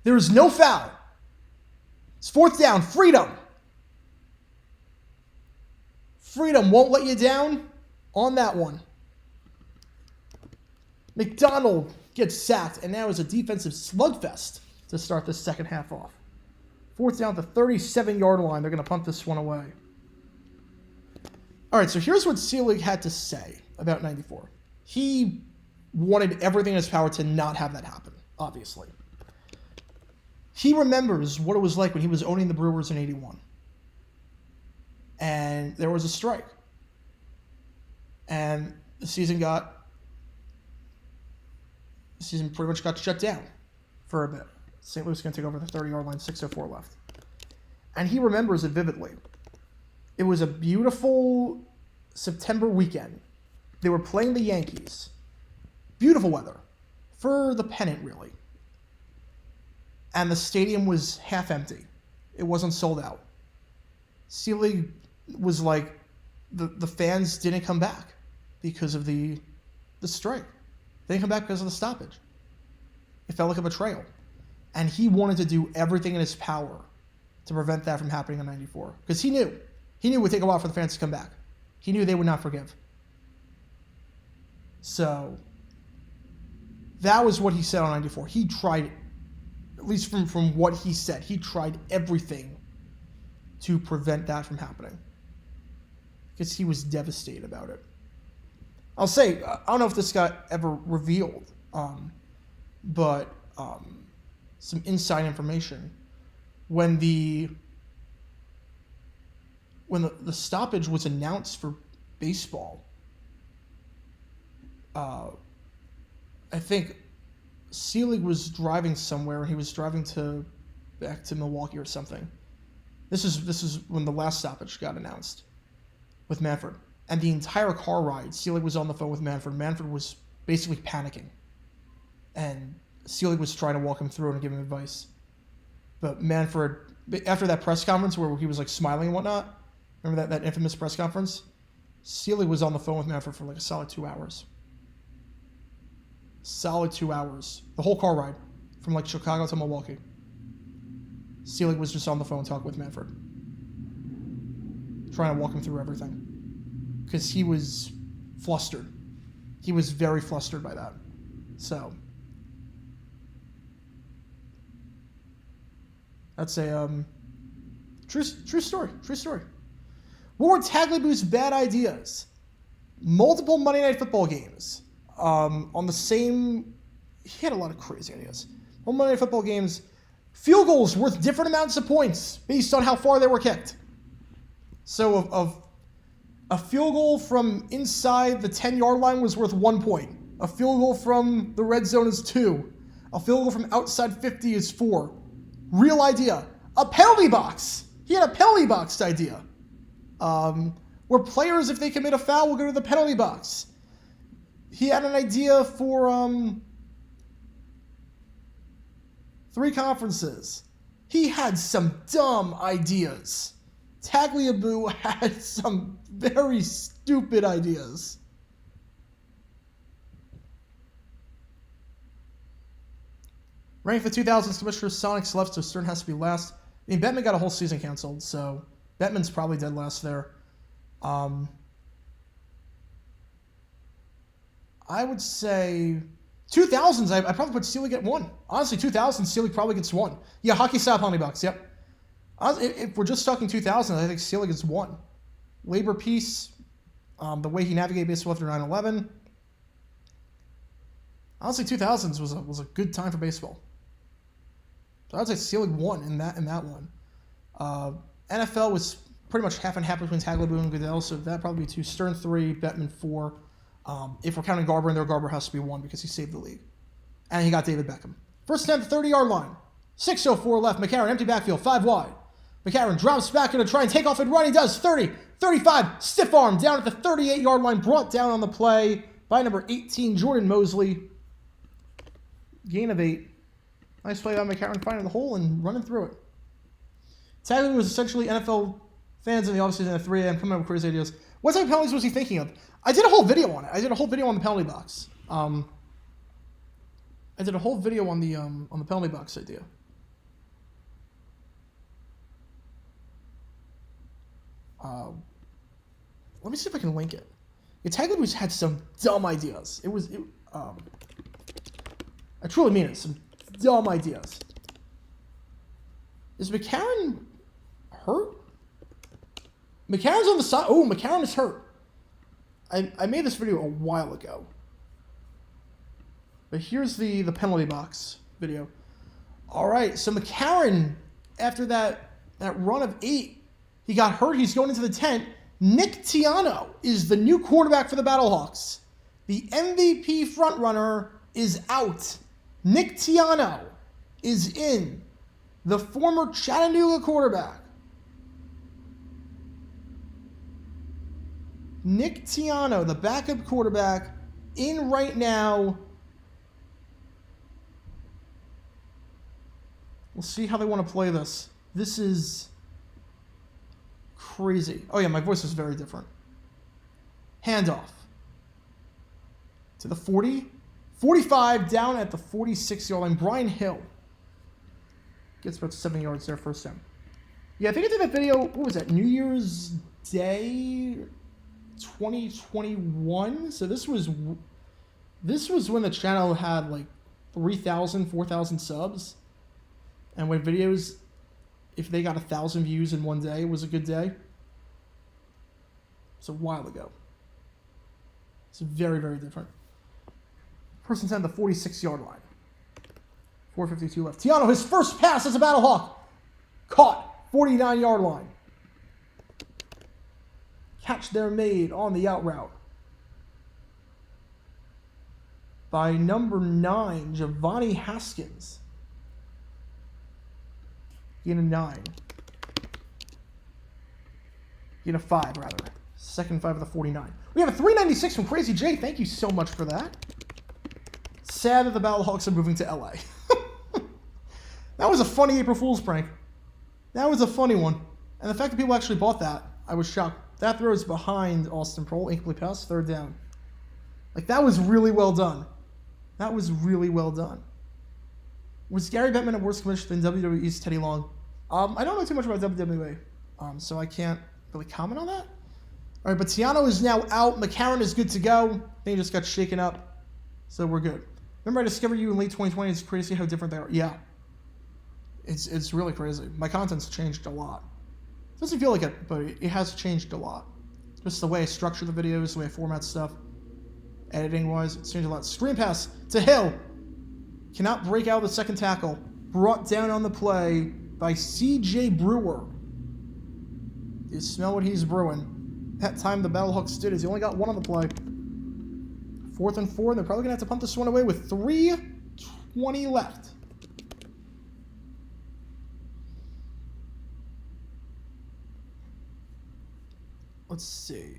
There is no foul. It's 4th down. Freedom. Freedom won't let you down on that one. McDonald gets sacked, and now is a defensive slugfest to start the second half off. 4th down at the 37-yard line. They're going to punt this one away. All right, so here's what Seelig had to say about 94. He wanted everything in his power to not have that happen, obviously. He remembers what it was like when he was owning the Brewers in 81. And there was a strike. And the season pretty much got shut down for a bit. St. Louis is going to take over the 30-yard line, 6:04 left. And he remembers it vividly. It was a beautiful September weekend. They were playing the Yankees. beautiful weather for the pennant, really. And the stadium was half empty. It wasn't sold out. Sealy was like, the fans didn't come back because of the strike. They didn't come back because of the stoppage. It felt like a betrayal. And he wanted to do everything in his power to prevent that from happening in 94. Because he knew it would take a while for the fans to come back. He knew they would not forgive. So that was what he said on 94. He tried, at least from what he said, he tried everything to prevent that from happening. Because he was devastated about it. I'll say, I don't know if this got ever revealed, but some inside information. When the stoppage was announced for baseball, I think Sealy was driving somewhere, and he was driving back to Milwaukee or something. This is when the last stoppage got announced with Manfred. And the entire car ride, Sealy was on the phone with Manfred. Manfred was basically panicking. And Sealy was trying to walk him through and give him advice. But Manfred, after that press conference where he was like smiling and whatnot, remember that infamous press conference? Sealy was on the phone with Manfred for like a solid 2 hours. Solid 2 hours. The whole car ride from like Chicago to Milwaukee. Sealy was just on the phone talking with Manfred. Trying to walk him through everything. Because he was flustered. He was very flustered by that. So that's a true story. True story. What were Tagliabue's bad ideas? Multiple Monday Night Football games. On the same... He had a lot of crazy ideas. On Monday Night Football games, field goals worth different amounts of points based on how far they were kicked. So of a field goal from inside the 10-yard line was worth 1 point. A field goal from the red zone is 2. A field goal from outside 50 is 4. Real idea. A penalty box. He had a penalty box idea. Where players, if they commit a foul, will go to the penalty box. He had an idea for 3 conferences. He had some dumb ideas. Tagliabue had some very stupid ideas. Ranking for 2000s, Commissioner Sonics left, so Stern has to be last. I mean, Bettman got a whole season canceled, so Bettman's probably dead last there. I would say 2000s, I probably put Sealy at 1. Honestly, 2000s, Sealy probably gets 1. Yeah, hockey style penalty box, yep. If we're just talking 2000s, I think Sealy gets 1. Labor peace, the way he navigated baseball after 9/11. Honestly, 2000s was a good time for baseball. So I'd say Sealy 1 in that one. NFL was pretty much half and half between Tagliabue and Goodell, so that'd probably be 2. Stern 3, Bettman 4. If we're counting Garber in there, Garber has to be 1 because he saved the league. And he got David Beckham. First attempt, 30-yard line. 6:04 left. McCarron, empty backfield, 5 wide. McCarron drops back, going to try and take off and run. He does. 30, 35, stiff arm down at the 38-yard line. Brought down on the play by number 18, Jordan Mosley. Gain of 8. Nice play by McCarron, finding the hole and running through it. Tagliabue was essentially NFL fans in the offseason at 3 a.m. coming up with crazy ideas. What type of penalties was he thinking of? I did a whole video on it. I did a whole video on the penalty box. I did a whole video on the penalty box idea. Let me see if I can link it. Yeah, Tagliabue's had some dumb ideas. I truly mean it. Some dumb ideas. Is McCarron hurt? McCarron's on the side. Oh, McCarron is hurt. I made this video a while ago. But here's the penalty box video. All right, so McCarron, after that run of 8, he got hurt. He's going into the tent. Nick Tiano is the new quarterback for the Battlehawks. The MVP frontrunner is out. Nick Tiano is in. The former Chattanooga quarterback. Nick Tiano, the backup quarterback, in right now We'll see how they want to play this. This is crazy. Oh yeah, my voice is very different. Handoff. To the 40. 45 down at the 46-yard line. Brian Hill gets about 7 yards there first down. Yeah, I think I did that video, what was that, New Year's Day 2021? So this was when the channel had like 3,000, 4,000 subs. And when videos, if they got 1,000 views in one day, it was a good day. It's a while ago. It's very, very different. Person's on the 46-yard line. 4:52 left. Tiano, his first pass as a Battlehawk. Caught. 49-yard line. Catch there made on the out route by number 9, Giovanni Haskins. Gain of 9. Gain of 5, rather. Second 5 of the 49. We have a 396 from Crazy J. Thank you so much for that. Sad that the Battlehawks are moving to LA. That was a funny April Fool's prank. That was a funny one. And the fact that people actually bought that, I was shocked. That throw is behind Austin Prohl. Incomplete pass, third down. Like, that was really well done. That was really well done. Was Gary Bettman a worse commissioner than WWE's Teddy Long? I don't know too much about WWE, so I can't really comment on that. All right, but Tiano is now out. McCarron is good to go. They just got shaken up, so we're good. Remember I discovered you in late 2020. It's crazy how different they are. Yeah. It's really crazy. My content's changed a lot. It doesn't feel like it, but it has changed a lot. Just the way I structure the videos, the way I format stuff, editing-wise, it's changed a lot. Screen pass to Hill. Cannot break out of the second tackle. Brought down on the play by C.J. Brewer. You smell what he's brewing. That time the Battlehawks did is he only got one on the play. 4th and 4, and they're probably going to have to punt this one away with 3:20 left. Let's see.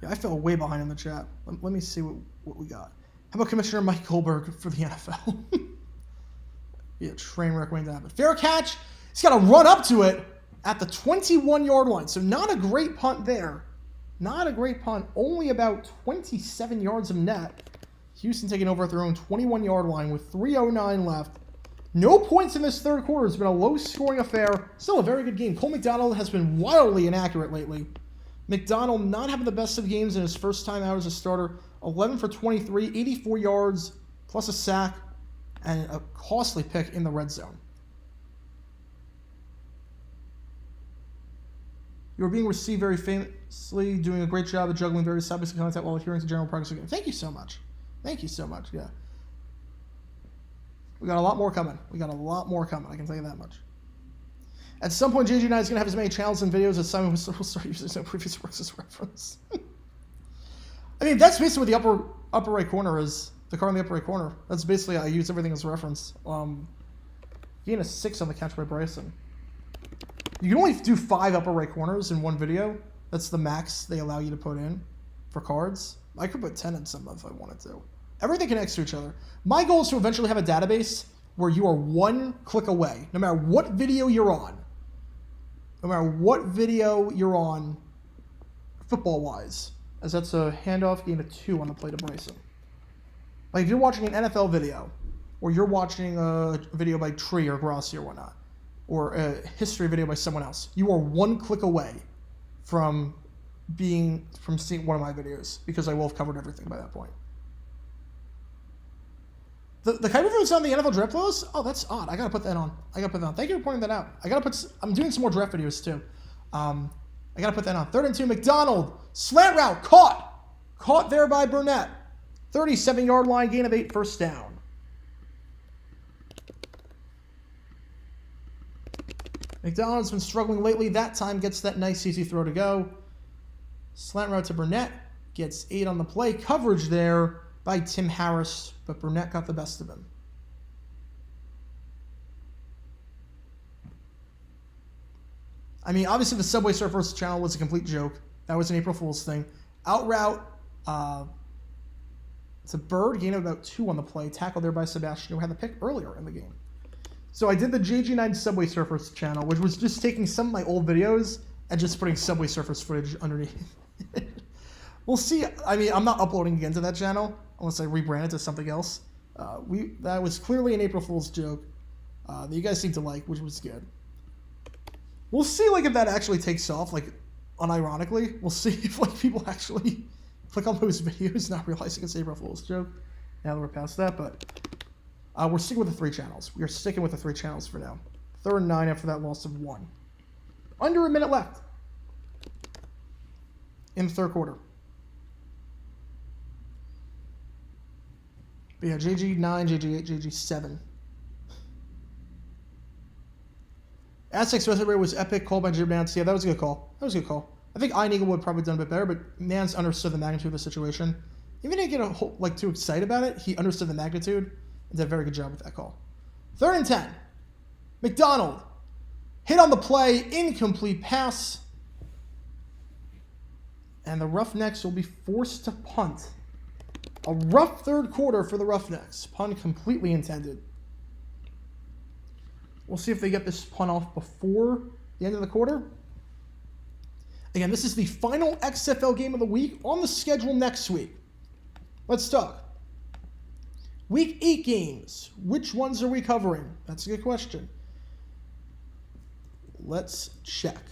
Yeah, I fell way behind in the chat. Let me see what we got. How about Commissioner Mike Goldberg for the NFL? Yeah, train wreck waiting to happen. Fair catch. He's got to run up to it at the 21-yard line. So not a great punt there. Not a great punt. Only about 27 yards of net. Houston taking over at their own 21-yard line with 3:09 left. No points in this third quarter. It's been a low-scoring affair. Still a very good game. Cole McDonald has been wildly inaccurate lately. McDonald not having the best of games in his first time out as a starter. 11 for 23, 84 yards, plus a sack, and a costly pick in the red zone. You are being received very famously, doing a great job of juggling various topics of content while adhering to general practice. Thank you so much. Thank you so much, yeah. We got a lot more coming. I can tell you that much. At some point, JG9 is going to have as many channels and videos as Simon will start using some previous works as reference. I mean, that's basically what the upper right corner is. The car in the upper right corner. That's basically, I use everything as reference. Gain a 6 on the catch by Bryson. You can only do 5 upper right corners in one video. That's the max they allow you to put in for cards. I could put 10 in some if I wanted to. Everything connects to each other. My goal is to eventually have a database where you are one click away, no matter what video you're on. No matter what video you're on, football-wise. As that's a handoff, gain of 2 on the play to Bryson. Like if you're watching an NFL video, or you're watching a video by Tree or Grossi or whatnot, or a history video by someone else, you are one click away from seeing one of my videos, because I will have covered everything by that point. The kind of videos on the NFL draft close? Oh, that's odd. I gotta put that on. Thank you for pointing that out. I'm doing some more draft videos too. I gotta put that on. 3rd and 2, McDonald. Slant route, caught there by Burnett. 37-yard line, gain of 8, first down. McDonald's been struggling lately. That time gets that nice easy throw to go. Slant route to Burnett. Gets 8 on the play. Coverage there by Tim Harris, but Burnett got the best of him. I mean, obviously the Subway Surfers channel was a complete joke. That was an April Fool's thing. Out route, It's a bird, gain of about 2 on the play, tackled there by Sebastian, who had the pick earlier in the game. So I did the JG9 Subway Surfers channel, which was just taking some of my old videos and just putting Subway Surfers footage underneath. We'll see. I mean, I'm not uploading again to that channel unless I rebrand it to something else. That was clearly an April Fool's joke that you guys seem to like, which was good. We'll see, like, if that actually takes off, like, unironically. We'll see if, like, people actually click on those videos not realizing it's April Fool's joke now that we're past that, but we're sticking with the 3 channels. We are sticking with the 3 channels for now. 3rd and 9 after that loss of 1. Under a minute left in the 3rd quarter. But yeah, JG9, JG8, JG7. Aztecs Reservoir was epic, called by Jim Nance. Yeah, that was a good call. That was a good call. I think Ian Eagle would have probably done a bit better, but Nance understood the magnitude of the situation. Even didn't get too excited about it. He understood the magnitude and did a very good job with that call. 3rd and 10. McDonald. Hit on the play, incomplete pass. And the Roughnecks will be forced to punt. A rough 3rd quarter for the Roughnecks. Punt completely intended. We'll see if they get this punt off before the end of the quarter. Again, this is the final XFL game of the week on the schedule next week. Let's talk. Week 8 games. Which ones are we covering? That's a good question. Let's check.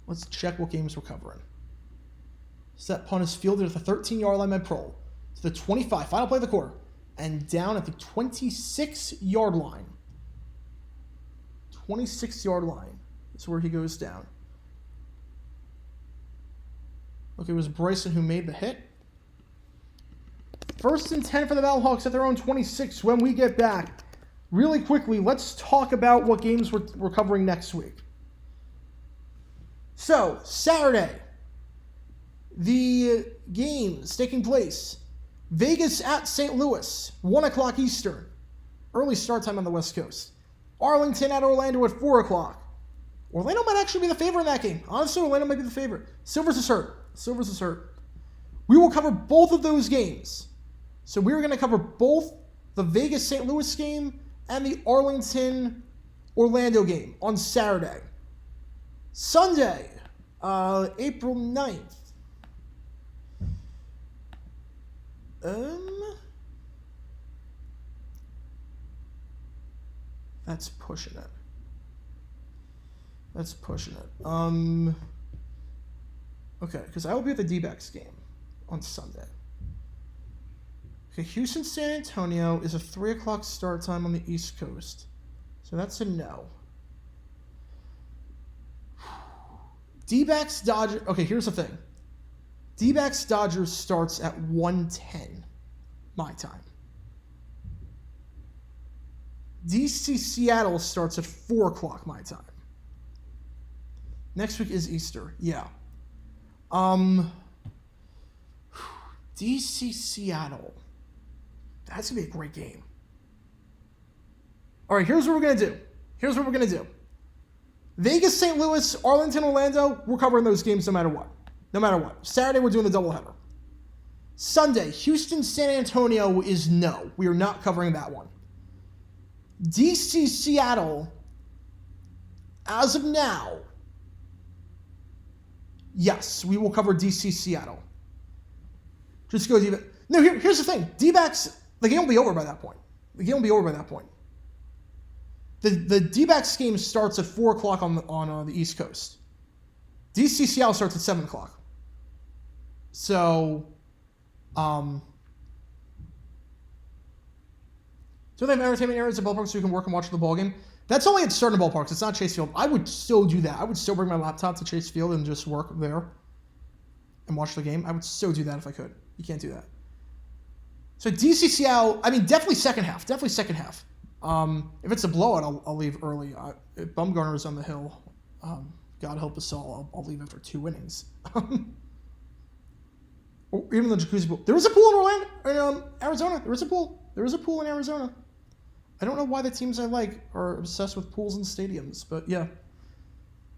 Let's check what games we're covering. Set punt is fielded at the 13-yard line by Prohl. To the 25, final play of the quarter. And down at the 26-yard line. 26-yard line. That's where he goes down. Look, it was Bryson who made the hit. 1st and 10 for the Battlehawks at their own 26 when we get back. Really quickly, let's talk about what games we're covering next week. So, Saturday, the games taking place. Vegas at St. Louis, 1 o'clock Eastern. Early start time on the West Coast. Arlington at Orlando at 4 o'clock. Orlando might actually be the favorite in that game. Honestly, Orlando might be the favorite. Silvers is hurt. Silvers is hurt. We will cover both of those games. So we're going to cover both the Vegas-St. Louis game and the Arlington-Orlando game on Saturday. Sunday, April 9th. That's pushing it. That's pushing it. Okay, because I will be at the D-backs game on Sunday. Okay, Houston-San Antonio is a 3 o'clock start time on the East Coast. So that's a no. D-backs Dodgers. Okay, here's the thing. D-backs Dodgers starts at 1:10 my time. DC Seattle starts at 4 o'clock my time. Next week is Easter. Yeah. DC Seattle. That's going to be a great game. All right, here's what we're going to do. Vegas, St. Louis, Arlington, Orlando, we're covering those games no matter what. Saturday, we're doing the doubleheader. Sunday, Houston, San Antonio is no. We are not covering that one. DC, Seattle, as of now, yes, we will cover DC, Seattle. Just go D-backs. No, here's the thing. D-backs, the game will be over by that point. The D-backs game starts at 4 o'clock on the East Coast. DC Seattle starts at 7 o'clock. So, do they have entertainment areas at ballparks so you can work and watch the ball game? That's only at certain ballparks. It's not Chase Field. I would still do that. I would still bring my laptop to Chase Field and just work there and watch the game. I would still do that if I could. You can't do that. So DC Seattle, I mean, definitely second half. If it's a blowout, I'll leave early. If Bumgarner is on the hill, God help us all, I'll leave after 2 innings. Or even the jacuzzi pool. There was a pool in Arizona. There was a pool in Arizona. I don't know why the teams I like are obsessed with pools and stadiums, but yeah.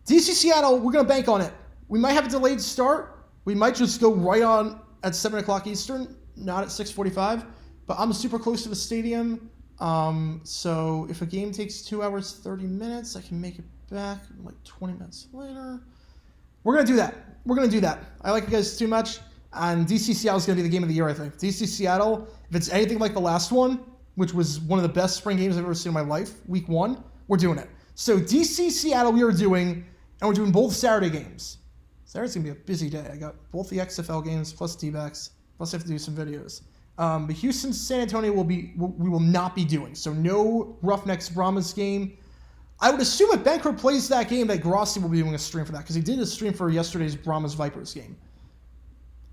DC Seattle, we're going to bank on it. We might have a delayed start. We might just go right on at 7 o'clock Eastern, not at 6:45. But I'm super close to the stadium. So if a game takes 2 hours, 30 minutes, I can make it back like 20 minutes later. We're going to do that. We're going to do that. I like you guys too much. And DC Seattle is going to be the game of the year, I think. DC Seattle, if it's anything like the last one, which was one of the best spring games I've ever seen in my life, week 1, we're doing it. So DC Seattle we are doing, and we're doing both Saturday games. Saturday's going to be a busy day. I got both the XFL games plus D-backs, plus I have to do some videos. But Houston San Antonio we will not be doing. So no Roughnecks Brahmas game. I would assume if Bankroll plays that game that Grossi will be doing a stream for that because he did a stream for yesterday's Brahmas Vipers game.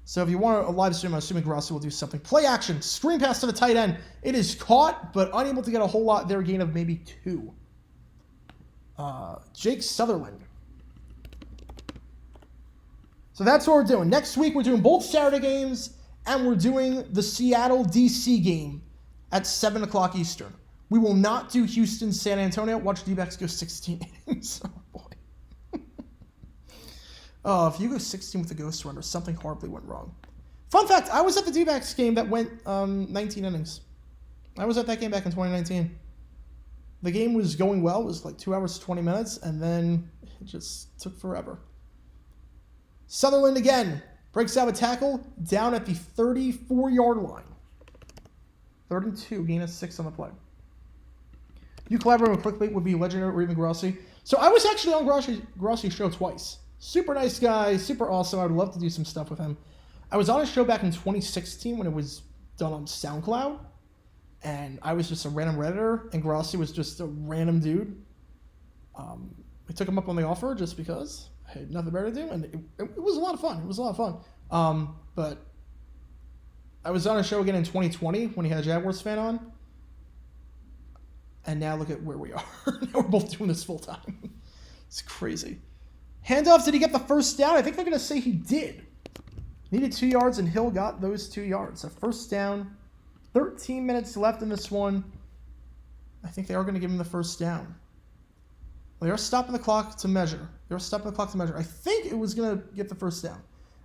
So if you want a live stream, I'm assuming Grossi will do something. Play action, screen pass to the tight end. It is caught, but unable to get a whole lot there. Gain of maybe 2. Jake Sutherland. So that's what we're doing. Next week we're doing both Saturday games. And we're doing the Seattle-DC game at 7 o'clock Eastern. We will not do Houston-San Antonio. Watch D-backs go 16 innings. Oh, boy. Oh, if you go 16 with the ghost runner, something horribly went wrong. Fun fact, I was at the D-backs game that went 19 innings. I was at that game back in 2019. The game was going well. It was like 2 hours, 20 minutes, and then it just took forever. Sutherland again. Breaks out a tackle down at the 34-yard line. 3rd and 2, gain of 6 on the play. You collaborating with Clickbait would be legendary or even Grossi. So I was actually on Grossi's show twice. Super nice guy, super awesome. I would love to do some stuff with him. I was on his show back in 2016 when it was done on SoundCloud. And I was just a random Redditor, and Grossi was just a random dude. I took him up on the offer just because I had nothing better to do, and it was a lot of fun. It was a lot of fun. But I was on a show again in 2020 when he had a Jaguars fan on. And now look at where we are. Now we're both doing this full time. It's crazy. Handoff, did he get the first down? I think they're going to say he did. Needed 2 yards, and Hill got those 2 yards. A first down. 13 minutes left in this one. I think they are going to give him the first down. They are stopping the clock to measure. I think it was going to get the first down.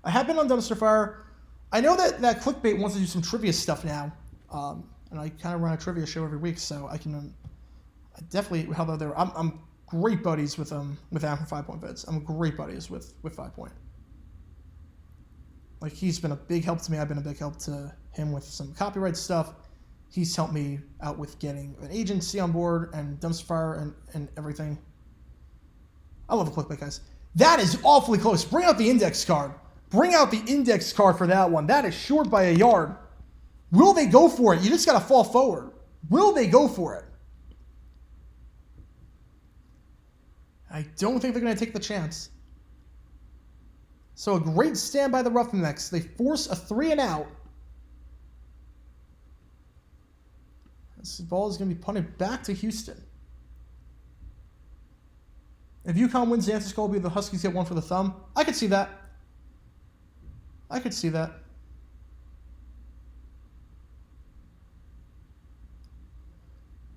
I have been on Dumpster Fire. I know that Clickbait wants to do some trivia stuff now. And I kind of run a trivia show every week, so I can I definitely help out there. I'm great buddies with Adam from 5 Point Vids. I'm great buddies with 5 Point. Like, he's been a big help to me. I've been a big help to him with some copyright stuff. He's helped me out with getting an agency on board and Dumpster Fire and everything. I love the Clickbait, guys. That is awfully close. Bring out the index card. Bring out the index card for that one. That is short by a yard. Will they go for it? You just got to fall forward. Will they go for it? I don't think they're going to take the chance. So a great stand by the Roughnecks. They force a 3-and-out. This ball is going to be punted back to Houston. If UConn wins, the answer score will be the Huskies get one for the thumb. I could see that.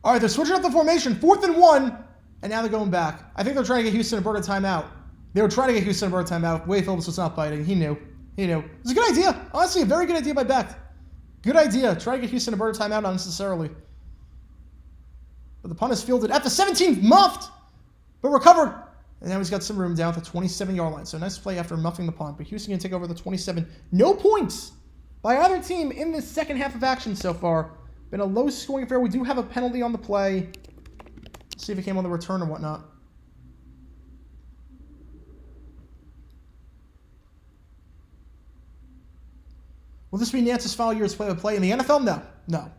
All right, they're switching up the formation. 4th and 1, and now they're going back. I think they're trying to get Houston a bird a timeout. They were trying to get Houston a bird a timeout. Wade Phillips was not biting. He knew. It's a good idea. Honestly, a very good idea by Beck. Good idea. Try to get Houston a bird a timeout, not necessarily. But the punt is fielded at the 17th, muffed, but recovered. And now he's got some room down at the 27-yard line. So nice play after muffing the punt. But Houston can take over the 27. No points by either team in this second half of action so far. Been a low-scoring affair. We do have a penalty on the play. Let's see if it came on the return or whatnot. Will this be Nance's final year's play-by-play in the NFL? No.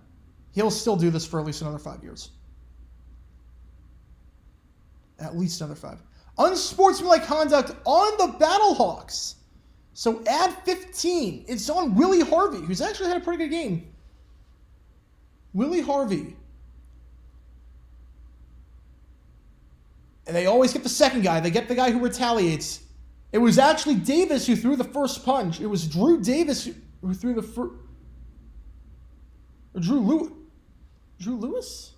He'll still do this for at least another 5 years. At least another 5. Unsportsmanlike conduct on the Battlehawks. So add 15. It's on Willie Harvey, who's actually had a pretty good game. Willie Harvey. And they always get the second guy. They get the guy who retaliates. It was actually Davis who threw the first punch. It was Drew Davis who threw the first... Drew Lewis?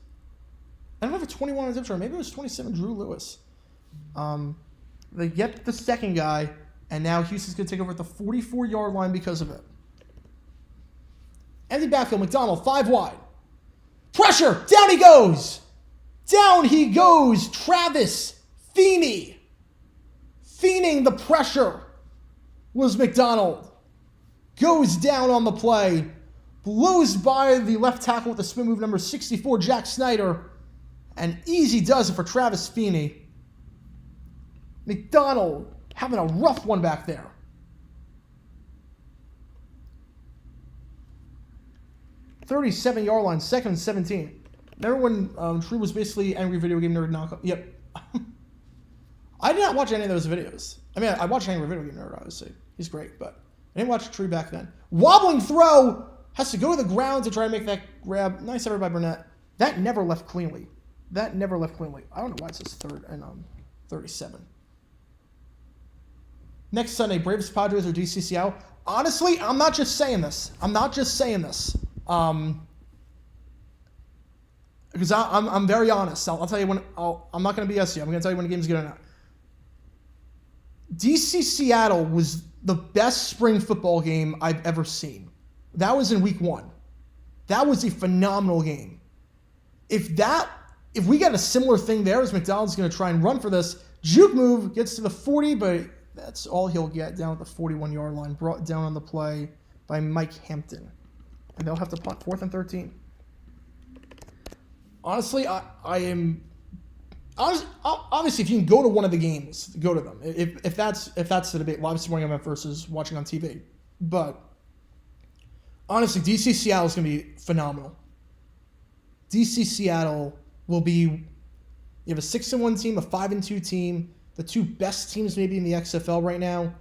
I don't have a 21 on the depth chart. Maybe it was 27 Drew Lewis. They get the second guy, and now Houston's going to take over at the 44-yard line because of it. Empty backfield, McDonald, 5 wide. Pressure, down he goes. Down he goes, Travis Feeney. Feening the pressure was McDonald. Goes down on the play. Blows by the left tackle with the spin move number 64, Jack Snyder. And easy does it for Travis Feeney. McDonald having a rough one back there. 37-yard line, 2nd and 17. Remember when True was basically Angry Video Game Nerd knockoff? Yep. I did not watch any of those videos. I mean, I watched Angry Video Game Nerd, obviously. He's great, but I didn't watch True back then. Wobbling throw! Has to go to the ground to try to make that grab. Nice effort by Burnett. That never left cleanly. I don't know why it says 3rd and 37. Next Sunday, Braves, Padres, or DC Seattle. Honestly, I'm not just saying this. Because I'm very honest. I'll tell you when. I'm not going to BS you. I'm going to tell you when the game's good or not. DC Seattle was the best spring football game I've ever seen. That was in week 1. That was a phenomenal game. If we got a similar thing there, as McDonald's going to try and run for this, juke move gets to the 40, but that's all he'll get down at the 41-yard line, brought down on the play by Mike Hampton. And they'll have to punt 4th and 13. Honestly, obviously, if you can go to one of the games, go to them. If that's the debate, live sporting event versus watching on TV. But honestly, DC Seattle is going to be phenomenal. DC Seattle will be. You have a 6-1 team, a 5-2 team, the 2 best teams maybe in the XFL right now.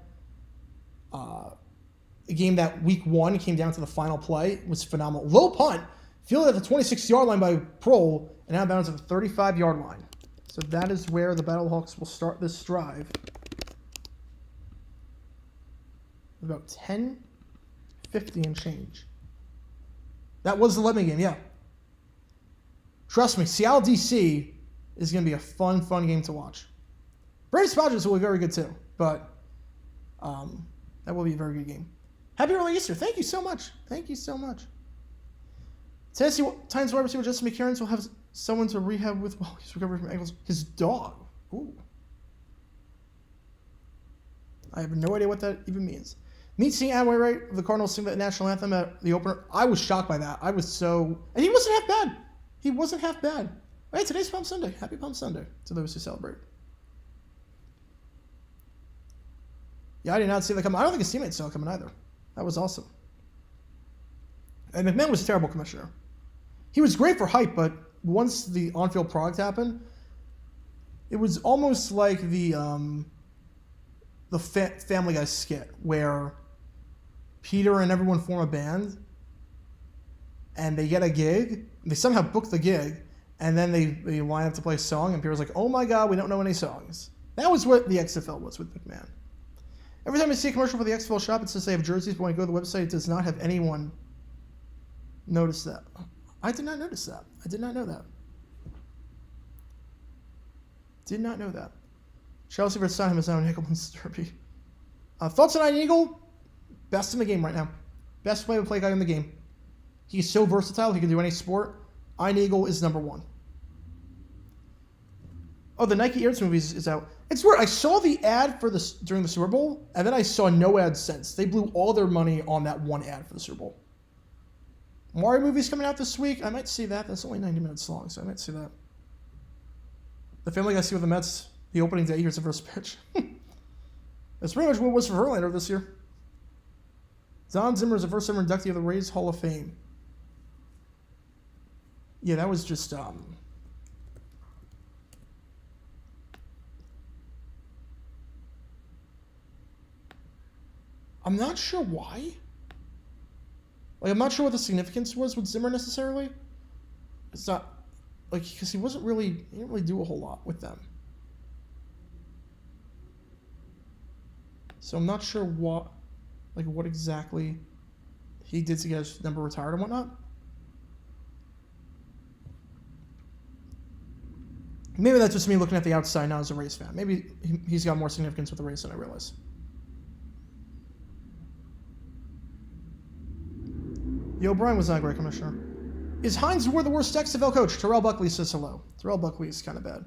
A game that week 1 came down to the final play was phenomenal. Low punt, fielded at the 26-yard line by Prohl, and out of bounds at the 35-yard line. So that is where the Battlehawks will start this drive. About 10:50 and change. That was the Lemon game, yeah. Trust me, Seattle DC is going to be a fun game to watch. Braves Padres will be very good too, but that will be a very good game. Happy early Easter. Thank you so much. Tennessee Titans wide receiver Justin McCarron will have someone to rehab with while he's recovering from ankles. His dog. Ooh. I have no idea what that even means. Neat seeing Adway Wright of the Cardinals sing that national anthem at the opener. I was shocked by that. And he wasn't half bad. Hey, today's Palm Sunday. Happy Palm Sunday to those who celebrate. Yeah, I did not see that coming. I don't think his teammates saw it coming either. That was awesome. And McMahon was a terrible commissioner. He was great for hype, but once the on-field product happened, it was almost like the Family Guy skit where Peter and everyone form a band, and they get a gig. They somehow book the gig, and then they line up to play a song, and Peter's like, "Oh my God, we don't know any songs." That was what the XFL was with McMahon. Every time I see a commercial for the XFL shop, it says they have jerseys, but when I go to the website, it does not have anyone notice that. I did not notice that. I did not know that. Did not know that. Chelsea versus Tottenham is now in Hickleman's derby. Thoughts on Ian Eagle? Best in the game right now. Best play-by-play guy in the game. He's so versatile. He can do any sport. Ian Eagle is number 1. Oh, the Nike Earth movie is out. It's weird. I saw the ad for this during the Super Bowl, and then I saw no ads since. They blew all their money on that one ad for the Super Bowl. Mario movie's coming out this week. I might see that. That's only 90 minutes long, so I might see that. The Family Guy scene with the Mets, the opening day, here's the first pitch. That's pretty much what it was for Verlander this year. Don Zimmer is the first ever inductee of the Rays Hall of Fame. Yeah, that was just... I'm not sure why. Like, I'm not sure what the significance was with Zimmer necessarily. It's not, like, because he didn't really do a whole lot with them. So I'm not sure what exactly he did to get his number retired and whatnot. Maybe that's just me looking at the outside now as a Rays fan. Maybe he's got more significance with the Rays than I realize. Yo, Brian was not a great commissioner. Is Hines Ward the worst XFL coach? Terrell Buckley says hello. Terrell Buckley is kind of bad.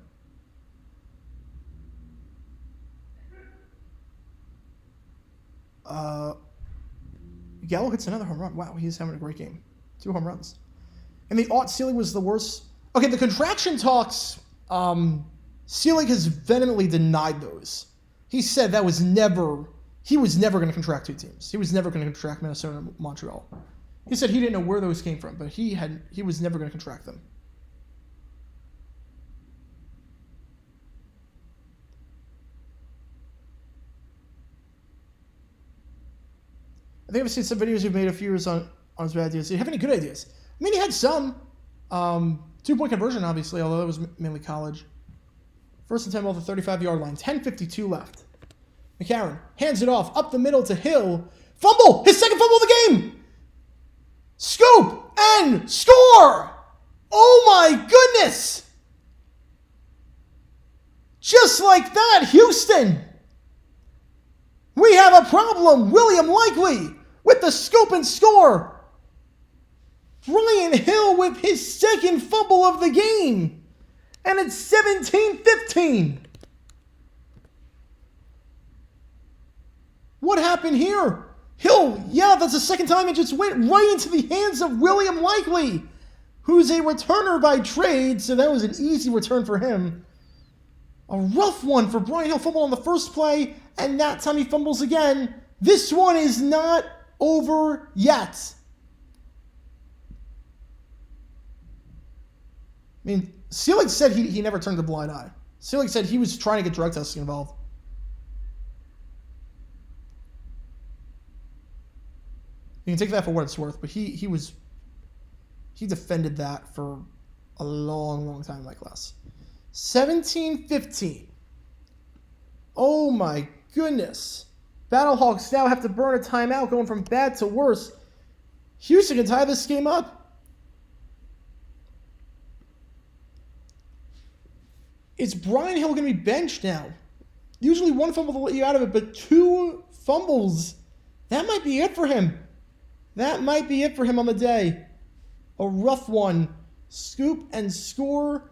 Gallo hits another home run. Wow, he's having a great game. 2 home runs. And the Seelig was the worst. Okay, the contraction talks, Seelig has vehemently denied those. He said he was never going to contract 2 teams. He was never going to contract Minnesota and Montreal. He said he didn't know where those came from, but he was never going to contract them. I think I've seen some videos you've made a few years on his bad ideas. Do you have any good ideas? I mean, he had some. 2-point conversion, obviously, although that was mainly college. First and 10 off the 35-yard line. 10:52 left. McCarron hands it off up the middle to Hill. Fumble! His second fumble of the game! Scoop! And score! Oh my goodness! Just like that, Houston! We have a problem! William Likely with the scoop and score! Brian Hill with his second fumble of the game! And it's 17-15! What happened here? Hill, yeah, that's the second time it just went right into the hands of William Likely, who's a returner by trade, so that was an easy return for him. A rough one for Brian Hill, fumble on the first play, and that time he fumbles again. This one is not over yet. I mean, Seelig said he never turned a blind eye. Seelig said he was trying to get drug testing involved. You can take that for what it's worth, but he defended that for a long, long time in my class. 17-15. Oh my goodness. Battlehawks now have to burn a timeout, going from bad to worse. Houston can tie this game up. Is Brian Hill going to be benched now? Usually 1 fumble to let you out of it, but 2 fumbles. That might be it for him. That might be it for him on the day. A rough one. Scoop and score.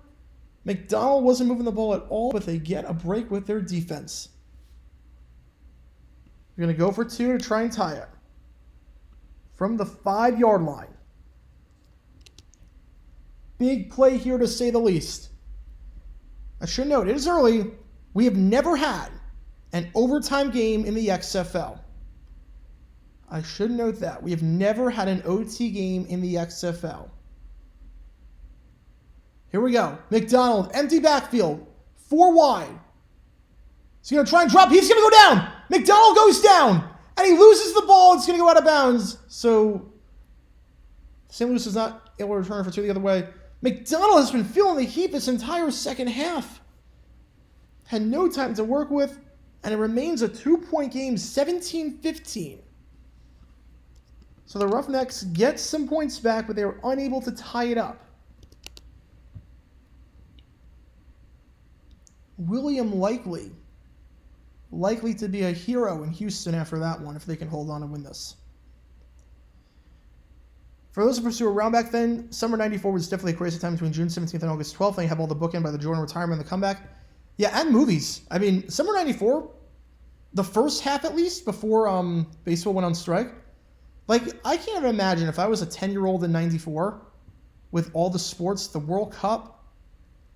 McDonald wasn't moving the ball at all, but they get a break with their defense. They're going to go for 2 to try and tie it. From the 5-yard line. Big play here to say the least. I should note, it is early. We have never had an overtime game in the XFL. I should note that. We have never had an OT game in the XFL. Here we go. McDonald, empty backfield. 4 wide. He's going to try and drop. He's going to go down. McDonald goes down. And he loses the ball. It's going to go out of bounds. So, St. Louis is not able to return for 2 the other way. McDonald has been feeling the heat this entire second half. Had no time to work with. And it remains a 2-point game, 17-15. So the Roughnecks get some points back, but they were unable to tie it up. William Likely to be a hero in Houston after that one, if they can hold on and win this. For those who pursue around back then, summer 94 was definitely a crazy time between June 17th and August 12th. And you have all the bookend by the Jordan retirement and the comeback. Yeah, and movies. I mean, summer 94, the first half at least, before baseball went on strike, like, I can't even imagine if I was a 10-year-old in 94 with all the sports, the World Cup,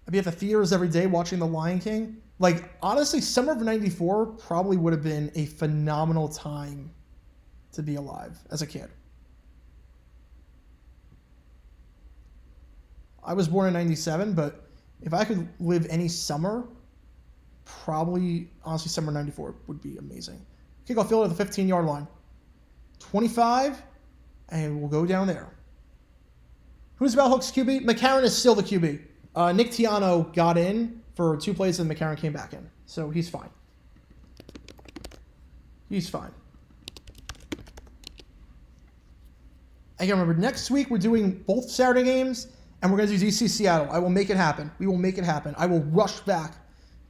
I'd be at the theaters every day watching The Lion King. Like, honestly, summer of 94 probably would have been a phenomenal time to be alive as a kid. I was born in 97, but if I could live any summer, probably, honestly, summer 94 would be amazing. Kickoff field at the 15-yard line. 25, and we'll go down there. Who's Battlehawks QB? McCarron is still the QB. Nick Tiano got in for 2 plays, and McCarron came back in. So he's fine. He's fine. I can remember next week we're doing both Saturday games, and we're going to do DC Seattle. I will make it happen. We will make it happen. I will rush back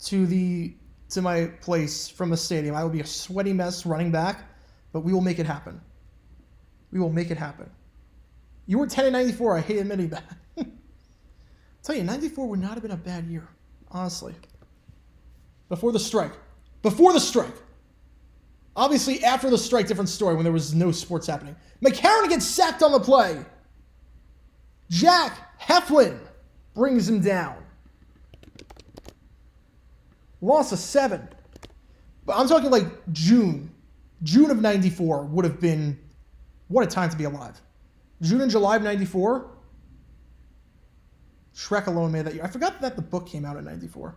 to my place from the stadium. I will be a sweaty mess running back, but we will make it happen. We will make it happen. You were 10 in 94. I hate admitting that. I'll tell you, 94 would not have been a bad year, honestly. Before the strike. Before the strike. Obviously, after the strike, different story when there was no sports happening. McCarron gets sacked on the play. Jack Heflin brings him down. Loss of 7. But I'm talking like June. June of 94 would have been, what a time to be alive. June and July of 94. Shrek alone made that year. I forgot that the book came out in 94.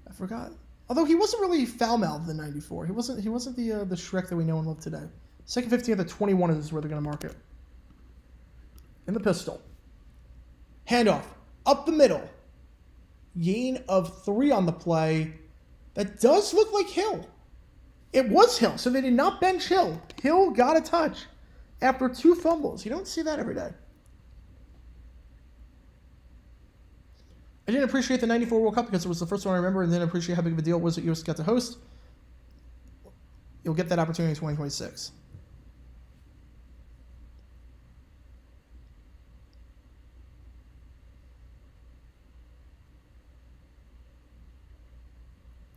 I forgot. Although he wasn't really foul-mouthed in 94. He wasn't the Shrek that we know and love today. Second 15th at 21 is where they're going to mark it. In the pistol. Handoff. Up the middle. Gain of 3 on the play. That does look like Hill. It was Hill, so they did not bench Hill. Hill got a touch after 2 fumbles. You don't see that every day. I didn't appreciate the 94 World Cup because it was the first one I remember, and didn't appreciate how big of a deal it was that US got to host. You'll get that opportunity in 2026.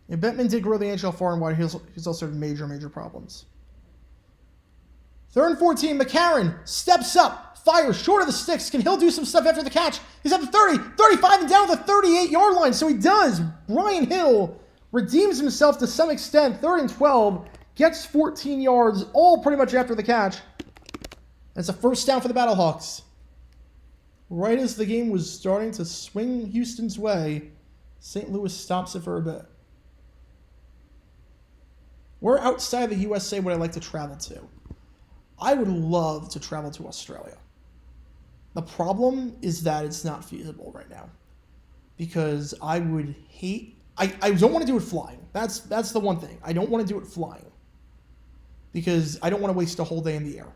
Yeah, Bettman did grow the NHL far and wide. He's also had major problems. 3rd and 14, McCarron steps up, fires short of the sticks. Can Hill do some stuff after the catch? He's at the 30, 35, and down to the 38-yard line. So he does. Brian Hill redeems himself to some extent. 3rd and 12, gets 14 yards, all pretty much after the catch. That's a first down for the Battlehawks. Right as the game was starting to swing Houston's way, St. Louis stops it for a bit. Where outside of the USA would I like to travel to? I would love to travel to Australia. The problem is that it's not feasible right now. Because I would hate... I don't want to do it flying. That's the one thing. I don't want to do it flying. Because I don't want to waste a whole day in the air.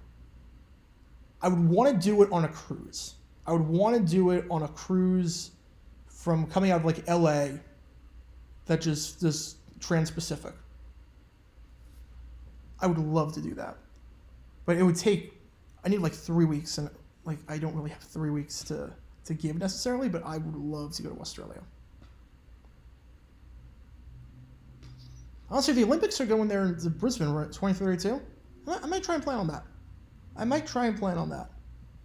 I would want to do it on a cruise. I would want to do it on a cruise from coming out of like LA that just trans-Pacific. I would love to do that. But it would take, I need like 3 weeks, and like I don't really have 3 weeks to give necessarily, but I would love to go to Australia. Honestly, the Olympics are going there in Brisbane, right? 2032. I might try and plan on that.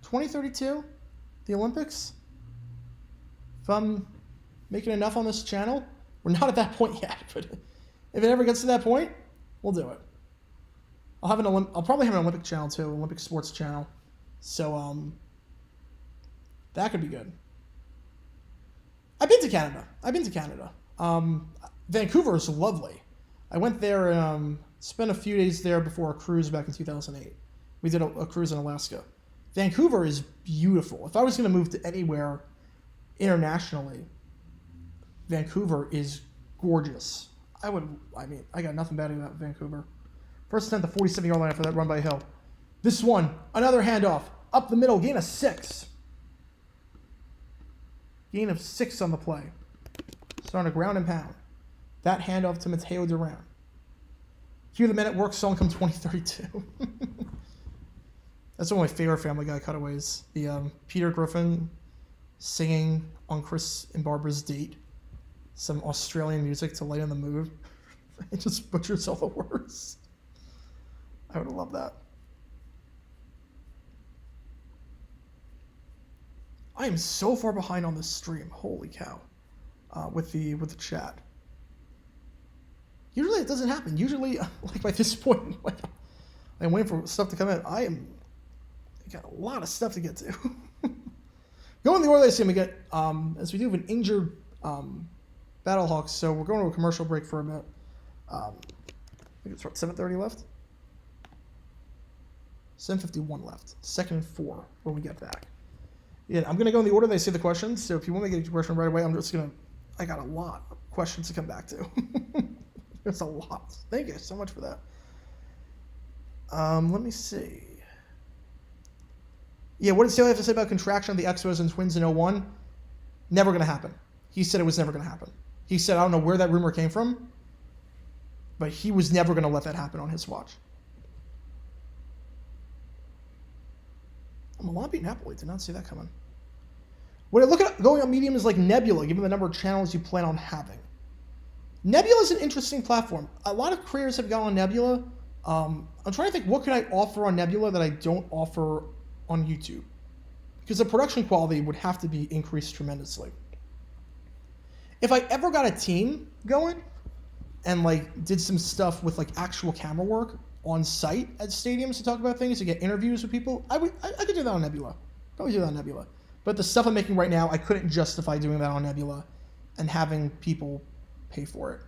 2032, the Olympics. If I'm making enough on this channel, we're not at that point yet, but if it ever gets to that point, we'll do it. I'll probably have an Olympic channel too, Olympic sports channel. So that could be good. I've been to Canada. Vancouver is lovely. I went there and spent a few days there before a cruise back in 2008. We did a cruise in Alaska. Vancouver is beautiful. If I was going to move to anywhere internationally, Vancouver is gorgeous. I got nothing bad about Vancouver. First attempt, the 47-yard line after that run by Hill. This one, another handoff. Up the middle, gain of 6. Gain of 6 on the play. Starting to ground and pound. That handoff to Mateo Duran. Here the Men at Work song come 2032. That's one of my favorite Family Guy cutaways. The Peter Griffin singing on Chris and Barbara's date some Australian music to lighten the mood. It just butchers all the words. I would love that. I am so far behind on this stream. Holy cow. With the chat. Usually it doesn't happen. Usually, like by this point, I'm waiting for stuff to come in. I got a lot of stuff to get to. Go in the order they see me get, as we do have an injured Battlehawks, so we're going to a commercial break for a minute. I think it's what, 7:30 left? 7:51 left. 2nd and 4 when we get back. Yeah, I'm going to go in the order they say the questions, so if you want me to get your question right away, I got a lot of questions to come back to. There's a lot. Thank you so much for that. Let me see. Yeah, what did Staley have to say about contraction of the Expos and Twins in 01? Never going to happen. He said it was never going to happen. He said, I don't know where that rumor came from, but he was never going to let that happen on his watch. Milan beat Napoli. Did not see that coming. When I look at going on medium is like Nebula, given the number of channels you plan on having. Nebula is an interesting platform. A lot of creators have gone on Nebula. I'm trying to think, what can I offer on Nebula that I don't offer on YouTube? Because the production quality would have to be increased tremendously. If I ever got a team going and like did some stuff with like actual camera work on site at stadiums to talk about things, to get interviews with people, I could do that on Nebula. Probably do that on Nebula. But the stuff I'm making right now, I couldn't justify doing that on Nebula and having people pay for it.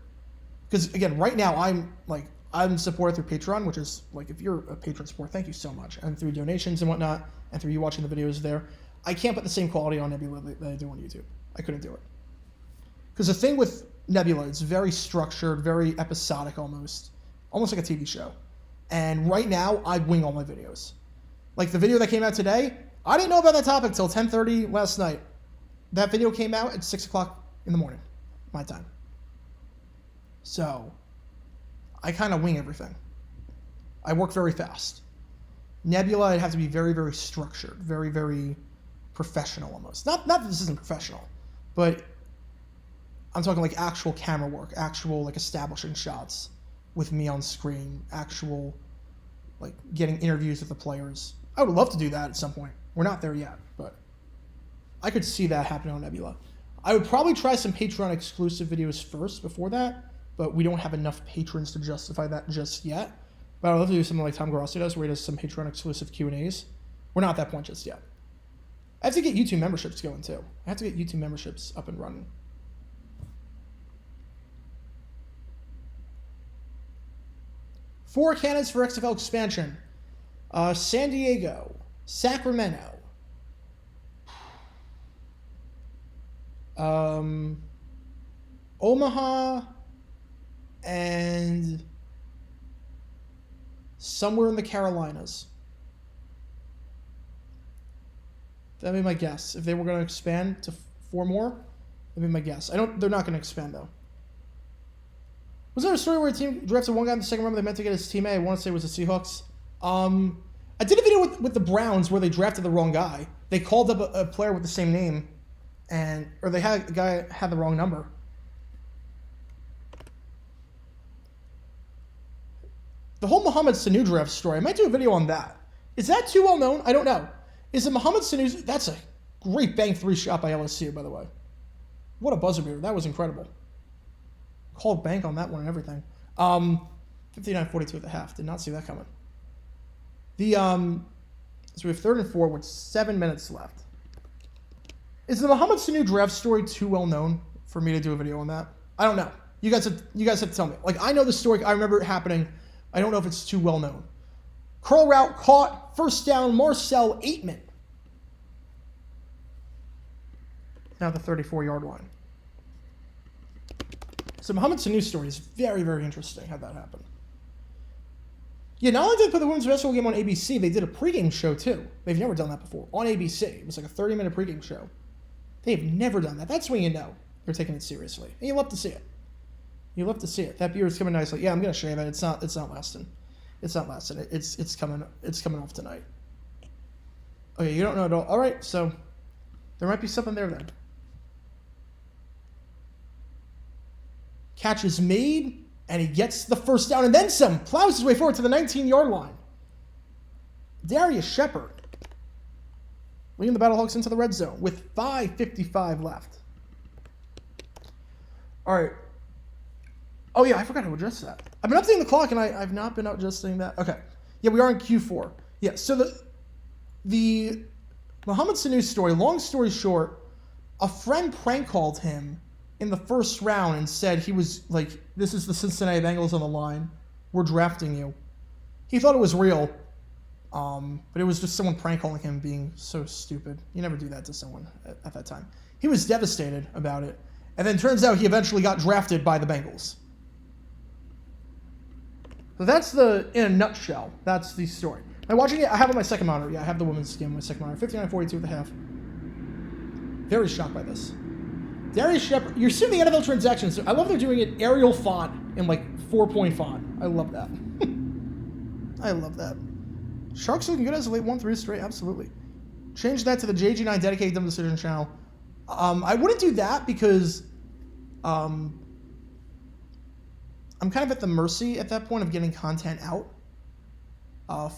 Because again, right now I'm supported through Patreon, which is like, if you're a patron support, thank you so much. And through donations and whatnot, and through you watching the videos there, I can't put the same quality on Nebula that I do on YouTube. I couldn't do it. Because the thing with Nebula, it's very structured, very episodic almost like a TV show. And right now, I wing all my videos. Like the video that came out today, I didn't know about that topic till 10:30 last night. That video came out at 6 o'clock in the morning, my time. So, I kind of wing everything. I work very fast. Nebula, I'd have to be very, very structured, very, very professional almost. Not that this isn't professional, but I'm talking like actual camera work, actual like establishing shots with me on screen, actual like getting interviews with the players. I would love to do that at some point. We're not there yet, but I could see that happening on Nebula. I would probably try some Patreon exclusive videos first before that, but we don't have enough patrons to justify that just yet. But I would love to do something like Tom Grossi does, where he does some Patreon exclusive Q&As. We're not at that point just yet. I have to get YouTube memberships going too. I have to get YouTube memberships up and running. Four candidates for XFL expansion. San Diego, Sacramento, Omaha, and somewhere in the Carolinas. That'd be my guess. If they were going to expand to 4 more, that'd be my guess. They're not going to expand though. Was there a story where a team drafted one guy in the second round they meant to get his teammate? I want to say it was the Seahawks. I did a video with the Browns where they drafted the wrong guy. They called up a player with the same name, or they had a guy had the wrong number. The whole Mohamed Sanu draft story, I might do a video on that. Is that too well known? I don't know. Is it Mohamed Sanu? That's a great bang 3 shot by LSU, by the way. What a buzzer beater. That was incredible. Called bank on that one and everything. 59-42 at the half. Did not see that coming. So we have 3rd and 4 with 7 minutes left. Is the Mohamed Sanu draft story too well known for me to do a video on that? I don't know. You guys have to tell me. Like, I know the story. I remember it happening. I don't know if it's too well known. Curl route caught. First down, Marcel Aitman. Now the 34-yard line. So Mohamed Sanu's story is very, very interesting how that happened. Yeah, not only did they put the women's basketball game on ABC, they did a pregame show too. They've never done that before. On ABC. It was like a 30-minute pregame show. They've never done that. That's when you know they're taking it seriously. And you love to see it. You love to see it. That beard's coming nicely. Yeah, I'm gonna shave it. It's not lasting. It's not lasting. It's coming off tonight. Okay, you don't know at all. All right, so there might be something there then. Catch is made, and he gets the first down and then some. Plows his way forward to the 19-yard line. Darius Shepard leading the Battlehawks into the red zone with 5:55 left. All right. Oh, yeah, I forgot to adjust that. I've been updating the clock, and I've not been adjusting that. Okay. Yeah, we are in Q4. Yeah, so the Mohamed Sanu story, long story short, a friend prank called him in the first round and said he was like, this is the Cincinnati Bengals on the line. We're drafting you. He thought it was real, but it was just someone prank calling him being so stupid. You never do that to someone at that time. He was devastated about it. And then turns out he eventually got drafted by the Bengals. So that's in a nutshell, that's the story. Now watching it, I have on my second monitor. Yeah, I have the women's game on my second monitor. 59-42 at the half. Very shocked by this. Darius Shepard, you're seeing the NFL transactions. I love they're doing it Arial font in like 4-point font. I love that. I love that. Sharks looking good as a late 1-3 straight, absolutely. Change that to the JG9 dedicated Dumb Decision channel. I wouldn't do that because I'm kind of at the mercy at that point of getting content out.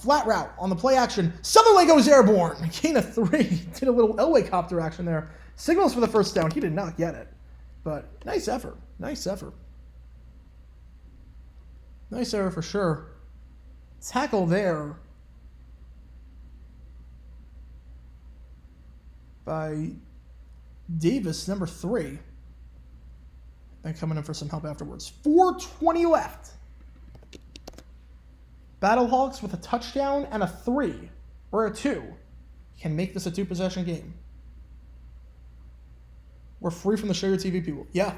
Flat route on the play action. Sutherland goes airborne. Gain of 3. Did a little Elway copter action there. Signals for the first down. He did not get it. But nice effort. Nice effort. Nice effort for sure. Tackle there by Davis, number 3. And coming in for some help afterwards. 4:20 left. Battlehawks with a touchdown and a 3 or a 2 can make this a 2-possession game. We're free from the Show Your TV people. Yeah.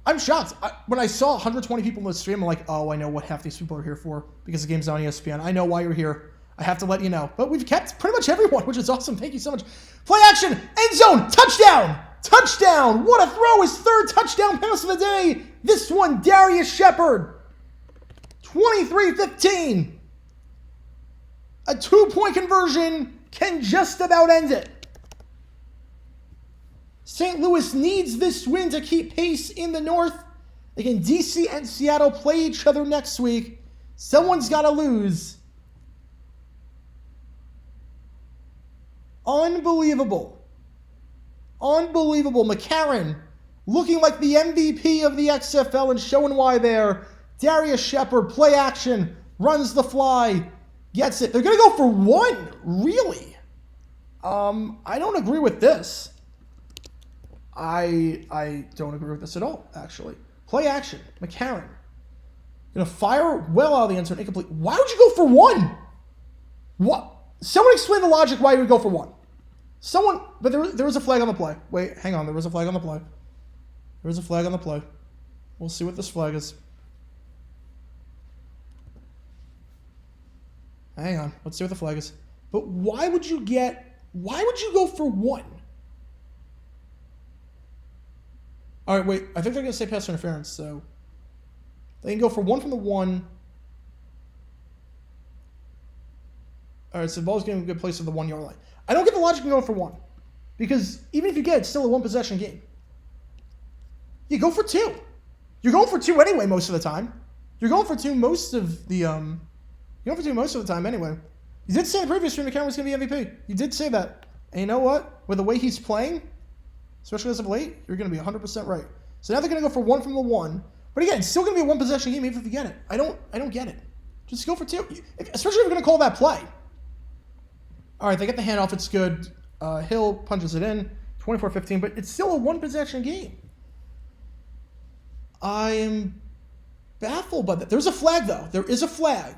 I'm shocked. When I saw 120 people in the stream, I'm like, oh, I know what half these people are here for because the game's on ESPN. I know why you're here. I have to let you know. But we've kept pretty much everyone, which is awesome. Thank you so much. Play action. End zone. Touchdown. Touchdown. What a throw. His 3rd touchdown pass of the day. This one, Darius Shepard. 23-15. A 2-point conversion can just about end it. St. Louis needs this win to keep pace in the North. Again, DC and Seattle play each other next week. Someone's got to lose. Unbelievable. Unbelievable. McCarron looking like the MVP of the XFL and showing why there. Darius Shepard, play action, runs the fly, gets it. They're going to go for 1. Really? I don't agree with this. I don't agree with this at all, actually. Play action. McCarron. Going to fire well out of the end zone. Incomplete. Why would you go for 1? What? Someone explain the logic why you would go for 1. Someone, but there was a flag on the play. Wait, hang on. There was a flag on the play. There was a flag on the play. We'll see what this flag is. Hang on. Let's see what the flag is. But why would you go for 1? All right, wait. I think they're going to say pass interference, so they can go for 1 from the 1. All right, so the ball's getting a good place at the 1-yard line. I don't get the logic in going for 1 because even if you get it, it's still a 1-possession game. You go for 2. You're going for 2 anyway most of the time. You're going for 2 most of the time anyway. You did say in the previous stream McCarron was going to be MVP. You did say that. And you know what? With the way he's playing, especially as of late, you're going to be 100% right. So now they're going to go for 1 from the 1. But again, it's still going to be a 1-possession game even if you get it. I don't get it. Just go for 2. Especially if you're going to call that play. All right, they get the handoff. It's good. Hill punches it in. 24-15. But it's still a 1-possession game. I am baffled by that. There's a flag, though. There is a flag.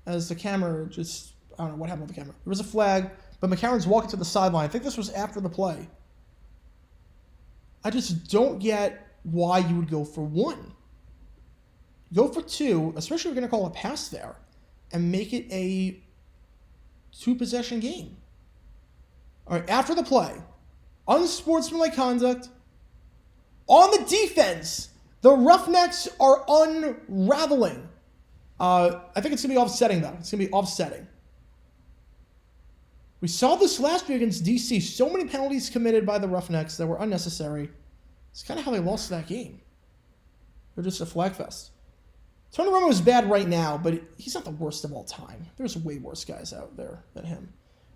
As the camera just, I don't know what happened with the camera. There was a flag, but McCarron's walking to the sideline. I think this was after the play. I just don't get why you would go for 1. Go for 2, especially if you're going to call a pass there, and make it a 2-possession game. All right, after the play, unsportsmanlike conduct. On the defense, the Roughnecks are unraveling. I think it's going to be offsetting, though. It's going to be offsetting. We saw this last year against DC. So many penalties committed by the Roughnecks that were unnecessary. It's kind of how they lost that game. They're just a flag fest. Tony Romo is bad right now, but he's not the worst of all time. There's way worse guys out there than him.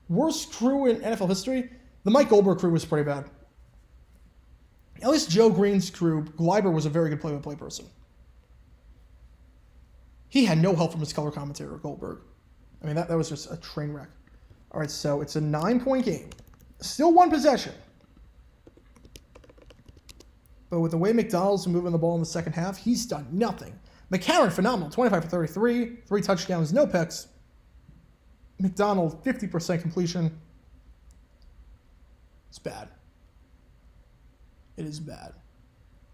Worst crew in NFL history? The Mike Goldberg crew was pretty bad. At least Joe Green's crew, Gleiber was a very good play-by-play person. He had no help from his color commentator, Goldberg. I mean, that was just a train wreck. All right, so it's a 9-point game. Still 1 possession. But with the way McDonald's moving the ball in the second half, he's done nothing. McCarron, phenomenal. 25 for 33. 3 touchdowns, no picks. McDonald, 50% completion. It's bad. It is bad.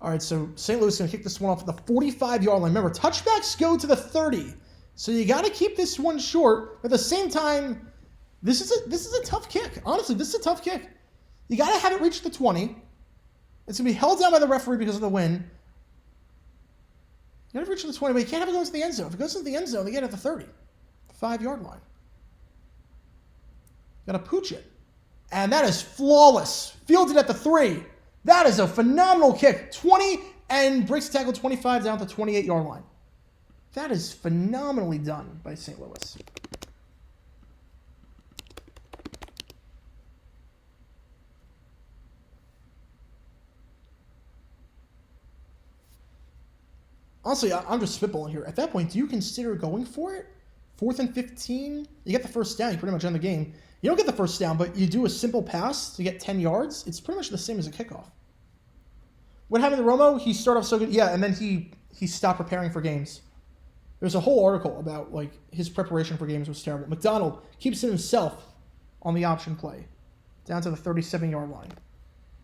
All right, so St. Louis is going to kick this one off at the 45-yard line. Remember, touchbacks go to the 30. So you got to keep this one short. But at the same time, this is a tough kick. Honestly, this is a tough kick. You got to have it reach the 20. It's going to be held down by the referee because of the wind. You got to reach the 20, but you can't have it go into the end zone. If it goes into the end zone, they get it at the 30. 5-yard line. Got to pooch it. And that is flawless. Fielded at the 3. That is a phenomenal kick. 20 and breaks the tackle 25 down to the 28-yard line. That is phenomenally done by St. Louis. Honestly, I'm just spitballing here. At that point, do you consider going for it? 4th and 15? You get the first down, you pretty much end the game. You don't get the first down, but you do a simple pass to get 10 yards. It's pretty much the same as a kickoff. What happened to Romo? He started off so good. Yeah, and then he stopped preparing for games. There's a whole article about like his preparation for games was terrible. McDonald keeps it himself on the option play. Down to the 37-yard line.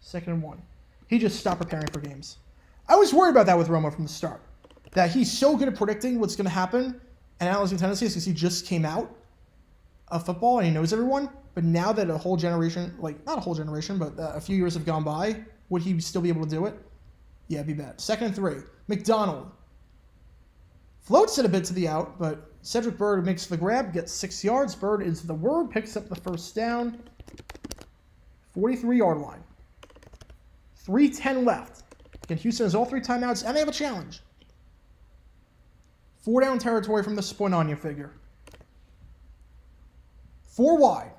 2nd and 1. He just stopped preparing for games. I was worried about that with Romo from the start. That he's so good at predicting what's going to happen and analyzing tendencies because he just came out of football and he knows everyone. But now that a whole generation, like not a whole generation, but a few years have gone by, would he still be able to do it? Yeah, it'd be bad. 2nd and 3. McDonald floats it a bit to the out, but Cedric Byrd makes the grab, gets 6 yards. Byrd is the word, picks up the first down. 43-yard line. 3:10 left. Again, Houston has all 3 timeouts, and they have a challenge. 4 down territory from this point on, you figure. 4 wide.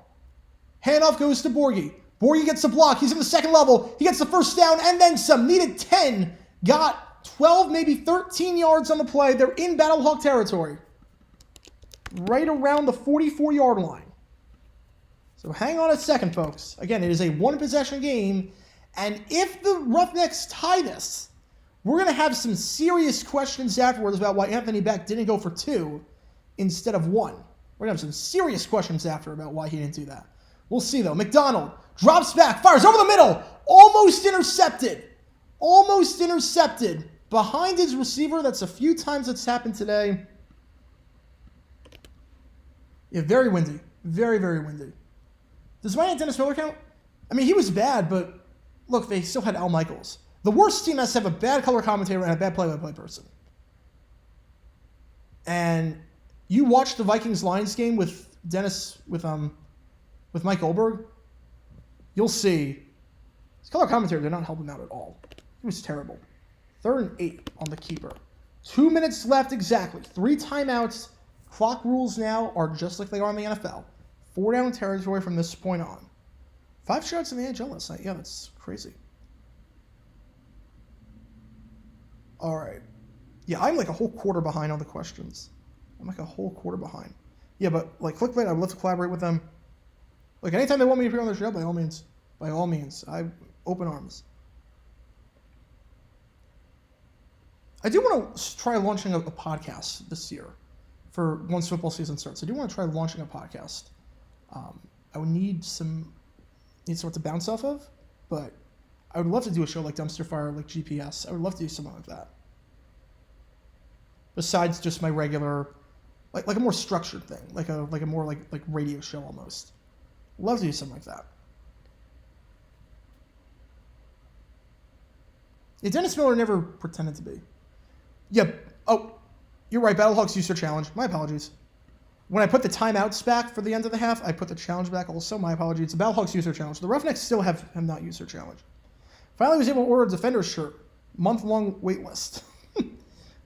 Handoff goes to Borghi. Borghi gets the block. He's in the 2nd level. He gets the first down and then some. Needed 10. Got 12, maybe 13 yards on the play. They're in Battlehawk territory. Right around the 44-yard line. So hang on a second, folks. Again, it is a one-possession game. And if the Roughnecks tie this, we're going to have some serious questions afterwards about why Anthony Beck didn't go for 2 instead of 1. We're going to have some serious questions after about why he didn't do that. We'll see, though. McDonald drops back, fires over the middle. Almost intercepted. Almost intercepted. Behind his receiver. That's a few times that's happened today. Yeah, very windy. Very, very windy. Does my Dennis Miller count? I mean, he was bad, but look, they still had Al Michaels. The worst team has to have a bad color commentator and a bad play-by-play person. And you watch the Vikings-Lions game with Mike Goldberg, you'll see his color commentator did not help him out at all. He was terrible. 3rd and 8 on the keeper. 2 minutes left exactly. 3 timeouts. Clock rules now are just like they are in the NFL. 4 down territory from this point on. 5 shots in the NHL last night. Yeah, that's crazy. All right. Yeah, I'm like a whole quarter behind on the questions. I'm like a whole quarter behind. Yeah, but like Clickbait, I would love to collaborate with them. Like anytime they want me to appear on their show, by all means. By all means. I open arms. I do want to try launching a podcast this year for once football season starts. I do want to try launching a podcast. I would need something to bounce off of, but I would love to do a show like Dumpster Fire, like GPS. I would love to do something like that. Besides just my regular, like a more structured thing, like a more like radio show almost. Love to do something like that. Yeah, Dennis Miller never pretended to be. Yeah. Oh, you're right. Battlehawks used their challenge. My apologies. When I put the timeouts back for the end of the half, I put the challenge back also. My apologies. The Battlehawks used their challenge. The Roughnecks still have not used their challenge. Finally was able to order a Defender shirt. Month-long wait list. At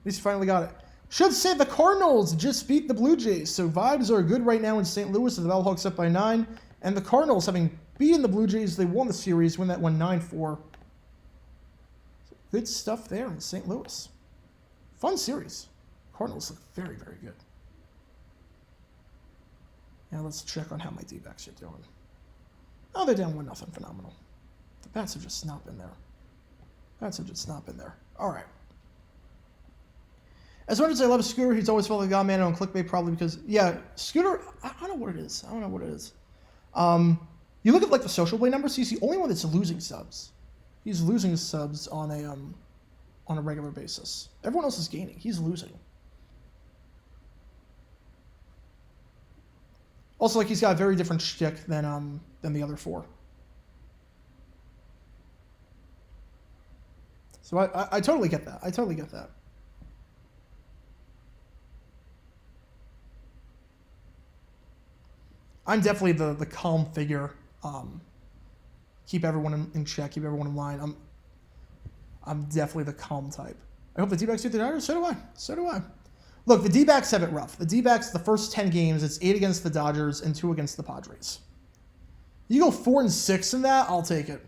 least finally got it. Should say the Cardinals just beat the Blue Jays, so vibes are good right now in St. Louis. The Battlehawks up by 9. And the Cardinals, having beaten the Blue Jays, they won the series, win that one 9-4. Good stuff there in St. Louis. Fun series. Cardinals look very, very good. Now let's check on how my D-backs are doing. Oh, they're down 1-0. Phenomenal. The Bats have just not been there. All right. As much as I love Scooter, he's always felt like a god man on Clickbait, probably because, yeah, Scooter, I don't know what it is. You look at like the Social Blade numbers, he's the only one that's losing subs. He's losing subs on a regular basis. Everyone else is gaining. He's losing. Also, like he's got a very different shtick than the other 4. So I totally get that. I'm definitely the calm figure. Keep everyone in check, keep everyone in line. I'm definitely the calm type. I hope the D-backs beat the Dodgers. So do I. So do I. Look, the D-backs have it rough. The D-backs, the first 10 games, it's 8 against the Dodgers and 2 against the Padres. You go 4-6 in that, I'll take it.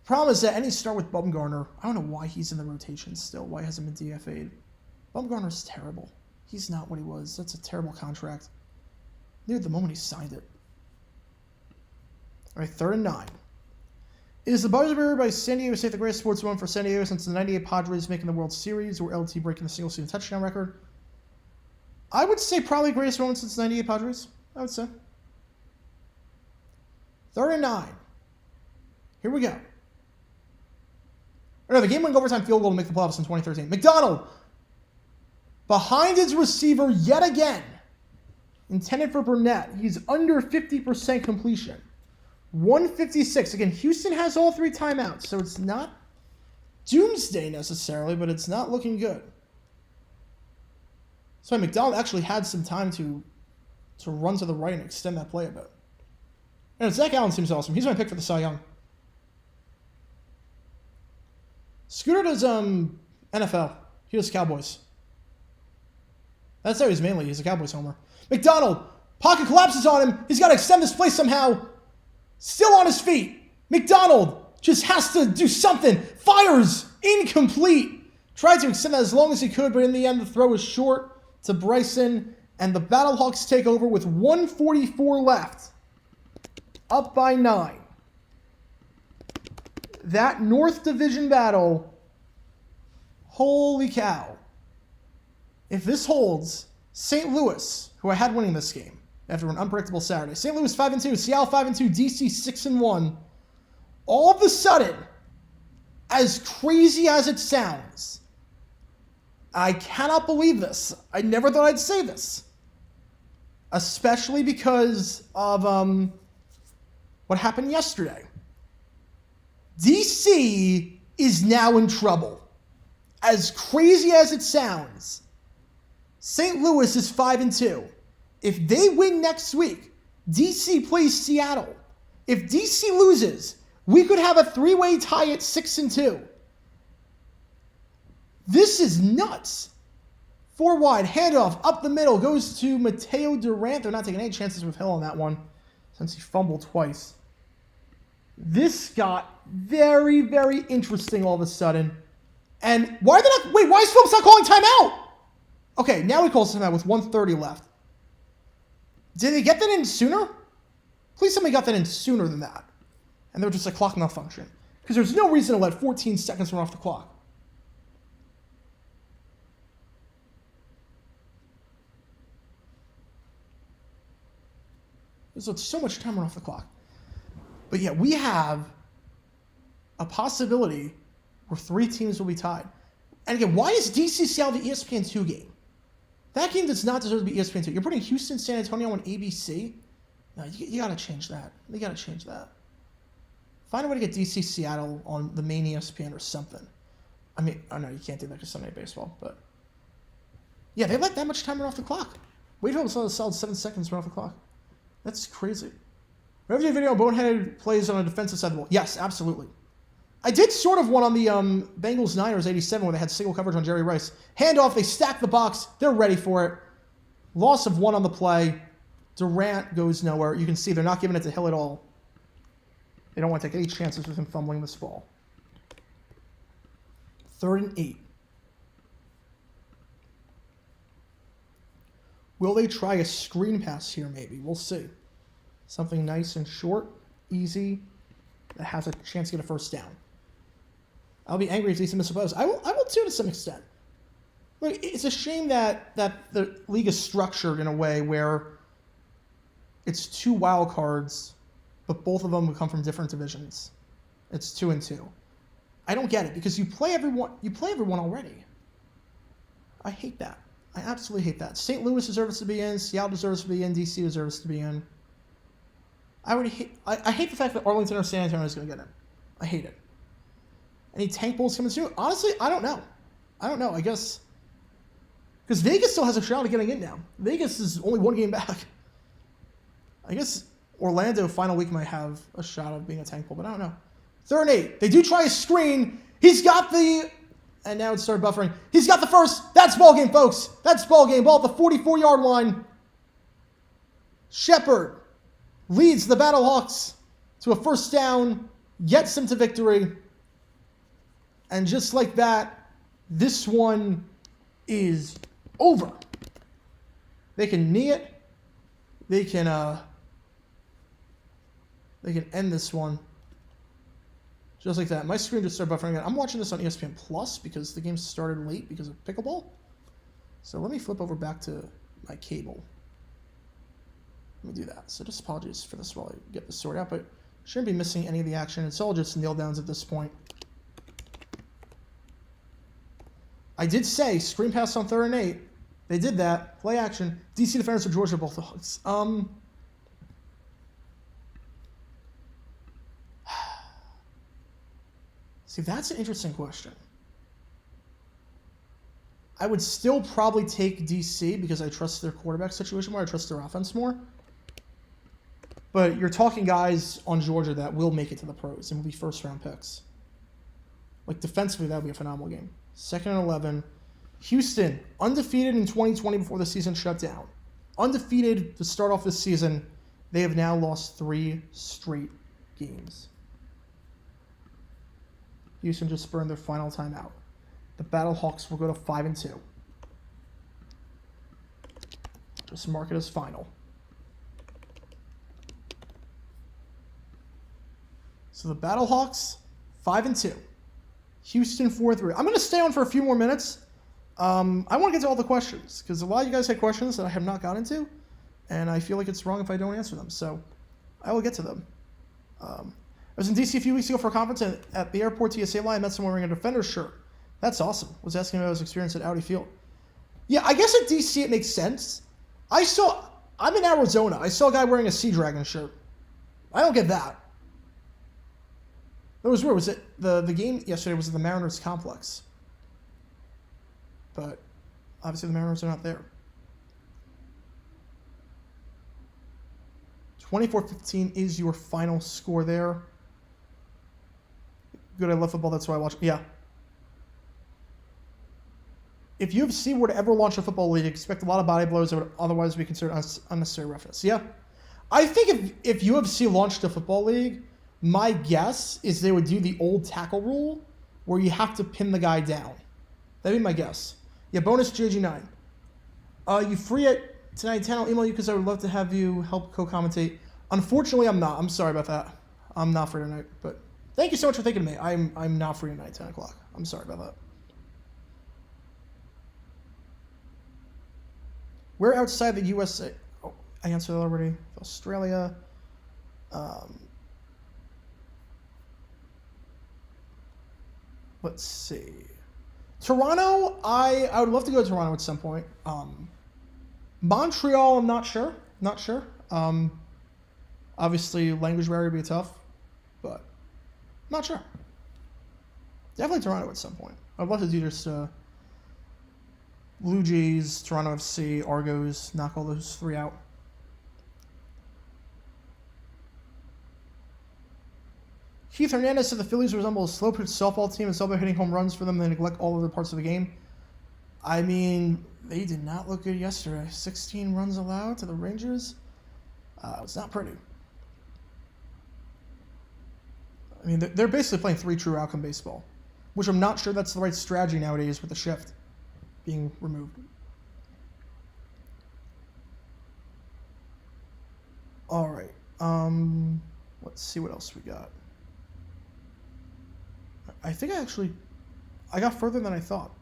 Problem is that any start with Bumgarner, I don't know why he's in the rotation still, why he hasn't been DFA'd. Bumgarner's terrible. He's not what he was. That's a terrible contract. Knew the moment he signed it. All right, 3rd and 9. Is the buzzer by San Diego State the greatest sports moment for San Diego since the 98 Padres making the World Series or LT breaking the single-season touchdown record? I would say probably greatest moment since the 98 Padres. I would say. 3rd and 9. Here we go. No, the game-winning overtime field goal to make the playoffs in 2013. McDonald, behind his receiver yet again. Intended for Burnett. He's under 50% completion. 156. Again, Houston has all 3 timeouts, so it's not doomsday necessarily, but it's not looking good. So McDonald actually had some time to run to the right and extend that play a bit. And Zach Allen seems awesome. He's my pick for the Cy Young. Scooter does NFL. He does Cowboys. That's how he's mainly. He's a Cowboys homer. McDonald, pocket collapses on him. He's got to extend this play somehow. Still on his feet. McDonald just has to do something. Fires. Incomplete. Tried to extend that as long as he could, but in the end, the throw is short to Bryson, and the Battlehawks take over with 1:44 left. Up by 9. That North Division battle, holy cow. If this holds, St. Louis, who I had winning this game after an unpredictable Saturday. St. Louis 5-2, Seattle 5-2, DC 6-1. All of a sudden, as crazy as it sounds, I cannot believe this. I never thought I'd say this. Especially because of what happened yesterday. DC is now in trouble. As crazy as it sounds, St. Louis is 5-2. If they win next week, DC plays Seattle. If DC loses, we could have a 3-way tie at 6-2. This is nuts. 4 wide, handoff, up the middle, goes to Mateo Durant. They're not taking any chances with Hill on that one, since he fumbled twice. This got very, very interesting all of a sudden. And why is Phillips not calling timeout? Okay, now he calls timeout with 1:30 left. Did they get that in sooner? Please tell me got that in sooner than that. And they were just a clock malfunction. Because there's no reason to let 14 seconds run off the clock. There's so much time run off the clock. But yeah, we have a possibility where 3 teams will be tied. And again, why is DC Seattle the ESPN2 game? That game does not deserve to be ESPN2. You're putting Houston, San Antonio on ABC? No, you got to change that. You got to change that. Find a way to get DC Seattle on the main ESPN or something. I mean, I know you can't do that because Sunday baseball, but yeah, they let that much time run off the clock. Wait till it's a solid 7 seconds run off the clock. That's crazy. Revenue video boneheaded plays on a defensive side of the ball. Yes, absolutely. I did sort of one on the Bengals-Niners 87 where they had single coverage on Jerry Rice. Handoff, they stack the box. They're ready for it. Loss of 1 on the play. Durant goes nowhere. You can see they're not giving it to Hill at all. They don't want to take any chances with him fumbling this ball. 3rd and 8. Will they try a screen pass here maybe? We'll see. Something nice and short, easy, that has a chance to get a first down. I'll be angry if DC misses blows. I will too to some extent. Look, it's a shame that the league is structured in a way where it's 2 wild cards, but both of them will come from different divisions. It's 2-2. I don't get it because you play everyone already. I hate that. I absolutely hate that. St. Louis deserves to be in. Seattle deserves to be in. DC deserves to be in. I hate the fact that Arlington or San Antonio is going to get in. I hate it. Any tank bowls coming soon? Honestly, I don't know. I guess Because Vegas still has a shot at getting in now. Vegas is only 1 game back. I guess Orlando final week might have a shot of being a tank pull, but I don't know. 3rd and 8. They do try a screen. He's got the... And now it started buffering. He's got the first. That's ball game, folks. That's ball game. Ball at the 44-yard line. Shepard leads the Battlehawks to a first down, gets them to victory. And just like that, this one is over. They can knee it. They can end this one. Just like that. My screen just started buffering again. I'm watching this on ESPN Plus because the game started late because of pickleball. So let me flip over back to my cable. Let me do that. So just apologies for this while I get this sorted out, but shouldn't be missing any of the action. It's all just kneel downs at this point. I did say screen pass on 3rd and 8. They did that. Play action. DC defenders for Georgia Bulldogs. See, that's an interesting question. I would still probably take DC because I trust their quarterback situation more. I trust their offense more. But you're talking guys on Georgia that will make it to the pros and will be first-round picks. Like, defensively, that would be a phenomenal game. 2nd and 11. Houston, undefeated in 2020 before the season shut down. Undefeated to start off this season. They have now lost 3 straight games. Houston just burned their final timeout. The Battlehawks will go to 5-2. Just mark it as final. So the Battlehawks, 5-2. Houston, 4-3. I'm going to stay on for a few more minutes. I want to get to all the questions because a lot of you guys had questions that I have not gotten to, and I feel like it's wrong if I don't answer them. So I will get to them. I was in DC a few weeks ago for a conference, and at the airport TSA line, I met someone wearing a Defenders shirt. That's awesome. Was asking about his experience at Audi Field. Yeah, I guess at DC it makes sense. I'm in Arizona. I saw a guy wearing a Sea Dragon shirt. I don't get that. That was weird. Was it the game yesterday was at the Mariners complex? But obviously the Mariners are not there. 24-15 is your final score there. Good, I love football, that's why I watch. Yeah. If UFC were to ever launch a football league, expect a lot of body blows that would otherwise be considered unnecessary roughness. Yeah. I think if UFC launched a football league, my guess is they would do the old tackle rule where you have to pin the guy down. That'd be my guess. Yeah, bonus JG9. You free it tonight 10. I'll email you because I would love to have you help co-commentate. Unfortunately, I'm not. I'm sorry about that. I'm not free tonight, but thank you so much for thinking of me. I'm not free tonight, 10 o'clock. I'm sorry about that. We're outside the USA. Oh, I answered that already. Australia. Let's see. Toronto, I would love to go to Toronto at some point. Montreal, I'm not sure. Not sure. Obviously, language barrier would be tough, but not sure. Definitely Toronto at some point. I'd love to do just Blue Jays, Toronto FC, Argos, knock all those 3 out. Keith Hernandez said the Phillies resemble a slow-pitch softball team and it's all about hitting home runs for them and they neglect all other parts of the game. I mean, they did not look good yesterday. 16 runs allowed to the Rangers. It's not pretty. I mean, they're basically playing 3 true outcome baseball, which I'm not sure that's the right strategy nowadays with the shift being removed. All right. Let's see what else we got. I think I got further than I thought.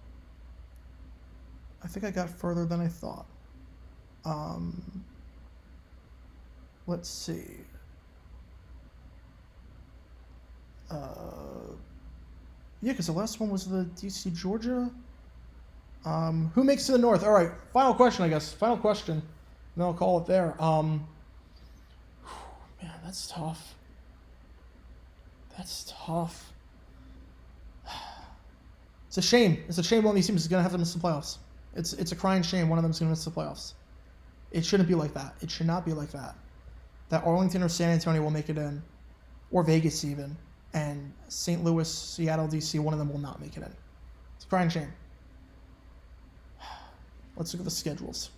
Let's see. Yeah, because the last one was the DC Georgia. Who makes it to the North? All right, final question, I guess. Final question. And then I'll call it there. Man, that's tough. It's a shame. It's a shame one of these teams is going to have to miss the playoffs. It's a crying shame one of them's going to miss the playoffs. It shouldn't be like that. It should not be like that. That Arlington or San Antonio will make it in, or Vegas even, and St. Louis, Seattle, DC, one of them will not make it in. It's a crying shame. Let's look at the schedules.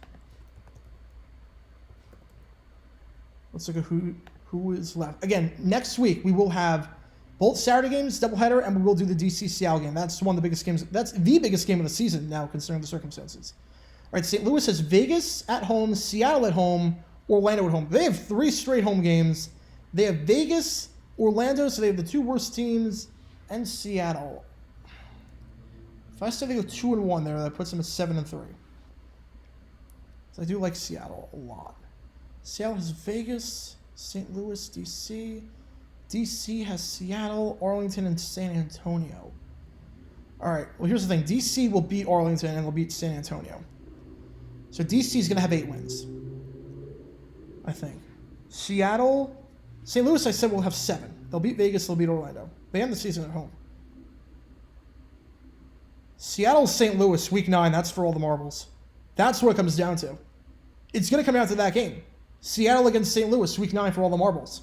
Let's look at who is left. Again, next week we will have both Saturday games, doubleheader, and we will do the DC Seattle game. That's one of the biggest games. That's the biggest game of the season now, considering the circumstances. All right, St. Louis has Vegas at home, Seattle at home, Orlando at home. They have 3 straight home games. They have Vegas, Orlando, so they have the 2 worst teams, and Seattle. If I say they go 2-1 there, that puts them at 7-3. So I do like Seattle a lot. Seattle has Vegas, St. Louis, DC. DC has Seattle, Arlington, and San Antonio. All right, well, here's the thing. DC will beat Arlington and will beat San Antonio. So DC is going to have 8 wins, I think. Seattle, St. Louis, I said, will have 7. They'll beat Vegas, they'll beat Orlando. They end the season at home. Seattle, St. Louis, week 9, that's for all the marbles. That's what it comes down to. It's going to come down to that game. Seattle against St. Louis, week 9 for all the marbles.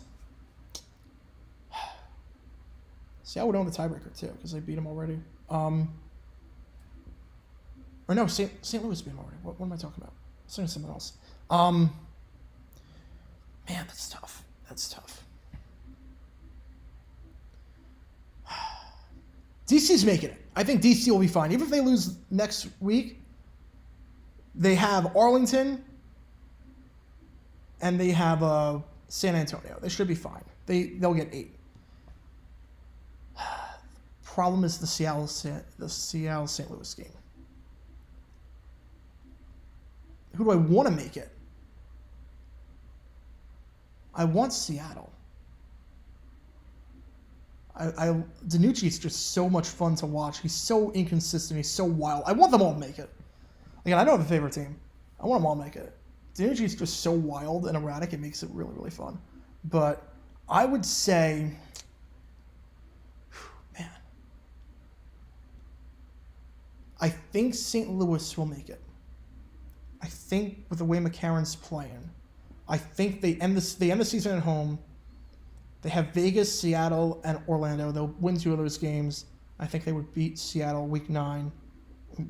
Seattle would own the tiebreaker, too, because they beat them already. Or no, St. Louis beat them already. What am I talking about? I'm saying something else. Man, that's tough. That's tough. DC's making it. I think DC will be fine. Even if they lose next week, they have Arlington and they have San Antonio. They should be fine. They'll get 8. Problem is the Seattle St. Louis game. Who do I want to make it? I want Seattle. Danucci's just so much fun to watch. He's so inconsistent. He's so wild. I want them all to make it. Again, I don't have a favorite team. I want them all to make it. Danucci's just so wild and erratic. It makes it really, really fun. But I would say, man, I think St. Louis will make it. I think with the way McCarron's playing, I think they end the season at home. They have Vegas, Seattle, and Orlando. They'll win 2 of those games. I think they would beat Seattle week 9,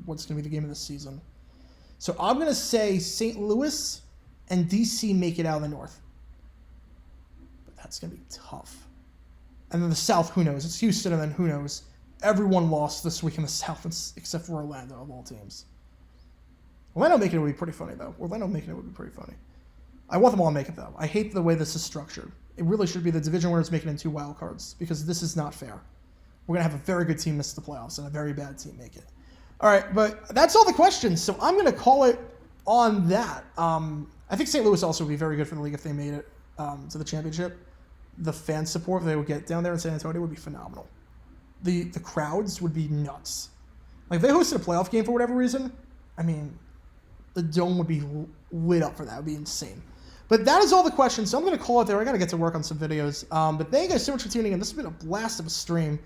what's going to be the game of the season. So I'm going to say St. Louis and DC make it out of the North. But that's going to be tough. And then the South, who knows? It's Houston, and then who knows? Everyone lost this week in the South except for Orlando, of all teams. Orlando making it would be pretty funny, though. Orlando making it would be pretty funny. I want them all to make it, though. I hate the way this is structured. It really should be the division winners making it in 2 wild cards, because this is not fair. We're going to have a very good team miss the playoffs and a very bad team make it. All right, but that's all the questions, so I'm going to call it on that. I think St. Louis also would be very good for the league if they made it to the championship. The fan support they would get down there in San Antonio would be phenomenal. The crowds would be nuts. Like, if they hosted a playoff game for whatever reason, I mean, the dome would be lit up for that. It would be insane. But that is all the questions, so I'm going to call it there. I got to get to work on some videos. But thank you guys so much for tuning in. This has been a blast of a stream.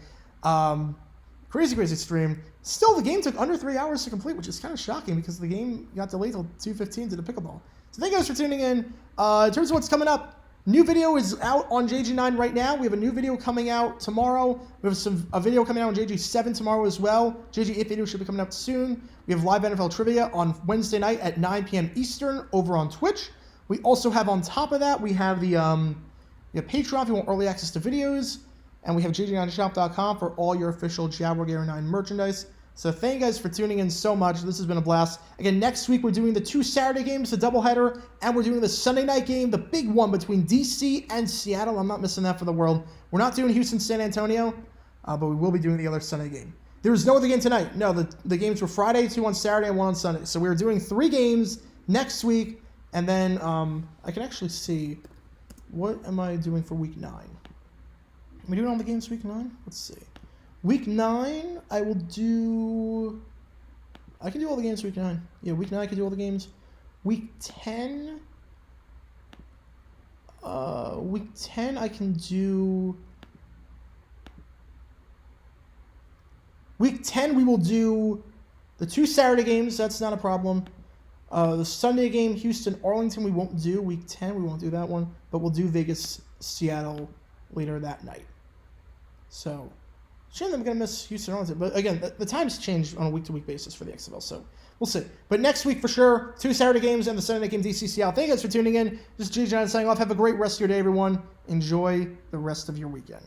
Crazy, crazy stream. Still, the game took under 3 hours to complete, which is kind of shocking because the game got delayed till 2:15 to the pickleball. So thank you guys for tuning in. In terms of what's coming up, new video is out on JG9 right now. We have a new video coming out tomorrow. We have a video coming out on JG7 tomorrow as well. JG8 video should be coming out soon. We have live NFL trivia on Wednesday night at 9 p.m. Eastern over on Twitch. We also have, on top of that, we have the Patreon if you want early access to videos, and we have jg9shop.com for all your official Jaguar Gear 9 merchandise. So thank you guys for tuning in so much. This has been a blast. Again, next week we're doing the 2 Saturday games, the doubleheader, and we're doing the Sunday night game, the big one between DC and Seattle. I'm not missing that for the world. We're not doing Houston, San Antonio, but we will be doing the other Sunday game. There was no other game tonight. No, the games were Friday, 2 on Saturday, and 1 on Sunday. So we're doing 3 games next week. And then I can actually see, what am I doing for week 9? Am I doing all the games week 9? Let's see. Week 9, I can do all the games week 9. Yeah, week 9 I can do all the games. Week 10, I can do... Week 10 we will do The 2 Saturday games, that's not a problem. The Sunday game, Houston-Arlington, we won't do. Week 10, we won't do that one. But we'll do Vegas-Seattle later that night. So, shame that I'm going to miss Houston-Arlington. But again, the times change on a week-to-week basis for the XFL. So, we'll see. But next week, for sure, 2 Saturday games and the Sunday game, DC-Seattle. Thank you guys for tuning in. This is G. John signing off. Have a great rest of your day, everyone. Enjoy the rest of your weekend.